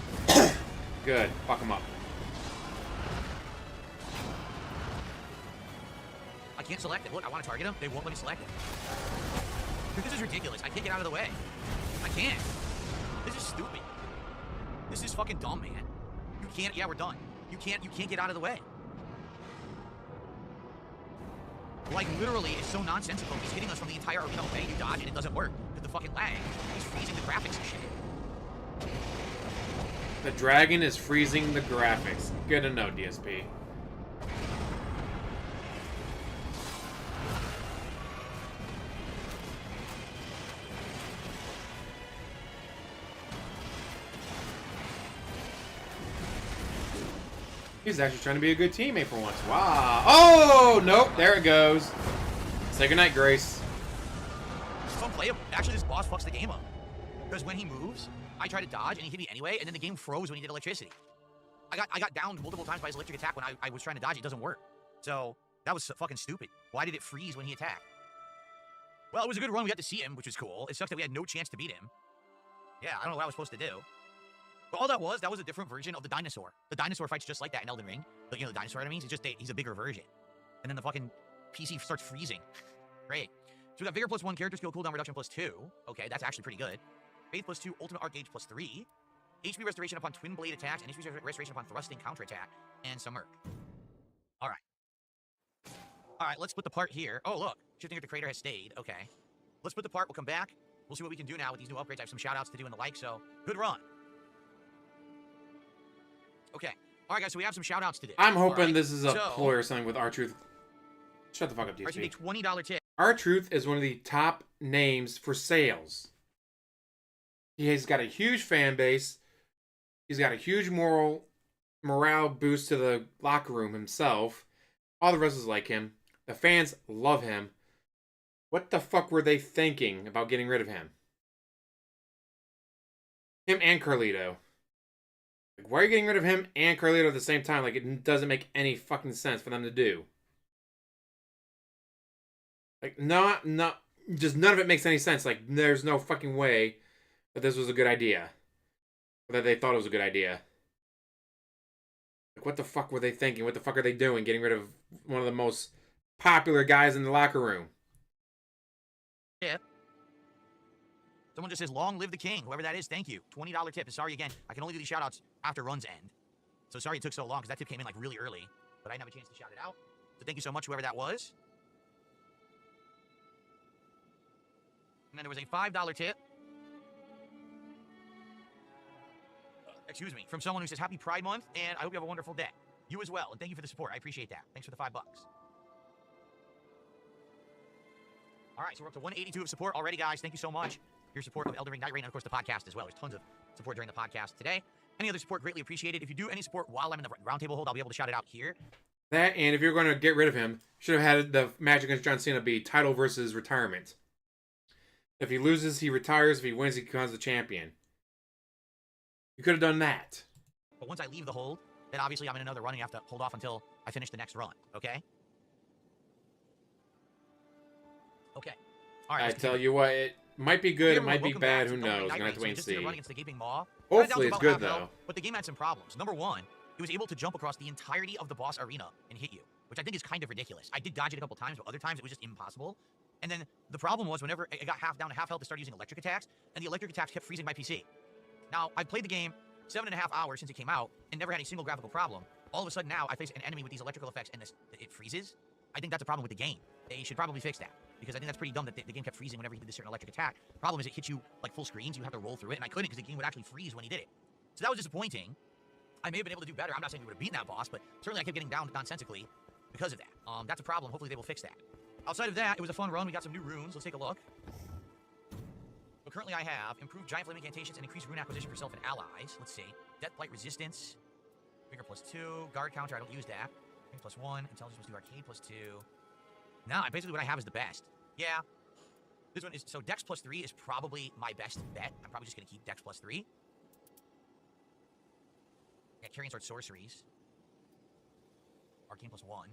Good. Fuck him up. I can't select it. Look, I want to target him. They won't let me select it. Dude, this is ridiculous. I can't get out of the way. I can't. This is stupid. This is fucking dumb, man. You can't. Yeah, we're done. You can't get out of the way. Like, literally, it's so nonsensical. He's hitting us from the entire arena away. You dodge, and it doesn't work. Because the fucking lag. He's freezing the graphics and shit. The dragon is freezing the graphics. Good to know, DSP. He's actually trying to be a good teammate for once. Wow. Oh, nope. There it goes. Say goodnight, Grace. It's unplayable. Actually, this boss fucks the game up. Because when he moves, I try to dodge, and he hit me anyway, and then the game froze when he did electricity. I got downed multiple times by his electric attack when I was trying to dodge it. It doesn't work. So, that was fucking stupid. Why did it freeze when he attacked? Well, it was a good run. We got to see him, which was cool. It sucks that we had no chance to beat him. Yeah, I don't know what I was supposed to do. But all that was a different version of the dinosaur. The dinosaur fights just like that in Elden Ring. But, you know, the dinosaur enemies, it's just he's a bigger version. And then the fucking PC starts freezing. Great. So we got Vigor +1, Character Skill Cooldown Reduction +2. Okay, that's actually pretty good. Faith +2, Ultimate Arc Gauge +3. HP Restoration upon Twin Blade attacks, and HP Restoration upon Thrusting Counterattack, and some Merc. Alright. Alright, let's put the part here. Oh, look. Shifting here to Crater has stayed. Okay. Let's put the part. We'll come back. We'll see what we can do now with these new upgrades. I have some shoutouts to do and the like, so good run. Okay. Alright, guys, so we have some shoutouts to do. I'm hoping this is a ploy or something with R-Truth. Shut the fuck up, DSP. A $20 tip. R-Truth is one of the top names for sales. He's got a huge fan base. He's got a huge morale boost to the locker room himself. All the wrestlers like him. The fans love him. What the fuck were they thinking about getting rid of him? Him and Carlito. Like, why are you getting rid of him and Carlito at the same time? Like, it doesn't make any fucking sense for them to do. Like, just none of it makes any sense. Like, there's no fucking way that this was a good idea. Or that they thought it was a good idea. Like, what the fuck were they thinking? What the fuck are they doing? Getting rid of one of the most popular guys in the locker room. Yeah. Someone just says, long live the king. Whoever that is, thank you. $20 tip. And sorry again, I can only do these shoutouts after runs end. So sorry it took so long, because that tip came in like really early. But I didn't have a chance to shout it out. So thank you so much, whoever that was. And then there was a $5 tip. Excuse me, from someone who says, Happy Pride Month, and I hope you have a wonderful day. You as well, and thank you for the support. I appreciate that. Thanks for the $5. All right, so we're up to 182 of support already, guys. Thank you so much for your support of Elden Ring Night Re, and of course the podcast as well. There's tons of support during the podcast today. Any other support, greatly appreciated. If you do any support while I'm in the roundtable hold, I'll be able to shout it out here. That, and if you're going to get rid of him, should have had the match against John Cena be title versus retirement. If he loses, he retires. If he wins, he becomes the champion. You could have done that. But once I leave the hold, then obviously I'm in another run and you have to hold off until I finish the next run, okay? Okay. All right. I tell you what, it might be good, it might be bad, who knows? Gonna have to wait and see. Hopefully it's good, though. But the game had some problems. Number one, it was able to jump across the entirety of the boss arena and hit you, which I think is kind of ridiculous. I did dodge it a couple times, but other times it was just impossible. And then the problem was whenever it got down to half health, it started using electric attacks, and the electric attacks kept freezing my PC. Now, I've played the game 7.5 hours since it came out and never had a single graphical problem. All of a sudden now, I face an enemy with these electrical effects and it freezes. I think that's a problem with the game. They should probably fix that, because I think that's pretty dumb that the game kept freezing whenever he did this certain electric attack. Problem is it hits you like full screen, so you have to roll through it, and I couldn't because the game would actually freeze when he did it. So that was disappointing. I may have been able to do better. I'm not saying we would have beaten that boss, but certainly I kept getting down nonsensically. because of that. That's a problem. Hopefully they will fix that. Outside of that, it was a fun run. We got some new runes. Let's take a look. So currently I have improved giant flame incantations and increased rune acquisition for self and allies. Let's see. Death blight resistance. Vigor +2. Guard counter. I don't use that. Ring +1. Intelligence +2. Arcade +2. Now, basically what I have is the best. Yeah. This one is, so Dex +3 is probably my best bet. I'm probably just going to keep Dex +3. Yeah, Carrying Sword sorceries. Arcane +1.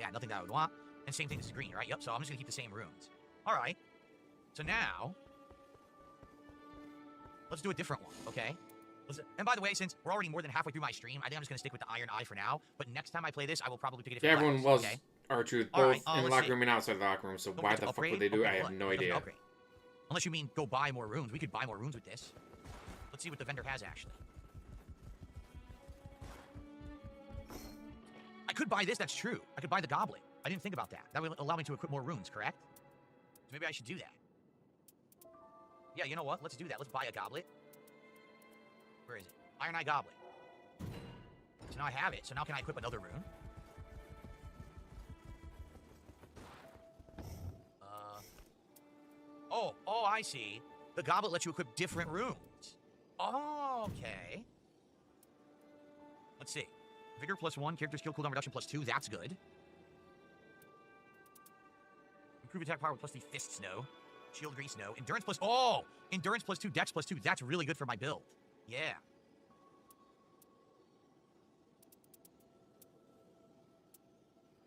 Yeah, nothing that I would want. And same thing, this is green, right? Yep, so I'm just going to keep the same runes. Alright. So now, let's do a different one, okay? And by the way, since we're already more than halfway through my stream, I think I'm just going to stick with the Iron Eye for now. But next time I play this, I will probably pick a different everyone class, loves okay? R-Truth, All both right, in the let's locker see. room and outside the locker room, so Don't why get the to fuck would upgrade? they do it? Okay, I have look, no let's idea. upgrade. Unless you mean go buy more runes. We could buy more runes with this. Let's see what the vendor has, actually. I could buy this, that's true. I could buy the goblet. I didn't think about that. That would allow me to equip more runes, correct? So maybe I should do that. Yeah, you know what? Let's do that. Let's buy a goblet. Where is it? Iron Eye Goblet. So now I have it. So now can I equip another rune? Oh, I see. The goblet lets you equip different runes. Oh, okay. Let's see. Vigor +1, character skill cooldown reduction +2. That's good. Improve attack power with +3 fists, no. Shield grease, no. Endurance Endurance +2, Dex +2. That's really good for my build. Yeah.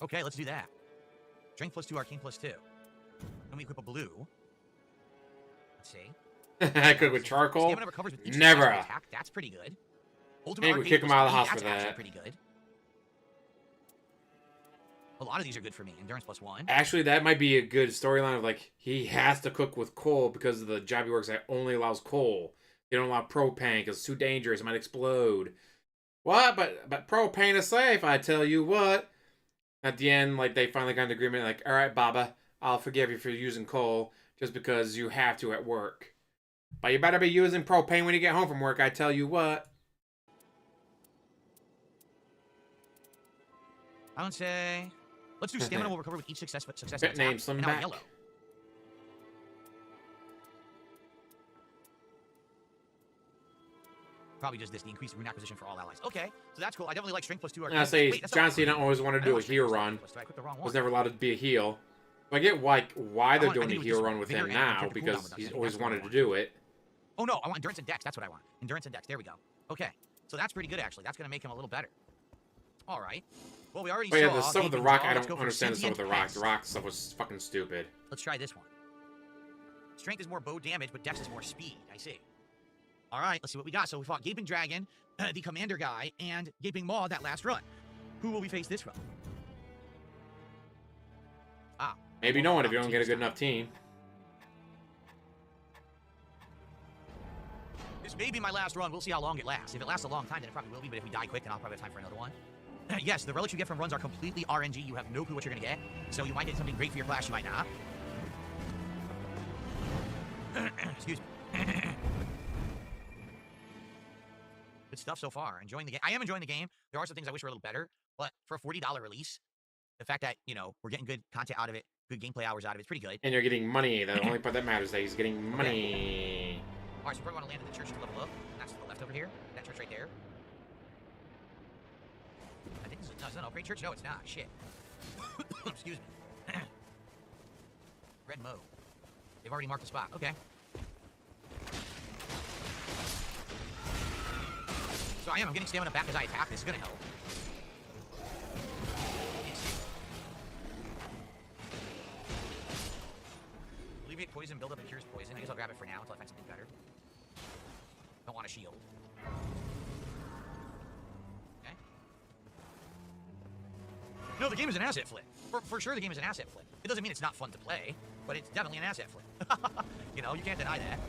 Okay, let's do that. Strength +2, Arcane +2. Then we equip a blue. Let's see. I could with charcoal. Stamina recovers with each Never. successful attack. That's pretty good. Ultimate Hey, we Arcade kick him out of the +3, house that's for actually that. pretty good. A lot of these are good for me. Endurance +1. Actually, that might be a good storyline of like he has to cook with coal because of the job he works at only allows coal. They don't allow propane because it's too dangerous. It might explode. What? But propane is safe. I tell you what. At the end, like they finally got an agreement. Like, all right, Baba, I'll forgive you for using coal just because you have to at work. But you better be using propane when you get home from work. I tell you what. I would say, let's do stamina will recover with each successful Bit attack. name Slim And now back. yellow. Probably just this, the increased rune acquisition for all allies. Okay, so that's cool. I definitely like strength +2. I say Wait, that's John not- Cena always wanted to do a heel run. I clicked the wrong one. Was never allowed to be a heel. I get why I they're think doing it a was heel this run one. with Vigor him and now character because cooldown reduction. he's I think always that's what I wanted to want. do it. Oh no, I want endurance and dex. That's what I want. Endurance and dex. There we go. Okay, so that's pretty good actually. That's gonna make him a little better. All right. Well, we already But saw. yeah, the stuff with the Gaping rock, Jaw. I Let's don't go for understand the stuff with the Sentient rock. Pest. The rock stuff was fucking stupid. Let's try this one. Strength is more bow damage, but dex is more speed. I see. All right, let's see what we got. So we fought Gaping Dragon, the Commander guy, and Gaping Maw that last run. Who will we face this from? Ah. Maybe no one if you don't get a good enough team. This may be my last run. We'll see how long it lasts. If it lasts a long time, then it probably will be. But if we die quick, then I'll probably have time for another one. Yes, the relics you get from runs are completely RNG. You have no clue what you're going to get. So you might get something great for your class. You might not. Excuse me. Good stuff so far. Enjoying the game. I am enjoying the game. There are some things I wish were a little better. But for a $40 release, the fact that, you know, we're getting good content out of it, good gameplay hours out of it, it's pretty good. And you're getting money. The only part that matters is that he's getting money. All right, so we probably want to land in the church to level up. That's to the left over here. That church right there. I think this is, no, it's not an upgrade church. No, it's not. Shit. Excuse me. Red mode. They've already marked the spot. Okay. So I'm getting stamina back as I attack. This is going to help. Alleviate poison, build up and cures poison. I guess I'll grab it for now until I find something better. Don't want a shield. Okay. No, the game is an asset flip. For sure the game is an asset flip. It doesn't mean it's not fun to play, but it's definitely an asset flip. You know, you can't deny that.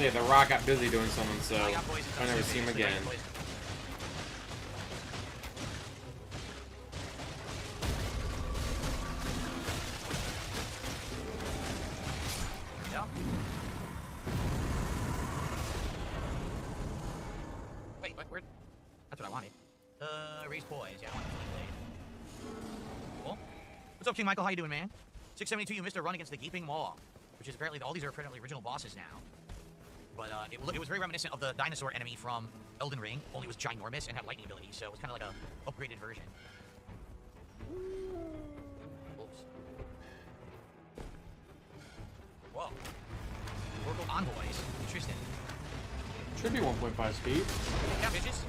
say The Rock got busy doing something, so I got poisoned. I never see him again. Yeah. Wait, where? That's what I wanted. Raise poise. Yeah, I want the blade. Cool. What's up, King Michael? How you doing, man? 672, you missed a run against the Gaping Maw, which is apparently, all these are apparently original bosses now. But it was very reminiscent of the dinosaur enemy from Elden Ring, only it was ginormous and had lightning abilities, so it was kind of like a upgraded version. Oops. Whoa. Oracle Envoys. Interesting. Should be 1.5 speed. Yeah, bitches.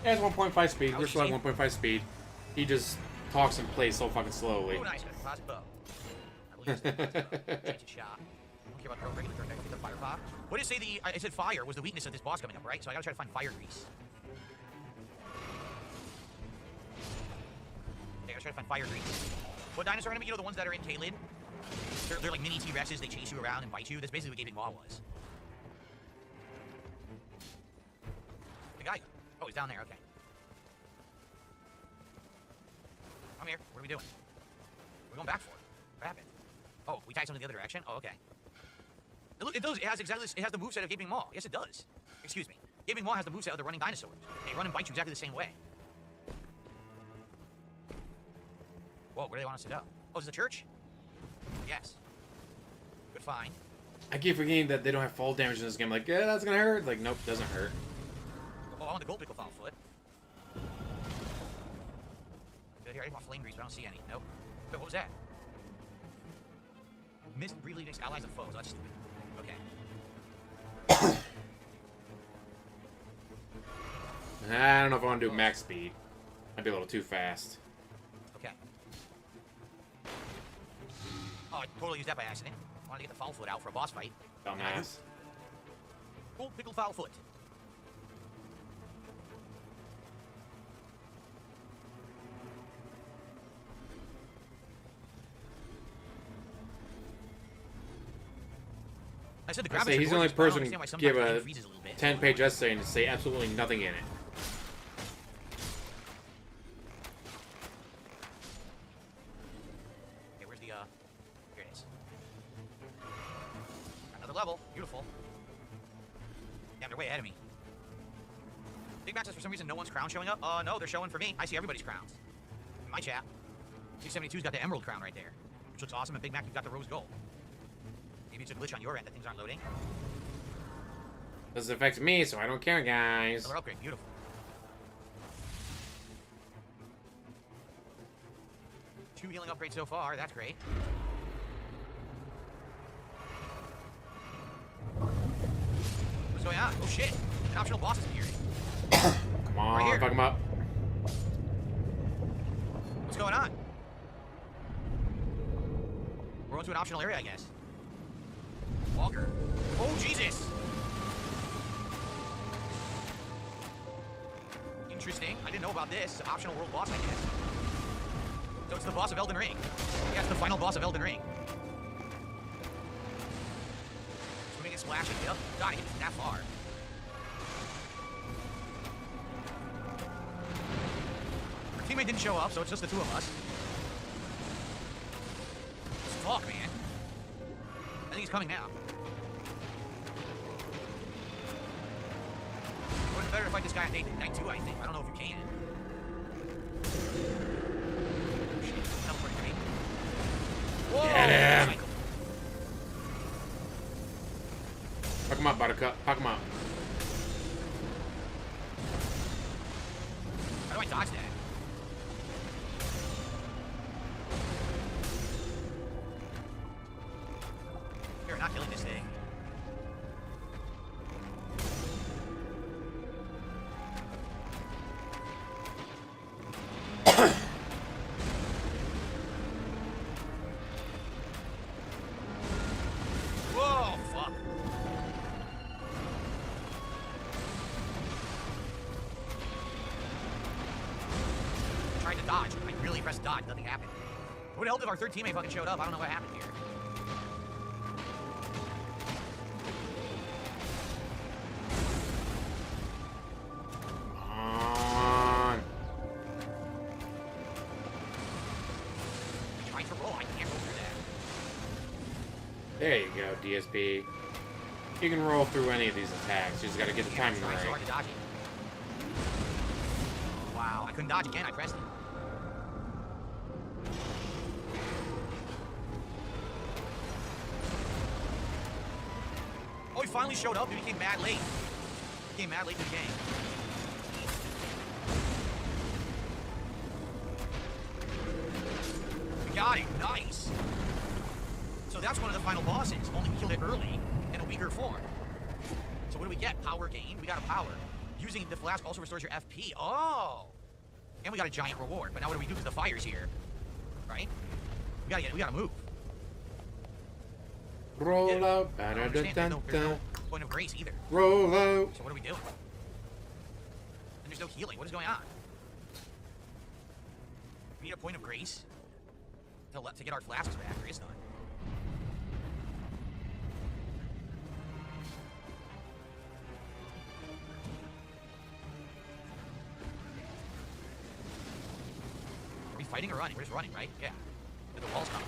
Yeah, it's 1.5 speed. How We're is still he? at 1.5 speed. He just talks and plays so fucking slowly. Oh, nice. Got a composite bow. I will use the change shot. I don't care about the regular turn. I can get the fire pop. What did it say? I said fire was the weakness of this boss coming up, right? So I gotta try to find fire grease. Okay, I gotta try to find fire grease. What dinosaur enemy? You know the ones that are in Caelid? They're like mini T-Rexes. They chase you around and bite you. That's basically what Gaping Maw was. The guy. Oh, he's down there. Okay. Come here. What are we doing? We're going back for it. What happened? Oh, we tagged something the other direction? Oh, okay. Look, it does. It has exactly. It has the moveset of Gaping Maw. Yes, it does. Excuse me. Gaping Maw has the moveset of the running dinosaurs. They run and bite you exactly the same way. Whoa, where do they want us to go? Oh, is it the church? Yes. Good find. I keep forgetting that they don't have fall damage in this game. Like, yeah, that's gonna hurt. Like, nope, doesn't hurt. Oh, I want the gold pickle foul foot. Good here. I want flame grease, but I don't see any. Nope. Wait, what was that? Missed briefly against allies and foes. That's stupid. Okay. I don't know if I want to do max speed. Might be a little too fast. Okay. Oh, I totally used that by accident. I wanted to get the foul foot out for a boss fight. Dumbass. Gold pickle foul foot. I said the I graphics say are he's the only gorgeous, but I don't person understand why to sometimes give the game a freezes a little bit. 10-page essay and say absolutely nothing in it. Okay, where's the, here it is. Another level. Beautiful. Yeah, they're way ahead of me. Big Max says for some reason no one's crown showing up. No, they're showing for me. I see everybody's crowns. In my chat. 272's got the emerald crown right there, which looks awesome, and Big Mac, you've got the rose gold. Maybe it's a glitch on your end that things aren't loading. Doesn't affect me, so I don't care, guys. Another upgrade. Beautiful. Two healing upgrades so far. That's great. What's going on? Oh shit! An optional boss is appearing. Come on, Right here. fuck him up. What's going on? We're going to an optional area, I guess. Walker. Oh Jesus! Interesting. I didn't know about this. It's an optional world boss, I guess. So it's the boss of Elden Ring. Yeah, it's the final boss of Elden Ring. Swimming and splashing. Yep. God, he was that far. Our teammate didn't show up, so it's just the two of us. Fuck, man. I think he's coming now. It would be better to fight this guy on night 2, I think. I don't know if you can. Shit, teleport to me. Whoa! Get him! Michael. Fuck him up, Buttercup. Fuck him up. How do I dodge that? You're not killing this thing. Whoa, fuck. Trying to dodge. I really pressed dodge. Nothing happened. What the hell if our third teammate fucking showed up? I don't know what happened here. There you go, DSP. You can roll through any of these attacks. You just gotta get the timing Trying so hard right. to dodge it. Wow, I couldn't dodge again. I pressed it. Oh, he finally showed up. He became mad late. He became mad late in the game. We got it. Nice. So that's one of the final bosses. Only we killed it early in a weaker form. So what do we get? Power gain. We got a power. Using the flask also restores your FP. Oh. And we got a giant reward. But now what do we do because the fire's here? Right? We gotta move. Roll Yeah. out. I don't understand. There's no point of grace either. Roll out. So what are we doing? And there's no healing. What is going on? We need a point of grace to get our flasks back. There is none. Are we fighting or running? We're just running, right? Yeah. The wall's coming.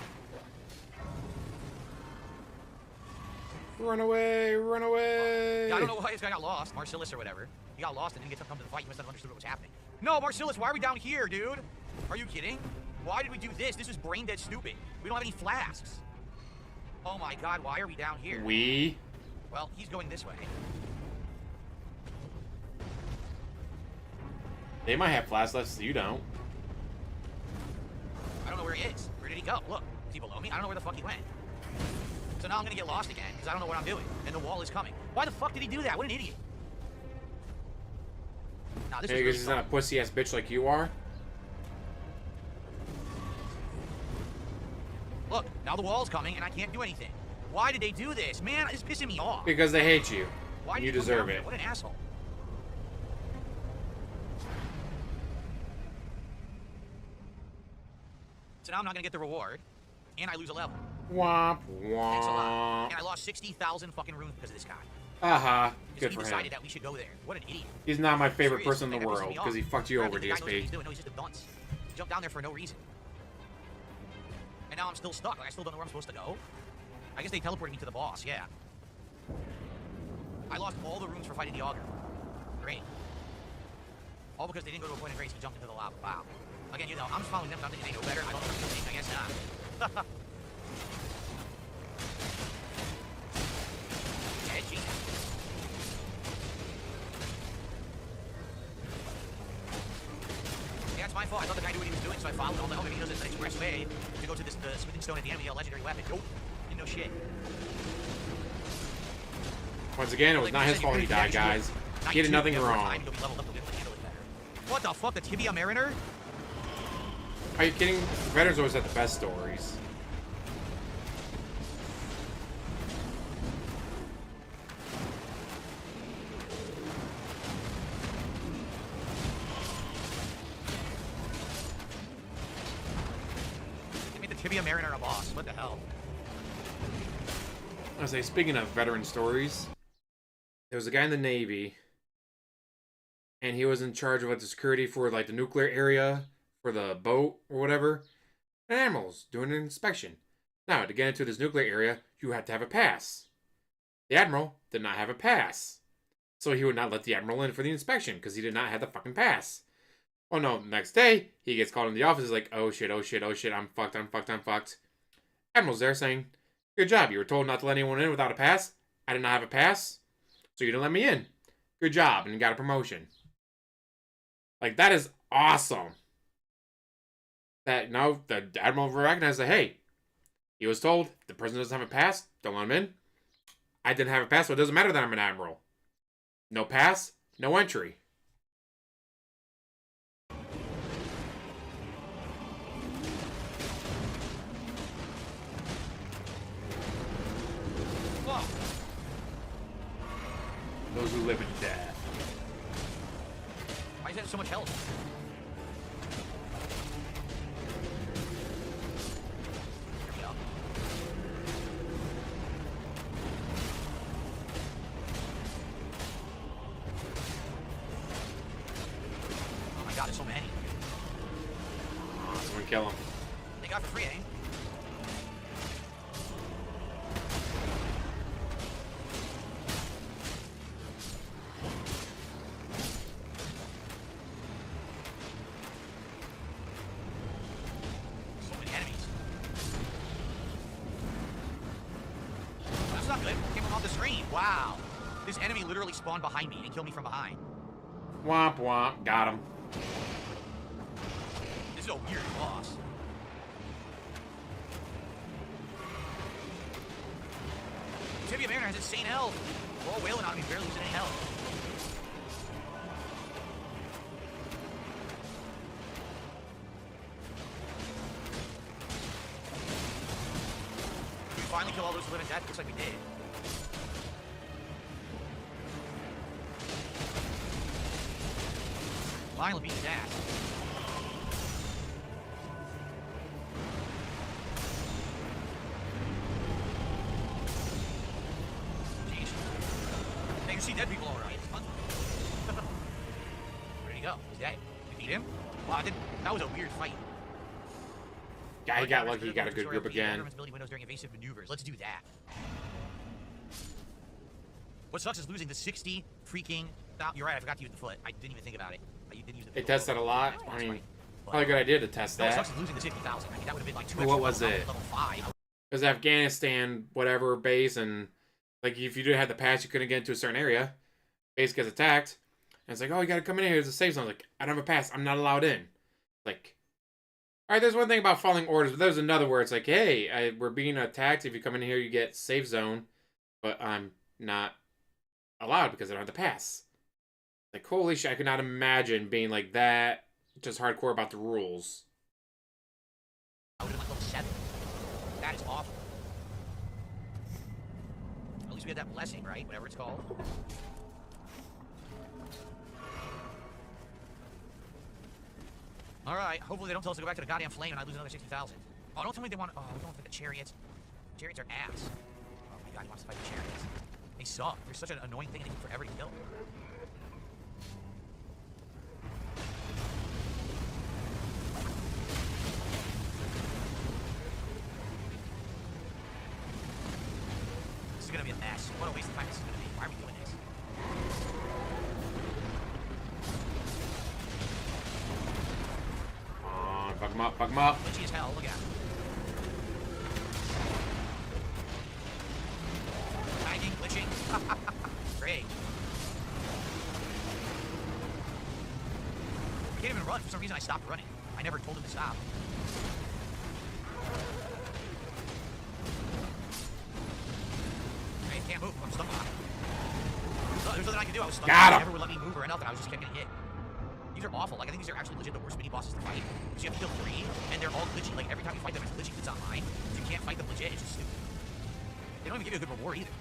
Run away, run away. Yeah, I don't know why this guy got lost. Marcellus or whatever. He got lost and didn't get to come to the fight. He must have understood what was happening. No, Marcellus, why are we down here, dude? Are you kidding? Why did we do this? This is brain dead stupid. We don't have any flasks. Oh my god, why are we down here? Well, he's going this way. They might have flash left, so you don't. I don't know where he is. Where did he go? Look, is he below me? I don't know where the fuck he went. So now I'm gonna get lost again, because I don't know what I'm doing. And the wall is coming. Why the fuck did he do that? What an idiot. Nah, this is Because really he's fun. not a pussy ass bitch like you are. Look, now the wall's coming and I can't do anything. Why did they do this? Man, it's pissing me off. Because they hate you. Why did You he come deserve down here? it. What an asshole. So now I'm not gonna get the reward, and I lose a level. Womp Thanks a lot. womp. And I lost 60,000 fucking runes because of this guy. Aha. Because Good he for him. decided that we should go there. What an idiot. He's not my favorite Serious, person in the that pisses world me off. because he fucked you I over, think the guy knows what he's DSP. doing. No, he's just a dunce. He jumped down there for no reason. And now I'm still stuck. Like, I still don't know where I'm supposed to go. I guess they teleported me to the boss, yeah. I lost all the runes for fighting the augur. Great. All because they didn't go to a point of grace. He jumped into the lava. Wow. Again, you know, I'm just following them. I'm thinking they know better. I don't know what they're I guess not. Yeah, Jesus. Yeah, it's my fault. I thought the guy knew what he was doing, so I followed him. Oh, maybe he knows it's an express way to go to the smithing stone at the end of the legendary weapon. Nope. Didn't know shit. Once again, it was Like not you his said, fault you he could died, actually guys. do He did 92 nothing before wrong. time, you'll be leveled up, you'll be able to handle it better. What the fuck? The Tibia Mariner? Are you kidding? Veterans always have the best stories. They made the Tibia Mariner a boss. What the hell? I was say, speaking of veteran stories, there was a guy in the Navy, and he was in charge of like the security for like the nuclear area for the boat or whatever. And animals doing an inspection. Now, to get into this nuclear area, you had to have a pass. The admiral did not have a pass, so he would not let the admiral in for the inspection because he did not have the fucking pass. Oh no! Next day, he gets called in the office. He's like, "Oh shit! Oh shit! Oh shit! I'm fucked! I'm fucked! I'm fucked!" Admiral's there saying, "Good job. You were told not to let anyone in without a pass. I did not have a pass, so you didn't let me in. Good job," and you got a promotion. Like, that is awesome. That now the admiral recognized that, hey, he was told the person doesn't have a pass, don't let him in. I didn't have a pass, so it doesn't matter that I'm an admiral. No pass, no entry. Whoa. Those who live in death. Why is that so much health? There we go. Oh my god, there's so many. Someone kill him. They got for free, eh? This enemy literally spawned behind me and killed me from behind. Womp womp. Got him. This is a weird boss. Tibia Mariner has insane health. We're all wailing on him, he's barely losing any health. Did we finally kill all those living death? Looks like we did. Finally beat his ass. Jeez. Hey, you see dead people alright. It's fun. Where'd he go? He's dead. Did we beat him? Wow, that was a weird fight. Yeah, he got lucky. He got a good group again. Windows during evasive maneuvers. Let's do that. What sucks is losing the 60 freaking... You're right, I forgot to use the foot. I didn't even think about it. Didn't use the It tested a lot. I mean, probably a good idea to test that. What sucks is losing the 60,000. I mean, that would have been like 2 What was it? Level 5. Because Afghanistan, whatever base, and like if you didn't have the pass, you couldn't get into a certain area. Base gets attacked, and it's like, oh, you gotta come in here. There's a safe zone. Like, I don't have a pass. I'm not allowed in. Like, all right, there's one thing about following orders, but there's another where it's like, hey, we're being attacked. If you come in here, you get safe zone, but I'm not allowed because I don't have the pass. Like, holy shit, I could not imagine being like that, just hardcore about the rules. I would have been like level 7. That is awful. At least we had that blessing, right? Whatever it's called. Alright, hopefully they don't tell us to go back to the goddamn flame and I lose another 60,000. Oh, don't tell me they want... Oh, we don't fight the chariots. Chariots are ass. Oh my god, he wants to fight the chariots. They suck. They're such an annoying thing and they take forever to kill. This is gonna be a mess. What a waste of time this is gonna be. Why are we doing this? Fuck him up, fuck him up. Glitchy as hell, look at him. Lagging, glitching. Great. I can't even run. For some reason I stopped running. I never told him to stop. I can't move. I'm stuck on. There's nothing I can do. I was stuck. Got him. Never would let me move or nothing. I was just kept getting hit. These are awful. Like, I think these are actually legit the worst mini bosses to fight. Because you have to kill 3, and they're all glitchy. Like, every time you fight them, it's glitchy. It's online. So you can't fight them legit. It's just stupid. They don't even give you a good reward either.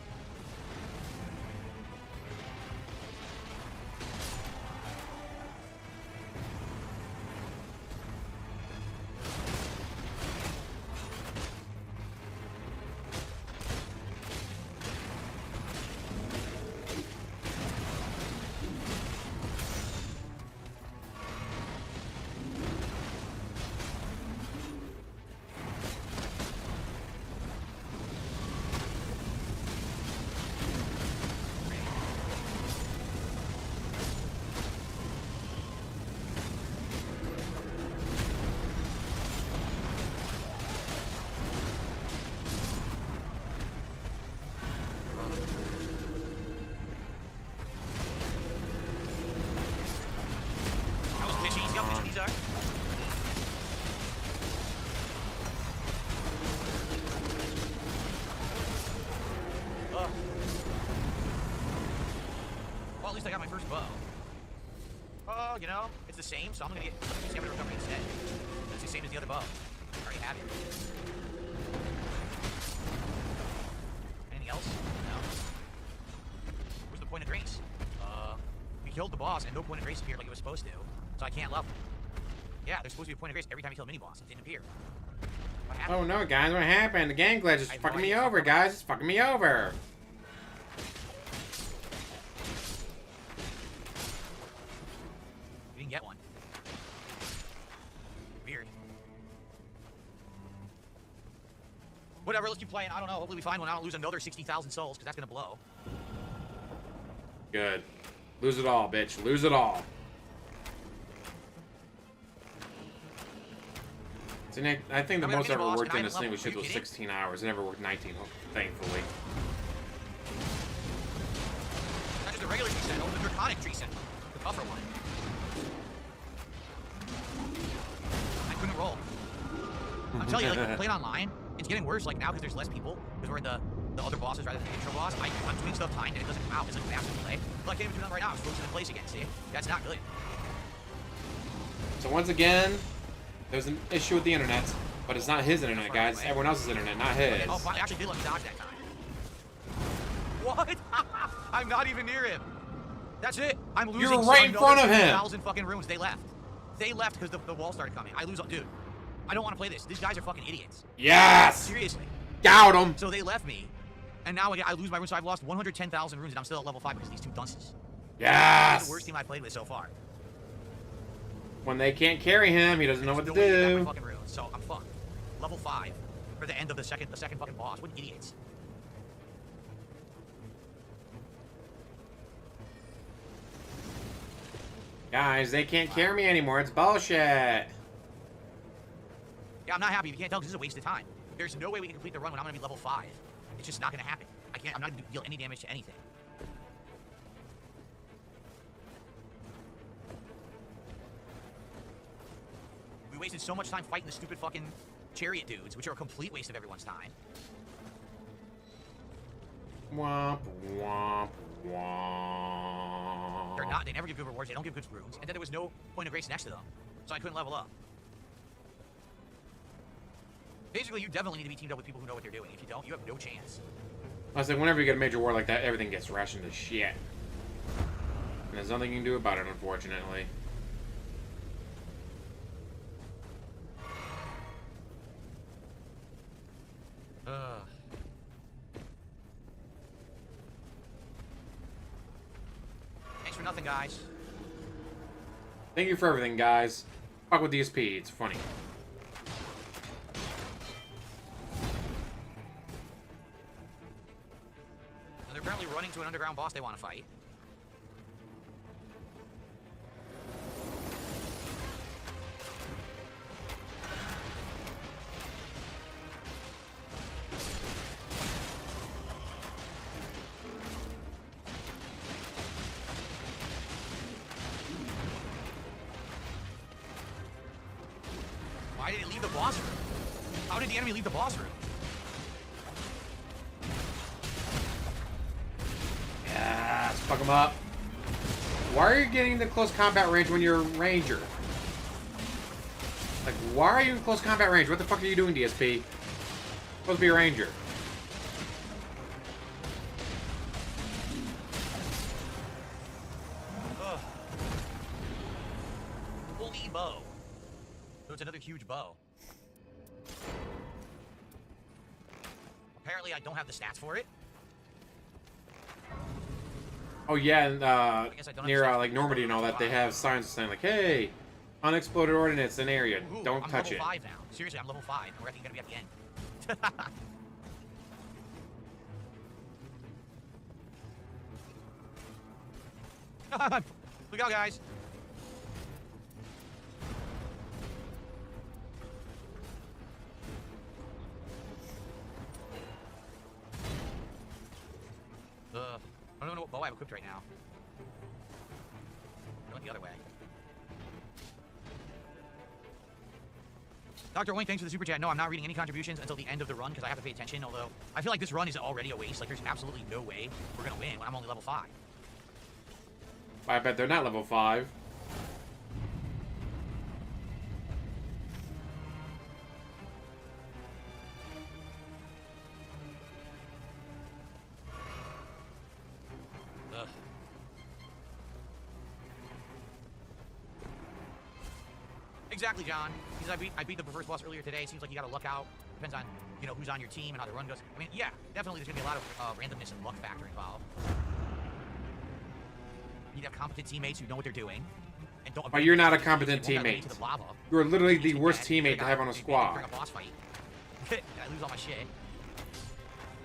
Well, at least I got my first bow. Oh, you know, it's the same, so I'm gonna get stamina recovery instead. It's the same as the other bow. I already have it. Anything else? No. Where's the point of grace? We killed the boss and no point of grace appeared like it was supposed to, so I can't level. Yeah, there's supposed to be a point of grace every time you kill a mini boss. It didn't appear. What happened? Oh no, guys, what happened? The gang glitch is fucking me over, guys. It's fucking me over. We didn't get one. Weird. Whatever, let's keep playing. I don't know. Hopefully we find one. I don't lose another 60,000 souls, because that's gonna blow. Good. Lose it all, bitch. Lose it all. See, Nick, I think the most I ever worked in this thing was 16 hours. It never worked 19, thankfully. electronic tree symbol. The tougher one. I couldn't roll. I'm telling you, like, playing online, it's getting worse, like, now, because there's less people, because we're in the other bosses rather than the intro boss. I'm doing stuff timed, and it doesn't come out. It's like a massive delay. But I can't even do that right now. I'm frozen in place again, see? That's not good. So once again, there's an issue with the internet, but it's not his internet, guys. It's everyone else's internet, not his. Oh, I actually did let me dodge that time. What? I'm not even near him. That's it. I'm losing. You're right in front of him. 1,000 fucking runes. They left. They left because the wall started coming. I lose. Dude, I don't want to play this. These guys are fucking idiots. Yes! Seriously. Got him! So they left me, and now I lose my runes. So I've lost 110,000 runes, and I'm still at level 5 because of these two dunces. Yes! That's the worst team I played with so far. When they can't carry him, he doesn't know what to No way to get my do. fucking runes, so I'm fucked. Level 5 for the end of the second fucking boss. What idiots. Guys, they can't carry me anymore. It's bullshit. Yeah, I'm not happy. You can't tell, 'cause this is a waste of time. There's no way we can complete the run when I'm gonna be level 5. It's just not gonna happen. I'm not gonna deal any damage to anything. We wasted so much time fighting the stupid fucking chariot dudes, which are a complete waste of everyone's time. Womp, womp, womp. They never give good rewards, they don't give good runes, and then there was no point of grace next to them, so I couldn't level up. Basically, you definitely need to be teamed up with people who know what they're doing. If you don't, you have no chance. I was like, whenever you get a major war like that, everything gets rationed to shit. And there's nothing you can do about it, unfortunately. Thanks for nothing, guys. Thank you for everything, guys. Fuck with DSP, it's funny. And they're apparently running to an underground boss they want to fight. Why did it leave the boss room? How did the enemy leave the boss room? Yes, fuck him up. Why are you getting the close combat range when you're a ranger? Like, why are you in close combat range? What the fuck are you doing, DSP? You're supposed to be a ranger. Ugh. Holy bow. So it's another huge bow. Apparently I don't have the stats for it. Oh yeah, and guess I don't near understand. like Normandy and all that, they have signs saying like, "Hey, unexploded ordnance in area, Ooh, don't I'm touch it." level 5 now. Seriously, I'm level 5. We're actually gonna be at the end. Look out, guys. I don't know what bow I have equipped right now. I went the other way. Dr. Oink, thanks for the super chat. No, I'm not reading any contributions until the end of the run because I have to pay attention, although I feel like this run is already a waste. Like, there's absolutely no way we're going to win when I'm only level 5. I bet they're not level 5. Ugh. Exactly, John. Because I beat the first boss earlier today. It seems like you got to luck out. Depends on, you know, who's on your team and how the run goes. I mean, yeah, definitely there's going to be a lot of randomness and luck factor involved. You need to have competent teammates who know what they're doing. And don't. But you're not a competent teammate. To the lava. You're literally the worst teammate to have on a squad. Bring a boss fight. I lose all my shit.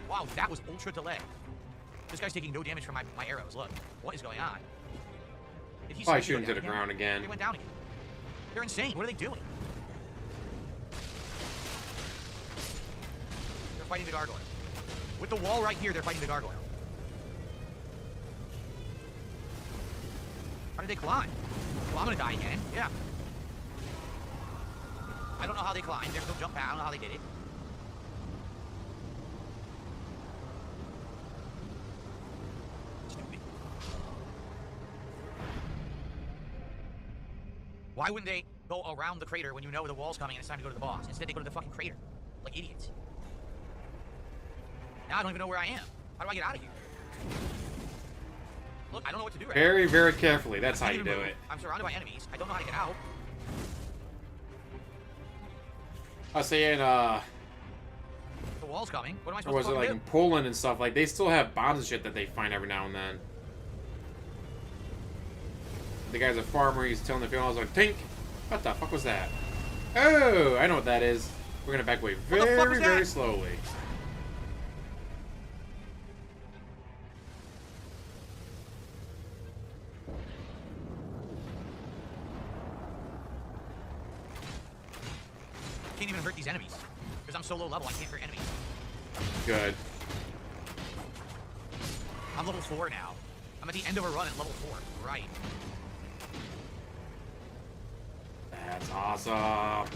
Wow, that was ultra delay. This guy's taking no damage from my arrows. Look, what is going on? Did he Probably seriously shoot him go to the down ground again. They went down again. They're insane. What are they doing? They're fighting the gargoyle. With the wall right here, they're fighting the gargoyle. How did they climb? Well, I'm gonna die again. Yeah. I don't know how they climbed. There's no jump pad. I don't know how they did it. Stupid. Why wouldn't they go around the crater when you know the wall's coming and it's time to go to the boss? Instead, they go to the fucking crater. Like idiots. Now I don't even know where I am. How do I get out of here? Look, I don't know what to do right now. Very, very carefully. That's how I you can't do even it. move. I'm surrounded by enemies. I don't know how to get out. I was saying, The wall's coming. What am I or supposed was to it fucking like in do? Poland and stuff? Like, they still have bombs and shit that they find every now and then. The guy's a farmer. He's telling the family, I was like, Tink! What the fuck was that? Oh, I know what that is. We're gonna back away What the fuck very, was very that? slowly. Can't even hurt these enemies. Because I'm so low level, I can't hurt enemies. Good. I'm level 4 now. I'm at the end of a run at level 4. Right. That's awesome.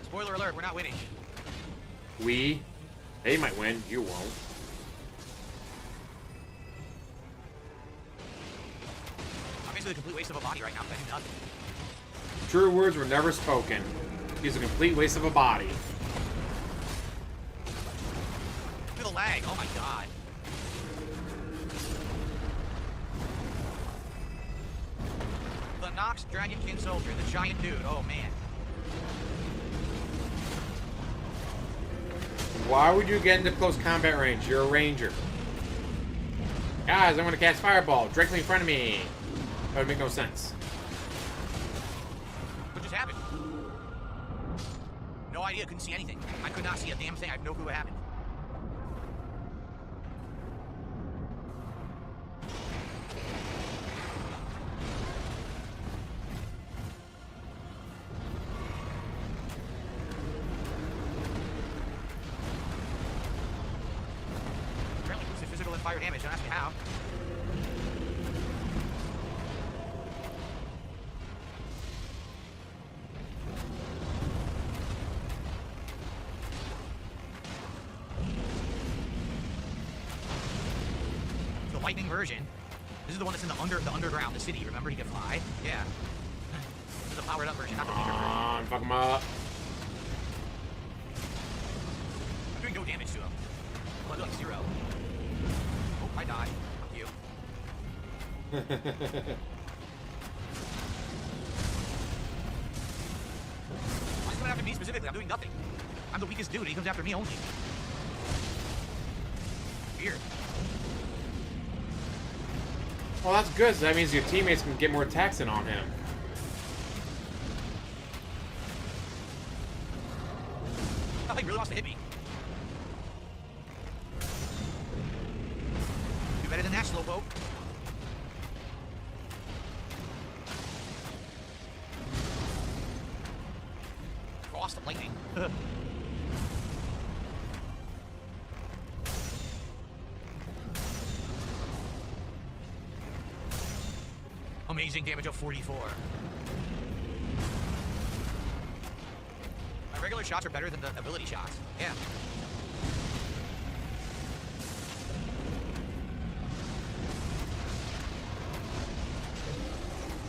Spoiler alert, we're not winning. They might win. You won't. I'm basically a complete waste of a body right now because I do nothing. True words were never spoken. He's a complete waste of a body. Look at the lag. Oh my god. The Nox Dragonkin Soldier, the giant dude. Oh man. Why would you get into close combat range? You're a ranger. Guys, I'm gonna cast Fireball directly in front of me. That would make no sense. What just happened? No idea. Couldn't see anything. I could not see a damn thing. I have no clue what happened. Apparently boosted physical and fire damage. Don't ask me how. The lightning version. This is the one that's in the underground, the city. Remember, he could fly. Yeah. This is the powered up version, not the weaker version. I'm fucking him up. I'm doing no damage to him. Well, I do like 0. Oh, I died. Fuck you. Why is he coming after me specifically? I'm doing nothing. I'm the weakest dude, and he comes after me only. Weird. Well, that's good. So that means your teammates can get more attacks in on him. Oh, he really wants to hit me. Do better than that, Slowpoke. Frost of lightning. Amazing damage of 44. My regular shots are better than the ability shots. Yeah.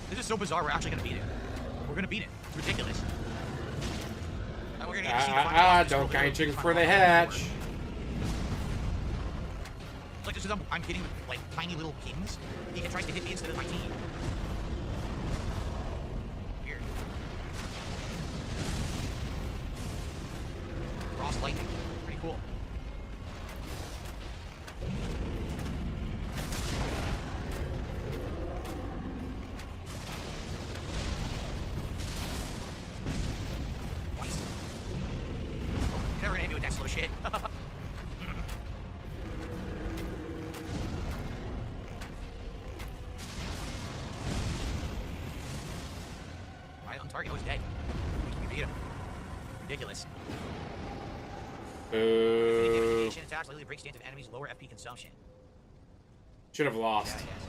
This is so bizarre. We're actually gonna beat it. We're gonna beat it. It's ridiculous. And we're gonna get to see the final boss. Don't count chickens before they hatch. It's like just as I'm hitting like tiny little pings, he tries to hit me instead of my team. Weird. Frost lightning. Pretty cool. Twice. You're never gonna hit me with that slow shit. Target, oh, he's dead. We beat him. Ridiculous. Boo. Attacks likely to break stance of enemies, lower FP consumption. Should have lost. Yeah, yes.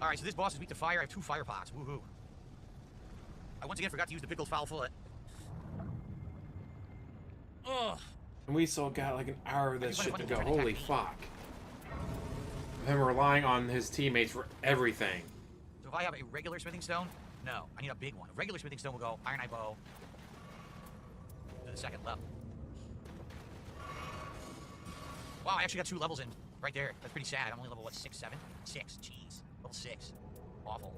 Alright, so this boss is weak to fire. I have 2 fire pots. Woohoo. I once again forgot to use the pickled foul foot. Ugh. And we still got like an hour of this shit to go. Holy fuck. Him relying on his teammates for everything. So if I have a regular smithing stone, no, I need a big one. A regular smithing stone will go iron eye bow to the 2nd level. Wow, I actually got 2 levels in right there. That's pretty sad. I'm only level, what, 6, 7? 6, jeez. Level 6. Awful.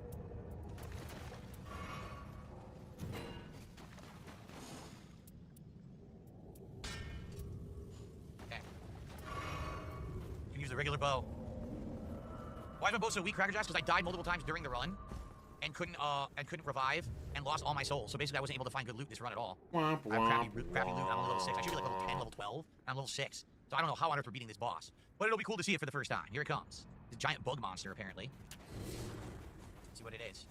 Okay. You can use the regular bow. Why is my bow so weak, Cracker Jacks? Because I died multiple times during the run and couldn't revive and lost all my souls. So basically I wasn't able to find good loot this run at all. Womp, I have crappy womp, loot. I'm only level 6. I should be like level 10, womp. level 12. I'm level 6. So I don't know how on earth we're beating this boss. But it'll be cool to see it for the first time. Here it comes. It's a giant bug monster, apparently. Let's see what it is.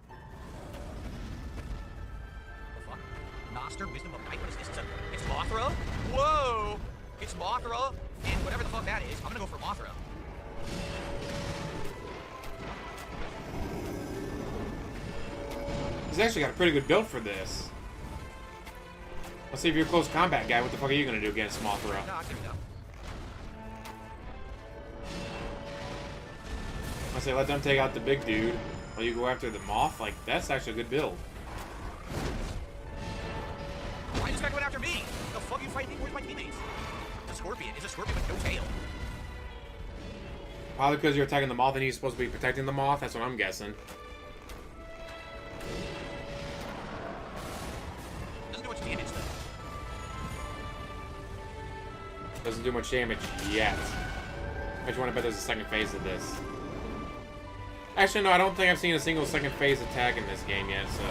The fuck? Noster, Wisdom of Night. What is this? It's Mothra? Whoa! It's Mothra, and whatever the fuck that is, I'm gonna go for Mothra. He's actually got a pretty good build for this. Let's see if you're a close combat guy. What the fuck are you gonna do against Mothra? No, here we go. I say let them take out the big dude while you go after the moth. Like that's actually a good build. Why is this guy going after me? The fuck you fighting? Where's my teammates? It's a scorpion. It's a scorpion with no tail. Probably because you're attacking the moth and he's supposed to be protecting the moth. That's what I'm guessing. Doesn't do much damage though. Doesn't do much damage yet. I just want to bet there's a second phase of this. Actually, no, I don't think I've seen a single second phase attack in this game yet, so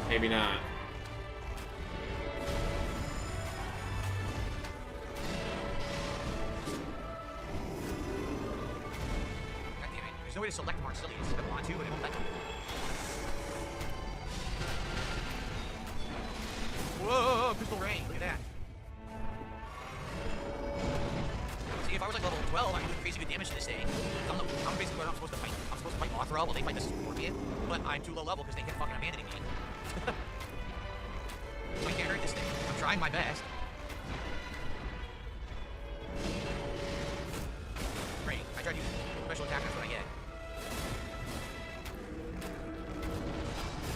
maybe not. God damn it. There's no way to select Marcilius if I want to, but it won't let me. Whoa, Crystal Ray. Look at that. See, if I was like level 12, I could do crazy good damage to this thing. I'm basically what I'm supposed to fight. I'm supposed to fight Mothra while they fight this scorpion, but I'm too low level because they kept fucking abandoning me. So I can't hurt this thing. I'm trying my best. Great. I tried to use special attack, that's what I get.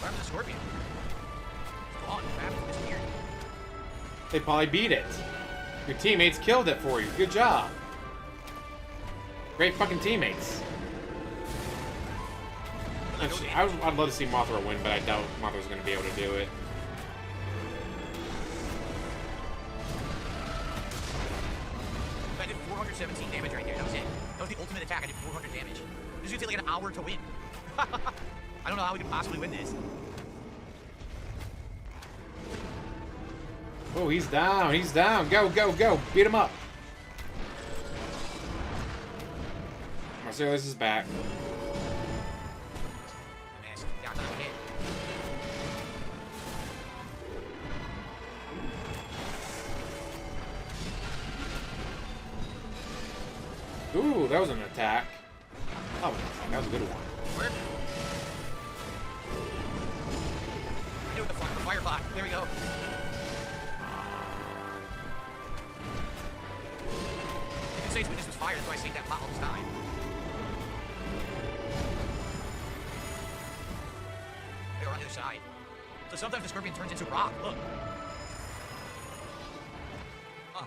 What happened to the scorpion? It's gone. What happened? It disappeared. They probably beat it. Your teammates killed it for you. Good job. Great fucking teammates. Actually, I'd love to see Mothra win, but I doubt Mothra's going to be able to do it. I did 417 damage right there. That was it. That was the ultimate attack. I did 400 damage. This is going to take like an hour to win. I don't know how we could possibly win this. Oh, he's down. He's down. Go, go, go. Beat him up. Marcellus is back. Missed. Yeah, another hit. Ooh, that was an attack. Oh, that was a good one. Where? I knew what the fuck. The fire bot. There we go. You can say this was fire. That's why I saved that pot all this time. They were on the other side. So sometimes the scorpion turns into rock. Look. Huh.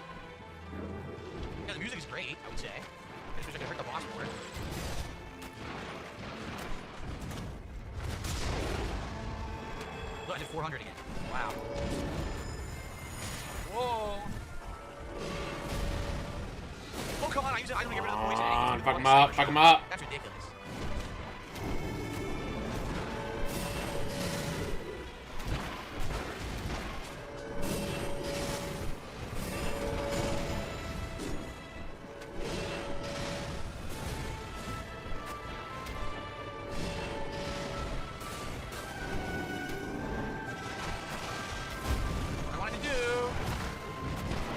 Yeah, the music is great, I would say. I just wish I could hurt the boss more. Look, I did 400 again. Wow. Whoa. Oh, come on, I use it. I don't get rid of the poison. Fuck him up. Fuck him up. That's ridiculous.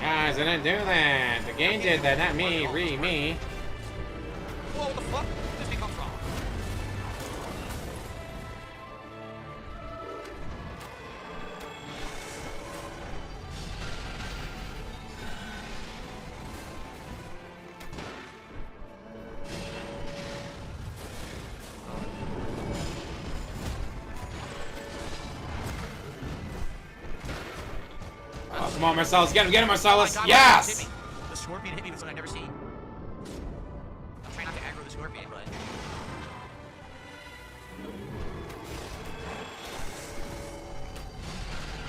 Guys, I didn't do that. The game did that, not me. Me. Whoa, what the fuck? This thing Come on, Marcellus. Get him, Marcellus. Oh my God, Yes! hit me. The scorpion hit me with something I've never seen. I'm trying not to aggro the scorpion, but...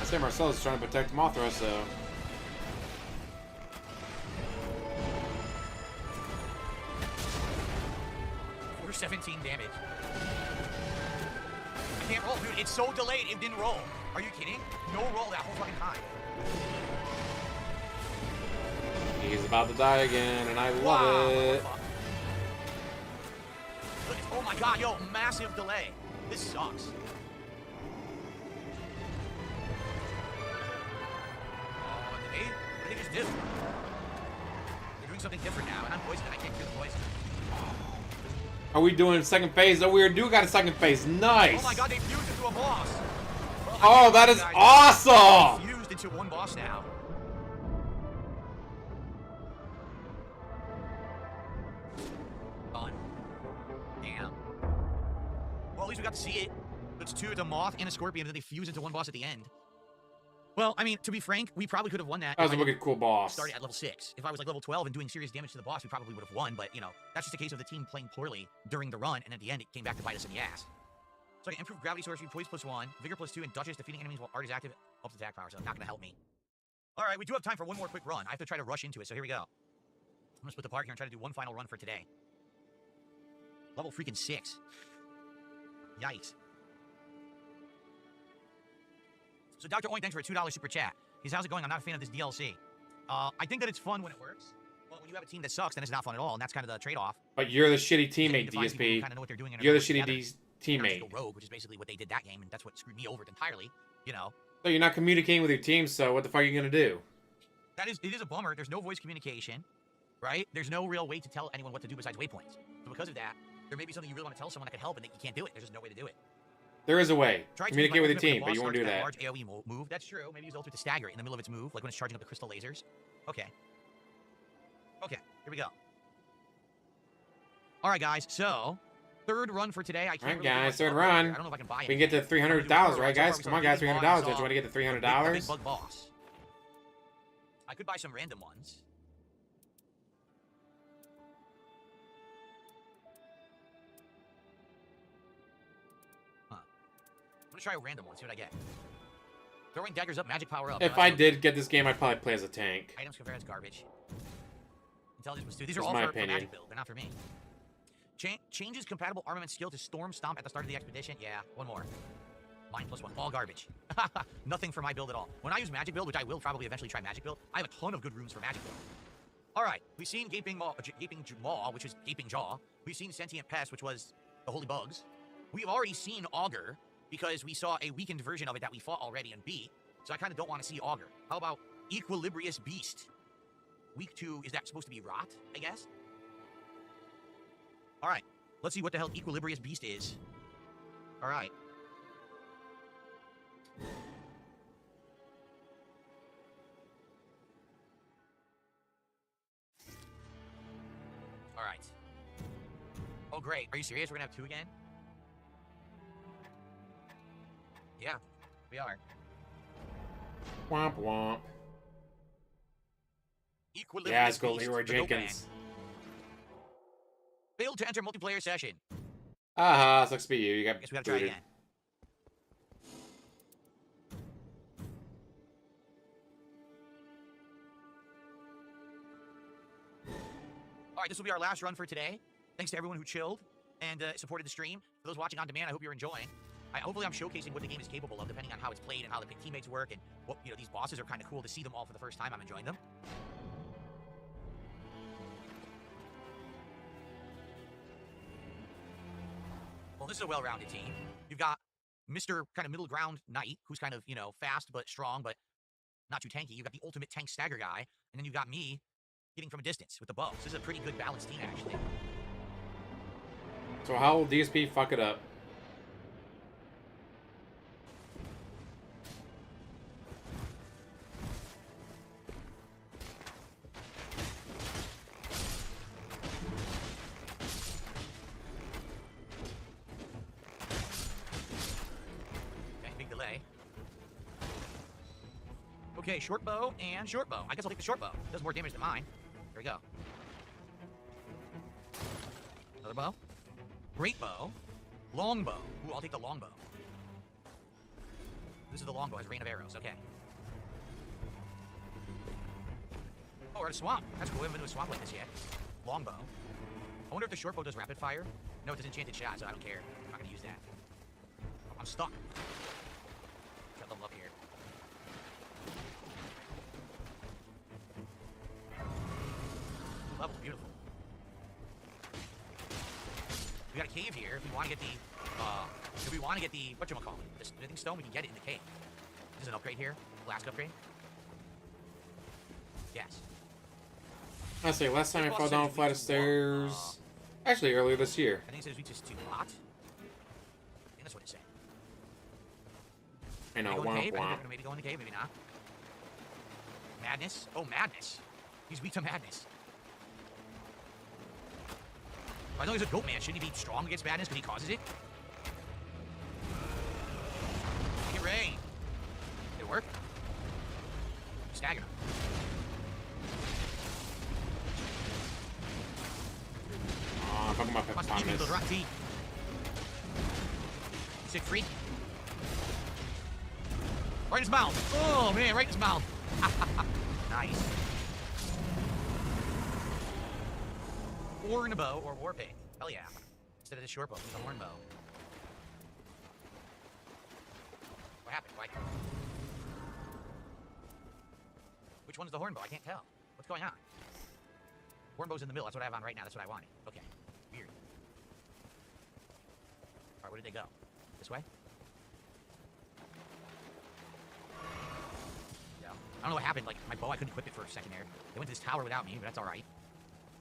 I say Marcellus is trying to protect Mothra, so... 17 damage. I can't roll, dude. It's so delayed, it didn't roll. Are you kidding? No roll that whole fucking time. He's about to die again, and I love Wow, it. Oh my God, yo, massive delay. This sucks. What did they just do? They're doing something different now, and I'm poisoned. I can't cure the poison. Are we doing second phase? Oh, we do got a second phase. Nice. Oh my God, they fused into a boss. Well, oh, that is awesome. They fused into one boss now. Fun. Damn. Well, at least we got to see it. It's two, it's a moth and a scorpion, and then they fuse into one boss at the end. Well, I mean, to be frank, we probably could have won that. That was a wicked cool boss. Started at level 6. If I was like level 12 and doing serious damage to the boss, we probably would have won. But, you know, that's just a case of the team playing poorly during the run, and at the end, it came back to bite us in the ass. So I can improve gravity source, poise +1, vigor +2, and Duchess defeating enemies while art is active ups attack power, so it's not going to help me. All right, we do have time for one more quick run. I have to try to rush into it, so here we go. I'm going to split the park here and try to do one final run for today. Level freaking 6. Yikes. So Dr. Oink, thanks for a $2 super chat. He's, how's it going? I'm not a fan of this DLC. I think that it's fun when it works. But when you have a team that sucks, then it's not fun at all, and that's kind of the trade-off. But you're the shitty teammate, DSP. Kind of know what they're doing, You're the shitty teammate. Rogue, which is basically what they did that game, and that's what screwed me over entirely. You know. So you're not communicating with your team. So what the fuck are you gonna do? It is a bummer. There's no voice communication, right? There's no real way to tell anyone what to do besides waypoints. So because of that, there may be something you really want to tell someone that could help, and you can't do it. There's just no way to do it. There is a way. Try Communicate with your team, but you won't do that. Large AoE move. That's true. Maybe use ultimate to stagger it in the middle of its move, like when it's charging up the crystal lasers. Okay. Okay, here we go. All right, guys. So, third run for today. I can't. All right, really guys, third run. I don't know if I can buy it. We can get to $300, right, guys? Come on, guys, $300. Don't you want to get to $300? Big bug boss. I could buy some random ones. I'm gonna try a random one, see what I get. Throwing daggers up, magic power up. If I did get this game, I'd probably play as a tank. Items compared as garbage. Intelligence +2. These are That's all my for opinion. magic build. They're not for me. Changes compatible armament skill to Storm Stomp at the start of the expedition. Yeah, one more. Mine +1. All garbage. Nothing for my build at all. When I use magic build, which I will probably eventually try magic build, I have a ton of good runes for magic build. All right, we've seen Gaping Maw, which is Gaping Jaw. We've seen Sentient Pest, which was the Holy Bugs. We've already seen Augur, because we saw a weakened version of it that we fought already and beat. So I kind of don't want to see Augur. How about Equilibrious Beast? Week 2, is that supposed to be Rot, I guess? All right, let's see what the hell Equilibrious Beast is. All right. All right. Oh, great. Are you serious? We're going to have 2 again? Yeah, we are. Womp womp. Equilibrious Yeah, let's go Beast, Leroy the Dope Man. Jenkins. Failed to enter multiplayer session. Aha, sucks to be you. You got Guess we gotta try booted. again. All right, this will be our last run for today. Thanks to everyone who chilled and supported the stream. For those watching on demand, I hope you're enjoying. Hopefully I'm showcasing what the game is capable of, depending on how it's played and how the teammates work, and what, you know, these bosses are kind of cool to see them all for the first time. I'm enjoying them. Well, this is a well-rounded team. You've got Mr. kind of middle ground Knight, who's kind of, you know, fast but strong, but not too tanky. You've got the ultimate tank stagger guy, and then you've got me hitting from a distance with the bow. So this is a pretty good balanced team, actually. So how will DSP fuck it up? Okay, short bow and short bow. I guess I'll take the short bow. It does more damage than mine. There we go. Another bow. Great bow. Long bow. Ooh, I'll take the long bow. This is the long bow. It has rain of arrows. Okay. Oh, we're at a swamp. That's cool. We haven't been to a swamp like this yet. Long bow. I wonder if the short bow does rapid fire. No, it does enchanted shot, so I don't care. I'm not gonna use that. I'm stuck. Gotta level up here. Level's beautiful. We got a cave here. If we want to get the, whatchamacallit, the smithing stone, we can get it in the cave. There's an upgrade here. Last upgrade. Yes. I say, last time I fell down a flight of stairs. Actually, earlier this year. I think it says reaches too hot. I think that's what it said. I know, Maybe go in the cave. womp. Maybe go in the cave, maybe not. Madness? Oh, madness. He's weak to madness. I know he's a goat man. Shouldn't he be strong against madness because he causes it? Take it, Ray. Did it work? Stagger him. I'm talking about Must eat Thomas. the rock tea. Sick freak. Right in his mouth. Oh, man, right in his mouth. Nice. Horn bow or war pig. Hell yeah. Instead of the short bow, use the horn bow. What happened? Why? Which one's the horn bow? I can't tell. What's going on? Horn bow's in the middle. That's what I have on right now. That's what I wanted. Okay. Weird. Alright, where did they go? This way? Yeah. I don't know what happened. Like, my bow, I couldn't equip it for a second there. They went to this tower without me, but that's alright.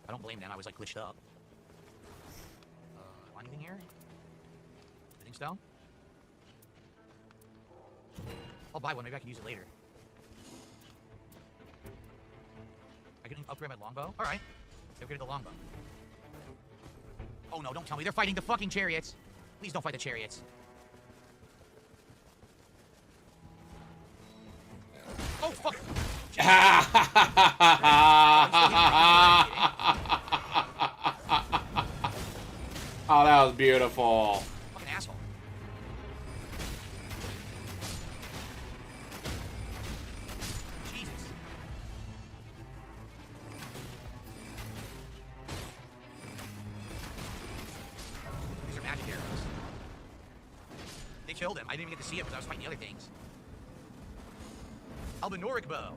I don't blame them. I was, like, glitched up. Anything here? Anything stone? I'll buy one. Maybe I can use it later. I can upgrade my longbow? Alright. Upgrade the longbow. Oh no, don't tell me. They're fighting the fucking chariots. Please don't fight the chariots. Oh, fuck! Oh, that was beautiful. Fucking asshole. Jesus. These are magic arrows. They killed him. I didn't even get to see it because I was fighting the other things. Albinoric bow.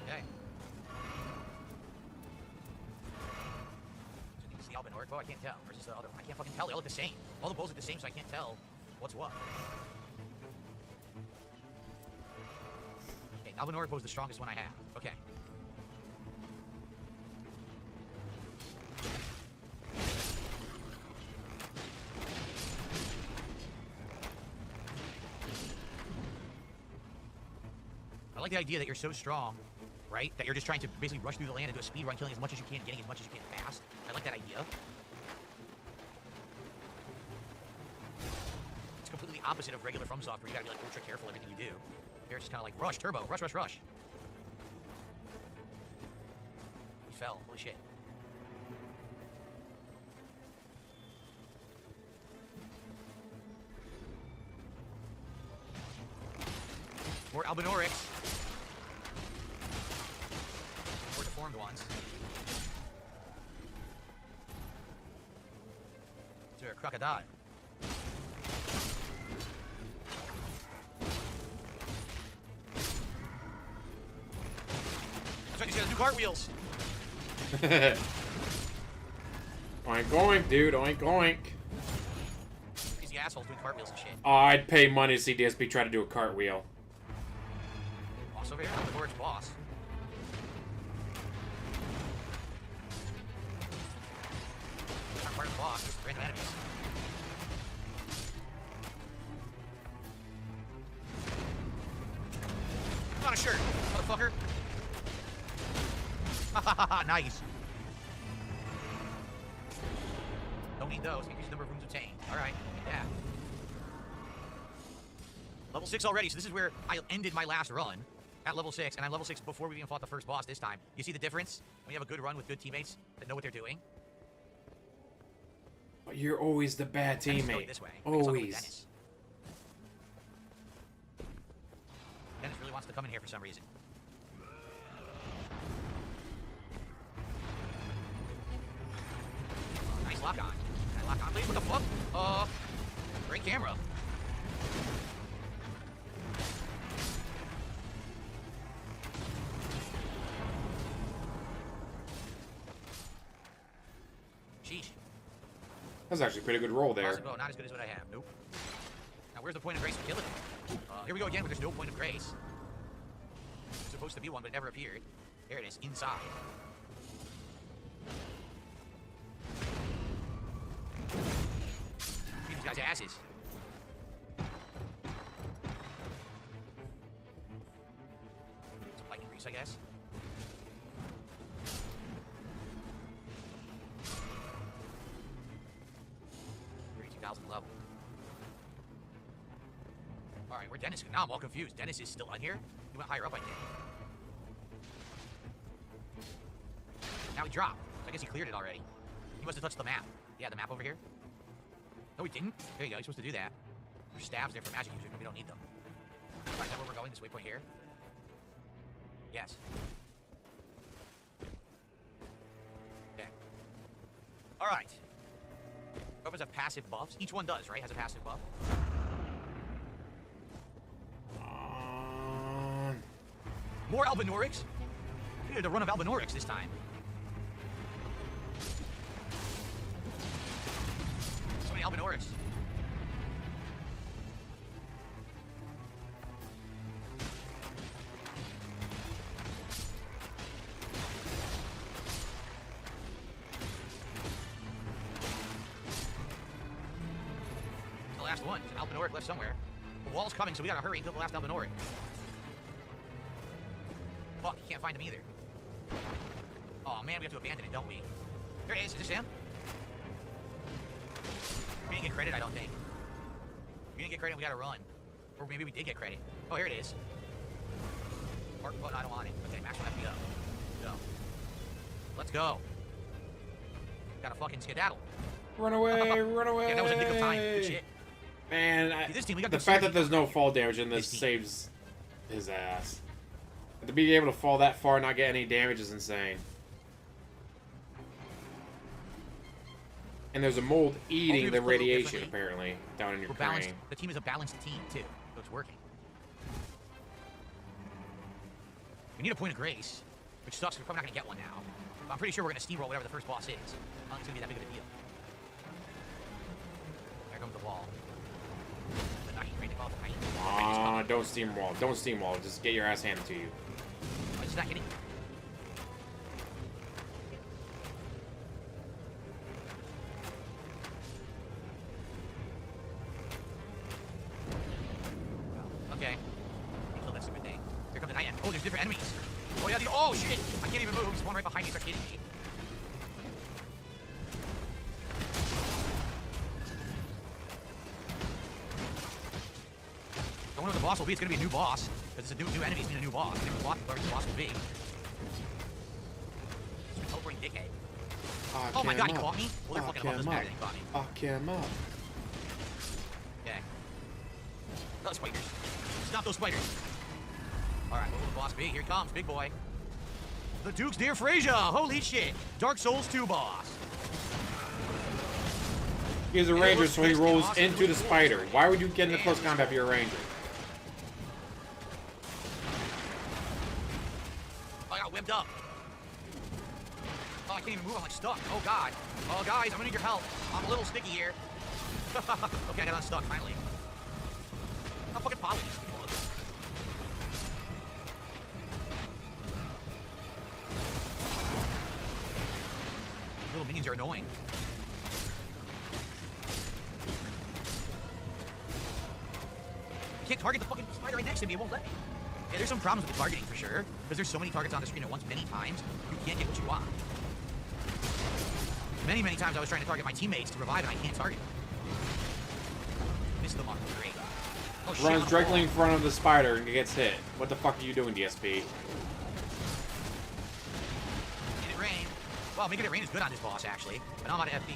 Okay. So is the Albinoric bow? I can't tell. Or is this the other one? I can't fucking tell. They all look the same. All the bows look the same, so I can't tell what's what. Okay, Albinoric bow is the strongest one I have. Okay. I like the idea that you're so strong, right? That you're just trying to basically rush through the land and do a speed run, killing as much as you can, getting as much as you can fast. I like that idea. It's completely opposite of regular FromSoft, where you gotta be like ultra careful everything you do. Here it's just kind of like rush, turbo, rush, rush, rush. He fell. Holy shit. More Albinorics. More deformed ones. Is there a crocodile? That's right, he's got new cartwheels. Oink oink, dude, oink oink. These assholes doing cartwheels and shit. Oh, I'd pay money to see DSP try to do a cartwheel. Boss over here, the Lord's boss. Not part of the boss, just random enemies. Put on a shirt, motherfucker. Hahaha, nice. Don't need those. Increase the number of rooms obtained. Alright, yeah. Level 6 already, so this is where I ended my last run at level 6, and I'm level 6 before we even fought the first boss this time. You see the difference? When you have a good run with good teammates that know what they're doing. But you're always the bad Dennis is going teammate. this way. I guess I'll go with Always. Dennis. Dennis really wants to come in here for some reason. Nice lock on. Can I lock on, please? What the fuck? Great camera. Sheesh. That's actually a pretty good roll there. Possible, not as good as what I have. Nope. Now, where's the point of grace for killing him? Here we go again, where there's no point of grace. There's supposed to be one, but it never appeared. There it is, inside. Beat these guys' asses. Some lightning grease, I guess. Level. Alright, where Dennis? Now I'm all confused. Dennis is still on here? He went higher up, I think. Now he dropped. So I guess he cleared it already. He must have touched the map. Yeah, the map over here. No, he didn't. There you go. He's supposed to do that. There's stabs there for magic users, but we don't need them. Alright, is that where we're going? This waypoint here? Yes. Okay. Alright. Weapons have passive buffs. Each one does, right? Has a passive buff. More Albinorics? We needed a run of Albinorics this time. So many Albinorics. Last one. There's an Albinoric left somewhere. The wall's coming, so we gotta hurry and kill the last Albinoric. Fuck, you can't find him either. Oh man, we have to abandon it, don't we? There it is. Is this him? We didn't get credit, I don't think. We didn't get credit, we gotta run. Or maybe we did get credit. Oh, here it is. Mark button, I don't want it. Okay, Max will have to go. Go. Let's go. Gotta fucking skedaddle. Run away, run away. Yeah, that was a nick of time. Good shit. Man, See, this team, we got the good fact that synergy. there's no fall damage in this This team. saves his ass. And to be able to fall that far and not get any damage is insane. And there's a mold eating Hopefully the it was played a little radiation, differently. apparently, down in your We're balanced. crane. The team is a balanced team, too. So it's working. We need a point of grace, which sucks. We're probably not going to get one now. But I'm pretty sure we're going to steamroll whatever the first boss is. I don't think it's going to be that big of a deal. There comes the wall. The Nightreign, they call it the Nightreign. Don't steamwall. Don't steamwall. Just get your ass handed to you. Oh, it's not hitting. Okay. Kill that stupid thing. Here comes the Nightreign. Oh, there's different enemies. Oh, yeah. Oh, shit. I can't even move. There's one right behind me. Start hitting me. I wonder what the boss will be. It's going to be a new boss. Because it's a new enemy. It's a new boss. I never thought the boss will be. Teleporting dickhead. Oh my god, he caught me? Well, they're fucking above this matter. They caught me. Fuck him up. Okay. Those spiders. Stop those spiders. Alright, what will the boss be? Here he comes, big boy. The Duke's Dear Frasier! Holy shit! Dark Souls 2 boss. He's a ranger, so he rolls into the spider. Why would you get into close combat if you're a ranger? Oh, I got whipped up. Oh, I can't even move. I'm like stuck. Oh, God. Oh, guys, I'm gonna need your help. I'm a little sticky here. Okay, I got unstuck, finally. How fucking poly these people look. Little minions are annoying. I can't target the fucking spider right next to me. It won't let me. Yeah, there's some problems with the targeting for sure. Because there's so many targets on the screen at once, many times, you can't get what you want. Many, many times I was trying to target my teammates to revive and I can't target them. Missed them on. Great. Oh, shit, Runs on the directly wall. in front of the spider and gets hit. What the fuck are you doing, DSP? Make it rain. Well, making it rain is good on this boss, actually. But now I'm out of FP.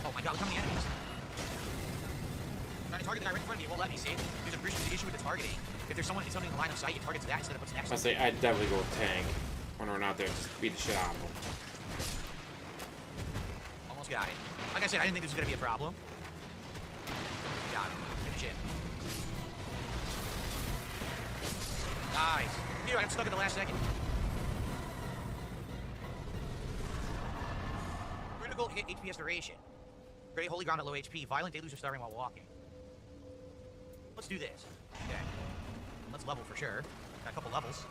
Oh my god, look how many enemies. Trying to target the guy right in front of me, it won't let me, see? There's a issue with the targeting. If there's someone in the line of sight, it targets that instead of what's next. I say I'd definitely go with tank. When we're not there, just beat the shit out of them. Almost got it. Like I said, I didn't think this was gonna be a problem. Got him. Finish it. Nice. Dude, I got stuck at the last second. Critical hit HPS duration. Great holy ground at low HP. Violent deluge of starving while walking. Let's do this. Okay. Let's level for sure. Got a couple levels.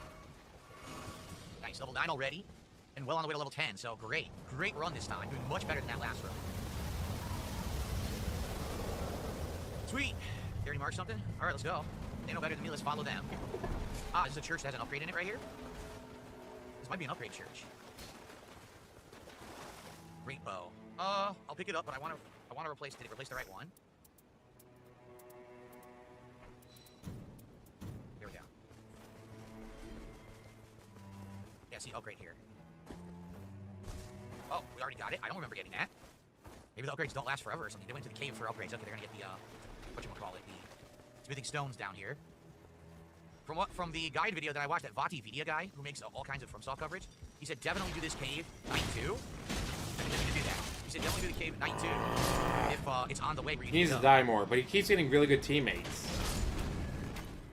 Nice, level 9 already. And well on the way to level 10, so great. Great run this time. Doing much better than that last run. Sweet. They already marked something? Alright, let's go. They know better than me, let's follow them. Ah, this is a church that has an upgrade in it right here. This might be an upgrade church. Great bow. I'll pick it up, but I wanna replace, did it replace the right one? Here we go. Yeah, see, upgrade here. Oh, we already got it. I don't remember getting that. Maybe the upgrades don't last forever or something. They went to the cave for upgrades. Okay, they're gonna get the, whatchamacallit, the smithing stones down here. From the guide video that I watched, that Vati Vidya guy, who makes all kinds of FromSoft coverage, he said definitely do this cave night 2. And then you do that. He said definitely do the cave night 2 if it's on the way where you He needs need to to go. die more, but he keeps getting really good teammates.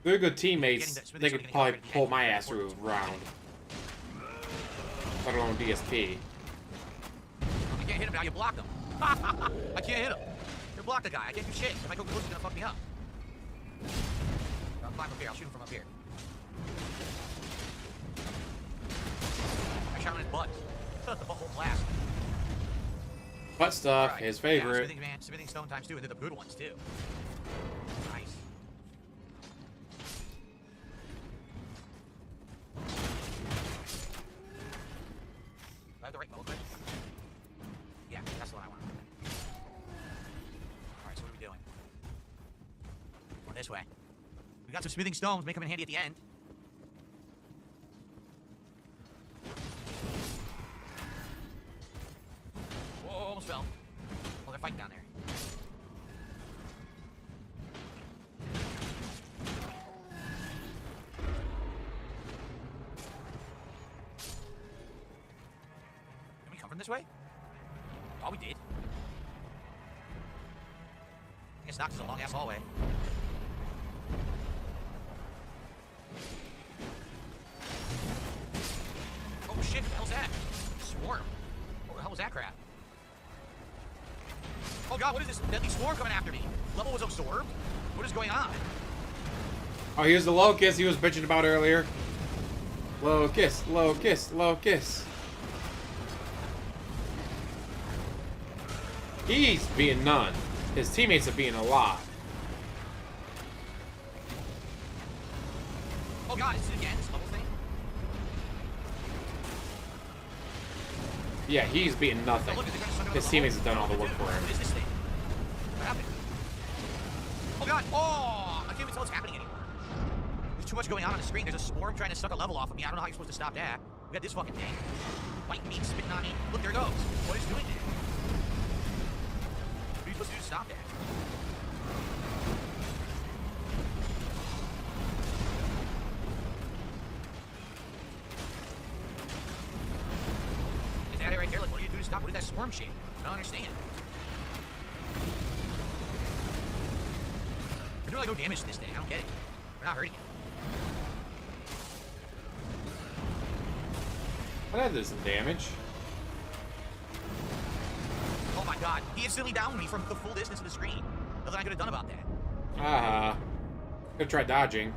Really good teammates, they could probably pull my ass through a round. Let alone DSP. I can't hit him now, you blocked him. I can't hit him. You blocked the guy, I can't do shit. If I go close, he's gonna fuck me up. I'll climb up here, I'll shoot him from up here. I shot him in his butt. The butthole blast. Butt stuff, Right. his favorite. Yeah, smithing stone times 2, and they're the good ones too. Nice. Do I have the right mode? Yeah, that's what I want. Alright, so what are we doing? Going this way. We got some smithing stones, may come in handy at the end. Whoa, almost fell. Oh, they're fighting down there. Can we come from this way? Oh, we did. I guess not, 'cause it's a long-ass hallway. Oh shit, what the hell's that? Swarm. What the hell was that crap? Oh god, what is this deadly swarm coming after me? Level was absorbed? What is going on? Oh, here's the locust he was bitching about earlier. Locust, locust, locust. He's being none. His teammates are being a lot. Oh god, is it again, this level thing? Yeah, he's being nothing. Oh, look, they're gonna suck it His on the teammates level. have done all the work for him. What is this thing? What happened? Oh god, oh! I can't even tell what's happening anymore. There's too much going on the screen. There's a swarm trying to suck a level off of me. I don't know how you're supposed to stop that. We got this fucking thing. Biting me, spitting on me. Look, there it goes. What is it doing there? What are you supposed to do to stop that? Is that it right there? Like, what do you do to stop? What is that swarm shape? I don't understand. We're doing like no damage to this thing. I don't get it. We're not hurting it. That did some damage. Oh my god, he instantly downed me from the full distance of the screen. Nothing I could have done about that. Could try dodging.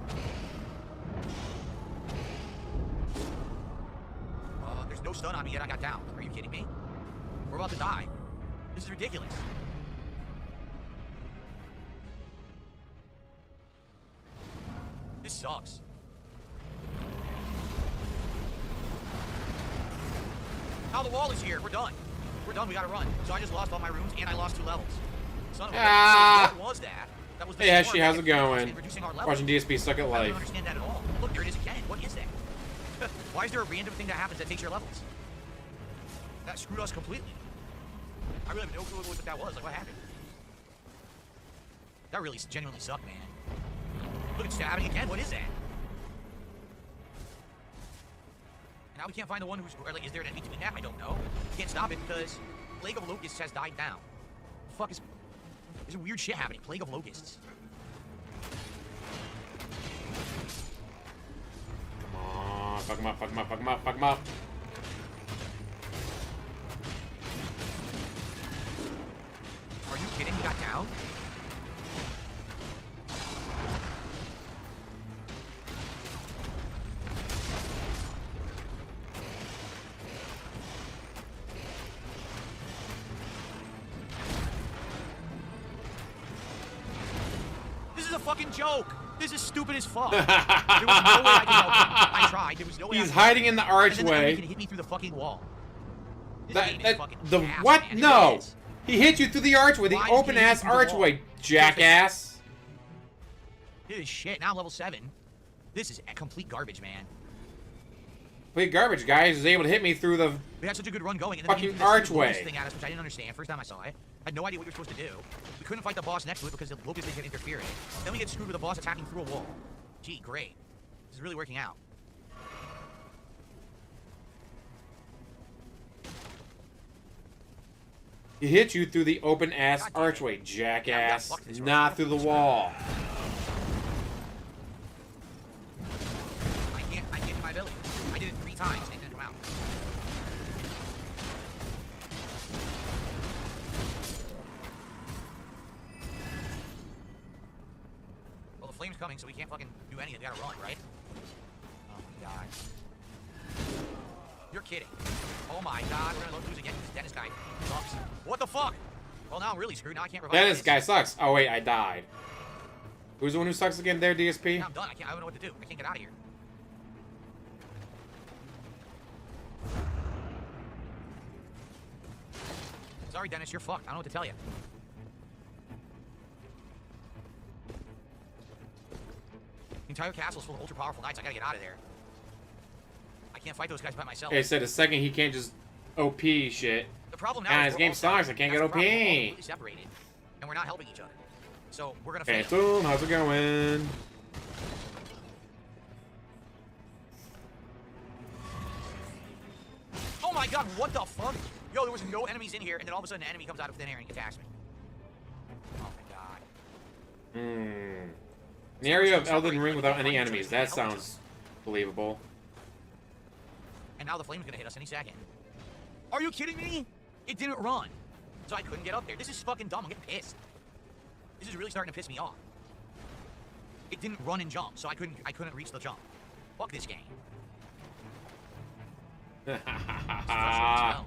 There's no stun on me yet, I got down. Are you kidding me? We're about to die. This is ridiculous. This sucks. Now the wall is here. We're done. We're done. We gotta run. So I just lost all my rooms and I lost 2 levels. Son of a bitch. What was that? That was Hey Ashley, before how's it going? reducing our level. Watching DSP suck at I don't life. understand that at all. Look, there it is again. What is that? Why is there a random thing that happens that takes your levels? That screwed us completely. I really have no clue what that was. Like, what happened? That really genuinely sucked, man. Look, it's happening again. What is that? And now we can't find the one who's... Or, like, is there an enemy doing that? I don't know. Can't stop it because Plague of Locusts has died down. The fuck is... There's some weird shit happening. Plague of Locusts. Come on, fuck him up, fuck him up, fuck him up, fuck him up. Are you kidding? He got down? This is a fucking joke. This is stupid as fuck. There was no way I could help him. I tried. There was no way. He's hiding in the And then the enemy archway. can hit me through the fucking wall. This game is That fucking the ass, what? man. It No. is. He hit you through the archway, the Why is he open ass hitting through the wall? archway, jackass. This is shit. Now I'm level 7. This is complete garbage, man. Complete garbage, guys. Is able to hit me through the We had such a good run going, and then fucking we threw this archway. locust thing at us, which I didn't understand. First time I saw it, I had no idea what we were supposed to do. We couldn't fight the boss next to it because the locust didn't interfere. Then we get screwed with the boss attacking through a wall. Gee, great. This is really working out. He hit you through the open ass God damn it. archway, jackass. fuck this, Not through the wall. I can't do my ability. I did it 3 times and it didn't come out. Well, the flame's coming, so we can't fucking do anything. We gotta run, right? Oh my god. You're kidding. Oh my god, we're gonna lose again because Dennis guy sucks. What the fuck? Well, now I'm really screwed. Now I can't revive Dennis guy sucks. Oh wait, I died. Who's the one who sucks again there, DSP? Now I'm done. I don't know what to do. I can't get out of here. Sorry, Dennis, you're fucked. I don't know what to tell you. The entire castle's full of ultra-powerful knights. I gotta get out of there. I can't fight those guys by myself. Hey, said a second he can't just OP shit. The problem now Ah, is his we're game all sucks. separated. I can't That's get the problem. We're all OP. completely separated, and we're not helping each other. So we're gonna fail. Phantom, how's it going? Oh my god, what the fuck? Yo, there was no enemies in here, and then all of a sudden an enemy comes out of thin air and attacks me. Oh my god. Hmm. An area of Elden Ring without any enemies. That sounds believable. And now the flame's gonna hit us any second. Are you kidding me? It didn't run. So I couldn't get up there. This is fucking dumb. I'm getting pissed. This is really starting to piss me off. It didn't run and jump, so I couldn't reach the jump. Fuck this game. It's frustrating as hell.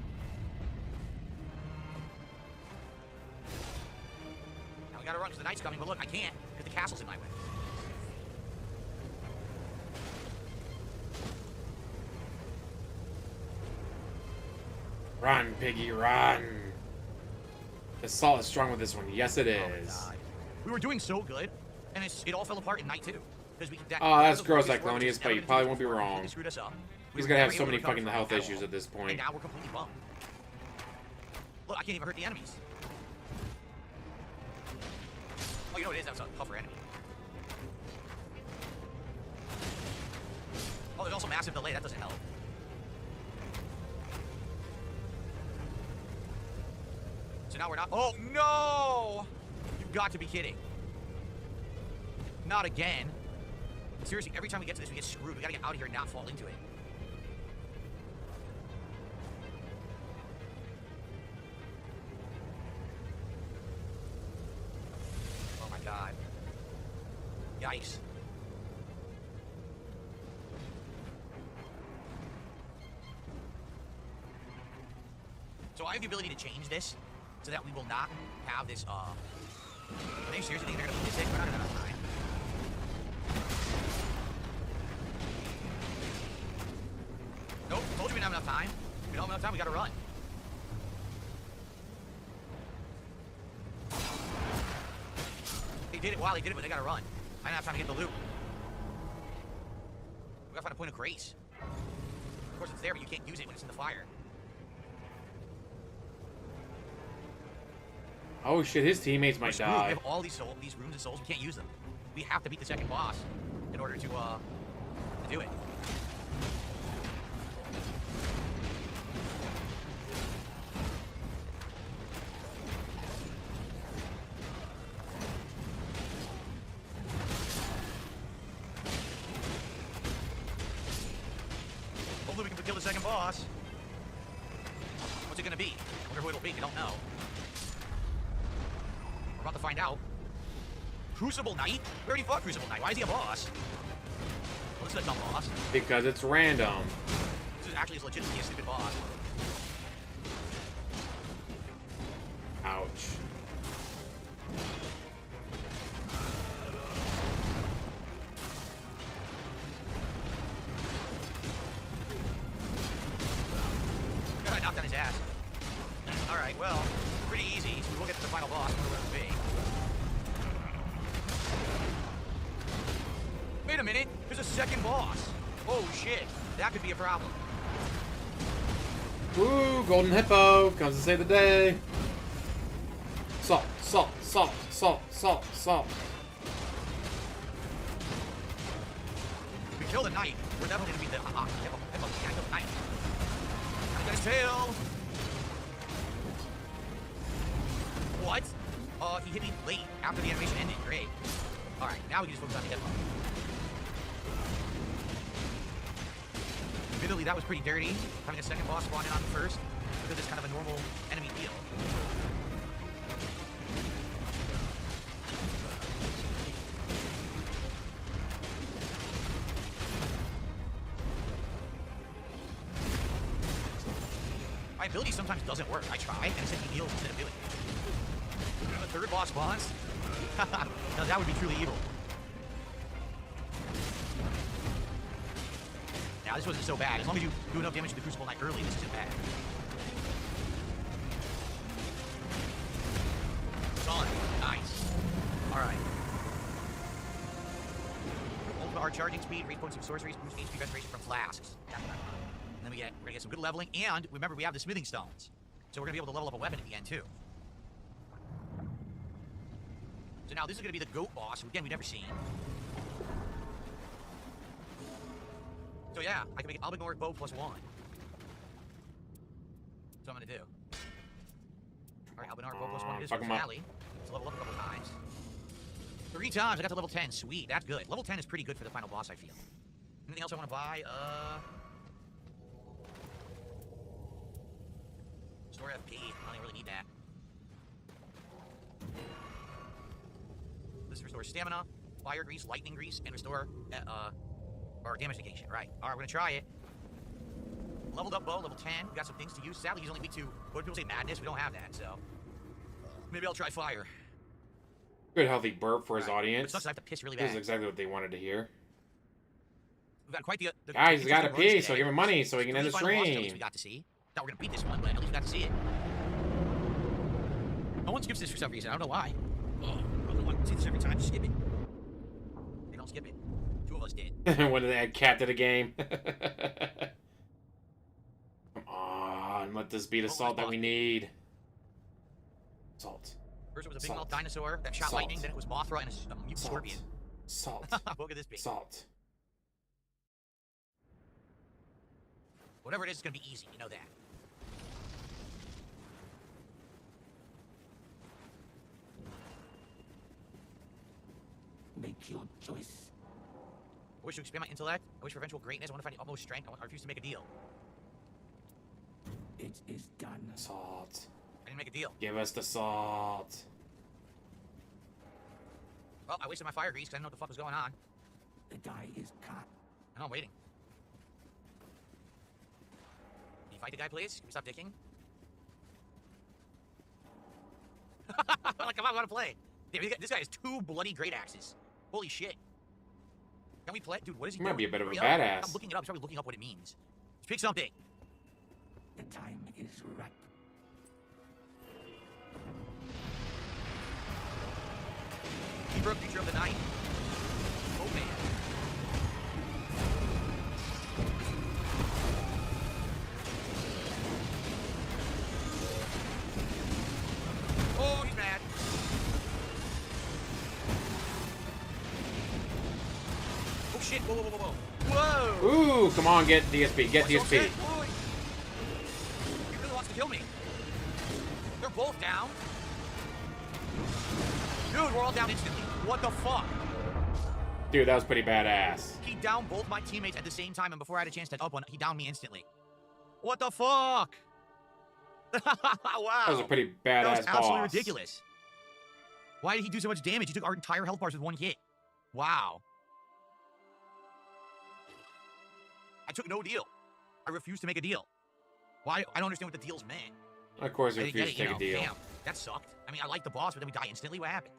Now we gotta run because the knight's coming, but look, I can't because the castle's in my way. Run, piggy, run. The salt is strong with this one. Yes, it Oh my is. god. We were doing so good, and it all fell apart in night 2. Because we Oh, that's gross, Cyclonius, Cyclonius, but you probably won't be wrong. Screwed us up. He's We gonna were have never so able to many recover fucking from health it at issues all. at this point. And now we're completely bummed. Look, I can't even hurt the enemies. Oh, you know what it is? That was a tougher enemy. Oh, there's also massive delay. That doesn't help. So now we're not... Oh, no! You've got to be kidding. Not again. Seriously, every time we get to this, we get screwed. We gotta get out of here and not fall into it. Oh my god. Yikes. So I have the ability to change this so that we will not have this, Are they seriously think they're gonna put this in? We're not gonna have enough time. Nope, told you we didn't have enough time. We don't have enough time, we gotta run. Hey, did it. Wow, they did it, but they gotta run. I didn't have time to get the loot. We gotta find a point of grace. Of course, it's there, but you can't use it when it's in the fire. Oh shit, his teammates might We die. have all these runes and souls. We can't use them. We have to beat the second boss in order to do it. Hopefully we can kill the second boss. What's it gonna be? I wonder who it'll be. I don't know. We're about to find out. Crucible Knight? We already fought Crucible Knight. Why is he a boss? Well, this is a dumb boss. Because it's random. This is actually as legitimately a stupid boss. Ouch. I knocked on his ass. Alright, well, pretty easy. So we'll get to the final boss. Wonder what it'll be. Wait a minute. There's a second boss. Oh, shit. That could be a problem. Woo, golden hippo comes to save the day. Salt, salt, salt, salt, salt, salt. If we kill the knight, we're definitely gonna be the hippo. Yeah, kill the knight. I got his tail. What? He hit me late after the animation ended. Great. Alright, now we can just focus on the hippo. Admittedly, that was pretty dirty, having a second boss spawn in on the first, because it's kind of a normal enemy deal. My ability sometimes doesn't work. I try, and it's like he heals instead of doing it. The third boss spawns? No, that would be truly evil. Now, this wasn't so bad. As long as you do enough damage to the Crucible Knight early, this isn't bad. Done. Nice. Alright. Ultimate art charging speed, raise potency of sorceries, boost HP restoration from flasks. And then we're gonna get some good leveling, and remember, we have the smithing stones. So we're gonna be able to level up a weapon at the end, too. So now, this is gonna be the goat boss, who, again, we've never seen. So yeah, I can make an Albignorg bow +1. That's what I'm gonna do. Alright, Albignorg bow +1 is for finale. Let's level up a couple times. 3 times, I got to level 10. Sweet, that's good. Level 10 is pretty good for the final boss, I feel. Anything else I want to buy? Store FP. I don't really need that. This restores stamina, fire grease, lightning grease, and restore or damage negation. Right. Alright, we're gonna try it. Leveled up bow, level 10. We got some things to use. Sadly, he's only weak to what people say madness. We don't have that, so maybe I'll try fire. Good healthy burp for his audience. It sucks, I have to piss really bad. This is exactly what they wanted to hear. We've got quite the guys, he's got to pee, so give him money so he can end the stream. We got to see. Thought we're gonna beat this one, but at least we got to see it. No one skips this for some reason. I don't know why. Oh, I don't want to see this every time. Just skip it. They don't skip it. 2 of us did. When did they add cat to the game? Come on, let this be the salt that we need. Salt. First it was a big mouth dinosaur that shot lightning, then it was Mothra and a mutant scorpion. Salt. What could this be? Salt. Whatever it is, it's gonna be easy. You know that. Make your choice. I wish to expand my intellect. I wish for eventual greatness. I want to find the utmost strength. I refuse to make a deal. It is done. Salt. I didn't make a deal. Give us the salt. Well, I wasted my fire grease because I didn't know what the fuck was going on. The die is cut. I know, I'm waiting. Can you fight the guy, please? Can we stop dicking? Like, come on, I want to play. Damn, this guy has 2 bloody great axes. Holy shit. Can we play? Dude, what is he He might doing? be a bit of a Hurry up. badass. I'm looking it up. He's probably looking up what it means. Let's pick something. The time is ripe. Keep Never a creature of the night. Oh, man. Oh, he's mad. Oh, shit. Whoa, whoa, whoa, whoa, whoa. Whoa. Ooh, come on, get DSP. Get What's so DSP. sick? Boy? He really wants to kill me. They're both down. Dude, we're all down instantly. What the fuck? Dude, that was pretty badass. He downed both my teammates at the same time, and before I had a chance to up one, he downed me instantly. What the fuck? Wow. That was a pretty badass That was absolutely boss. ridiculous. Why did he do so much damage? He took our entire health bars with one hit. Wow. I took no deal. I refused to make a deal. Why? I don't understand what the deals meant. Of course, I he didn't get refused it, to take a deal. Damn, that sucked. I mean, I like the boss, but then we die instantly. What happened?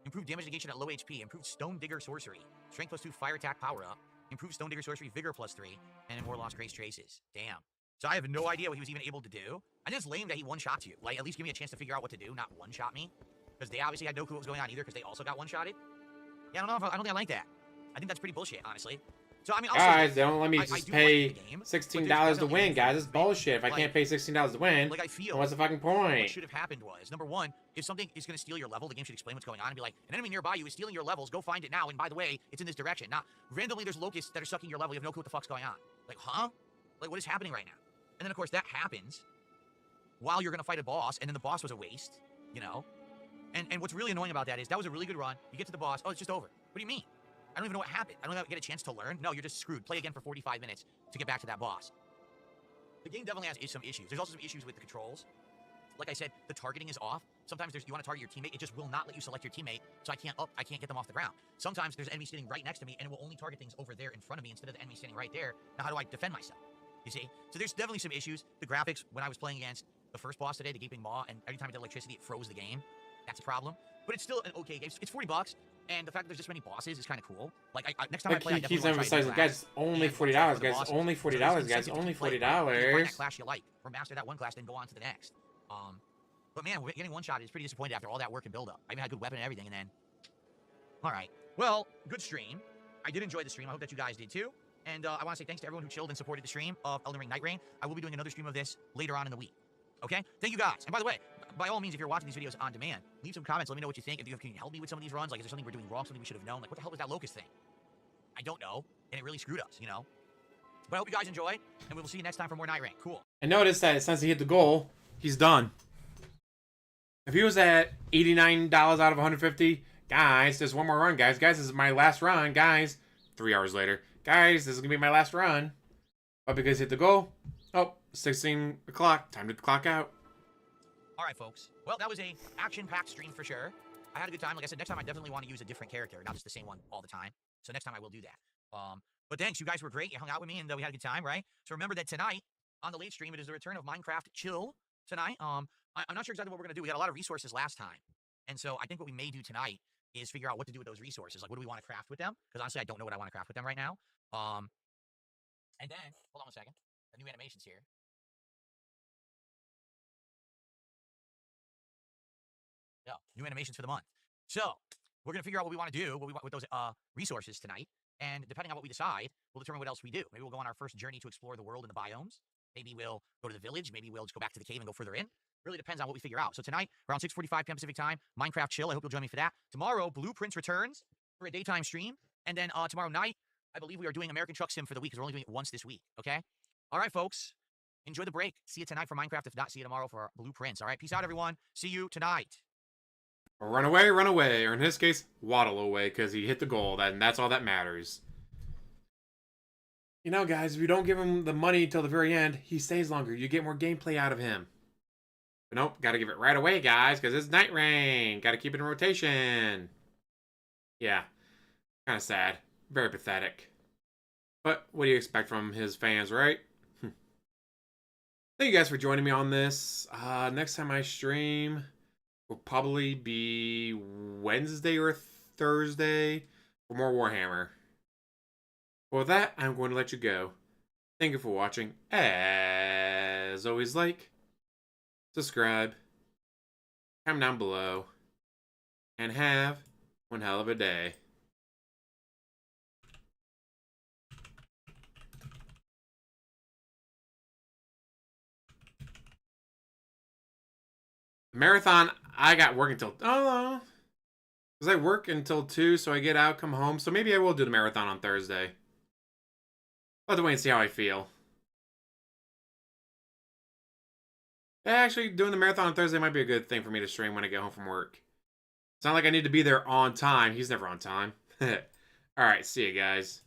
Improved damage negation at low HP. Improved Stone Digger Sorcery. Strength +2 Fire Attack Power Up. Improved Stone Digger Sorcery Vigor +3. And more Lost Grace Traces. Damn. So I have no idea what he was even able to do. I think it's lame that he one-shots you. Like, at least give me a chance to figure out what to do, not one-shot me. Because they obviously had no clue what was going on either, because they also got one-shotted. Yeah, I don't know. I don't think I like that. I think that's pretty bullshit, honestly. So, I mean, Guys, they don't let me I just do pay like the game, but $16 there's to win, definitely guys. It's improvement. bullshit. If I Like- can't pay $16 to win, Like, I feel then what's the fucking what point? should have happened was, number one, if something is going to steal your level, the game should explain what's going on and be like, an enemy nearby you is stealing your levels, go find it now, and by the way, it's in this direction. Not randomly there's locusts that are sucking your level, you have no clue what the fuck's going on. Like, huh? Like, what is happening right now? And then, of course, that happens while you're going to fight a boss, and then the boss was a waste, you know? And what's really annoying about that is, that was a really good run, you get to the boss, oh, it's just over. What do you mean? I don't even know what happened. I don't even get a chance to learn. No, you're just screwed. Play again for 45 minutes to get back to that boss. The game definitely has some issues. There's also some issues with the controls. Like I said, the targeting is off. Sometimes you want to target your teammate, it just will not let you select your teammate, so I can't get them off the ground. Sometimes there's enemies sitting right next to me, and it will only target things over there in front of me instead of the enemy standing right there. Now, how do I defend myself? You see? So there's definitely some issues. The graphics, when I was playing against the first boss today, the Gaping Maw, and every time I did electricity, it froze the game. That's a problem. But it's still an okay game. It's $40, and the fact that there's just many bosses is kind of cool. Like, next time I play, I He definitely keeps want to try emphasizing, it guys, it's only $40, guys. It's only $40, guys. Only Find that $40. class you like, or master that one class, then go on to the next. But man, getting one shot is pretty disappointed after all that work and build up. I even had a good weapon and everything, and then, all right. Well, good stream. I did enjoy the stream. I hope that you guys did too. And I want to say thanks to everyone who chilled and supported the stream of Elden Ring Night Re. I will be doing another stream of this later on in the week. Okay? Thank you guys. And by the way, by all means, if you're watching these videos on demand, leave some comments. Let me know what you think. If you can help me with some of these runs, like is there something we're doing wrong, something we should have known? Like what the hell was that locust thing? I don't know, and it really screwed us, you know? But I hope you guys enjoy, and we will see you next time for more Night Reign. Cool. And notice that since he hit the goal, he's done. If he was at $89 out of 150, guys, there's one more run, guys. Guys, this is my last run, guys. 3 hours later. Guys, this is going to be my last run. But because he hit the goal, oh, 16 o'clock. Time to clock out. All right, folks. Well, that was a action-packed stream for sure. I had a good time. Like I said, next time I definitely want to use a different character, not just the same one all the time. So next time I will do that. But thanks, you guys were great. You hung out with me, and we had a good time, right? So remember that tonight, on the late stream, it is the return of Minecraft Chill tonight. I'm not sure exactly what we're going to do. We got a lot of resources last time. And so I think what we may do tonight is figure out what to do with those resources. Like, what do we want to craft with them? Because honestly, I don't know what I want to craft with them right now. And then, hold on a second. The new animation's here. Yeah, new animations for the month. So, we're going to figure out what we want to do, what we want with those resources tonight. And depending on what we decide, we'll determine what else we do. Maybe we'll go on our first journey to explore the world and the biomes. Maybe we'll go to the village. Maybe we'll just go back to the cave and go further in. Really depends on what we figure out. So tonight, around 6:45 p.m. Pacific time, Minecraft Chill. I hope you'll join me for that. Tomorrow, Blueprints returns for a daytime stream. And then tomorrow night, I believe we are doing American Truck Sim for the week because we're only doing it once this week, okay? All right, folks. Enjoy the break. See you tonight for Minecraft. If not, see you tomorrow for Blueprints. All right, peace out, everyone. See you tonight. Run away, or in his case, waddle away because he hit the goal. And that's all that matters. You know, guys, if you don't give him the money till the very end, he stays longer. You get more gameplay out of him. But nope, gotta give it right away, guys, because it's Nightreign. Gotta keep it in rotation. Yeah, kind of sad. Very pathetic. But what do you expect from his fans, right? Thank you guys for joining me on this. Next time I stream will probably be Wednesday or Thursday for more Warhammer. Well, with that, I'm going to let you go. Thank you for watching. As always, like, subscribe, comment down below, and have One hell of a day. Marathon, I got work until... Oh, because I work until 2, so I get out, come home. So maybe I will do the marathon on Thursday. I'll have to wait and see how I feel. Actually, doing the marathon on Thursday might be a good thing for me to stream when I get home from work. It's not like I need to be there on time. He's never on time. Alright, see you guys.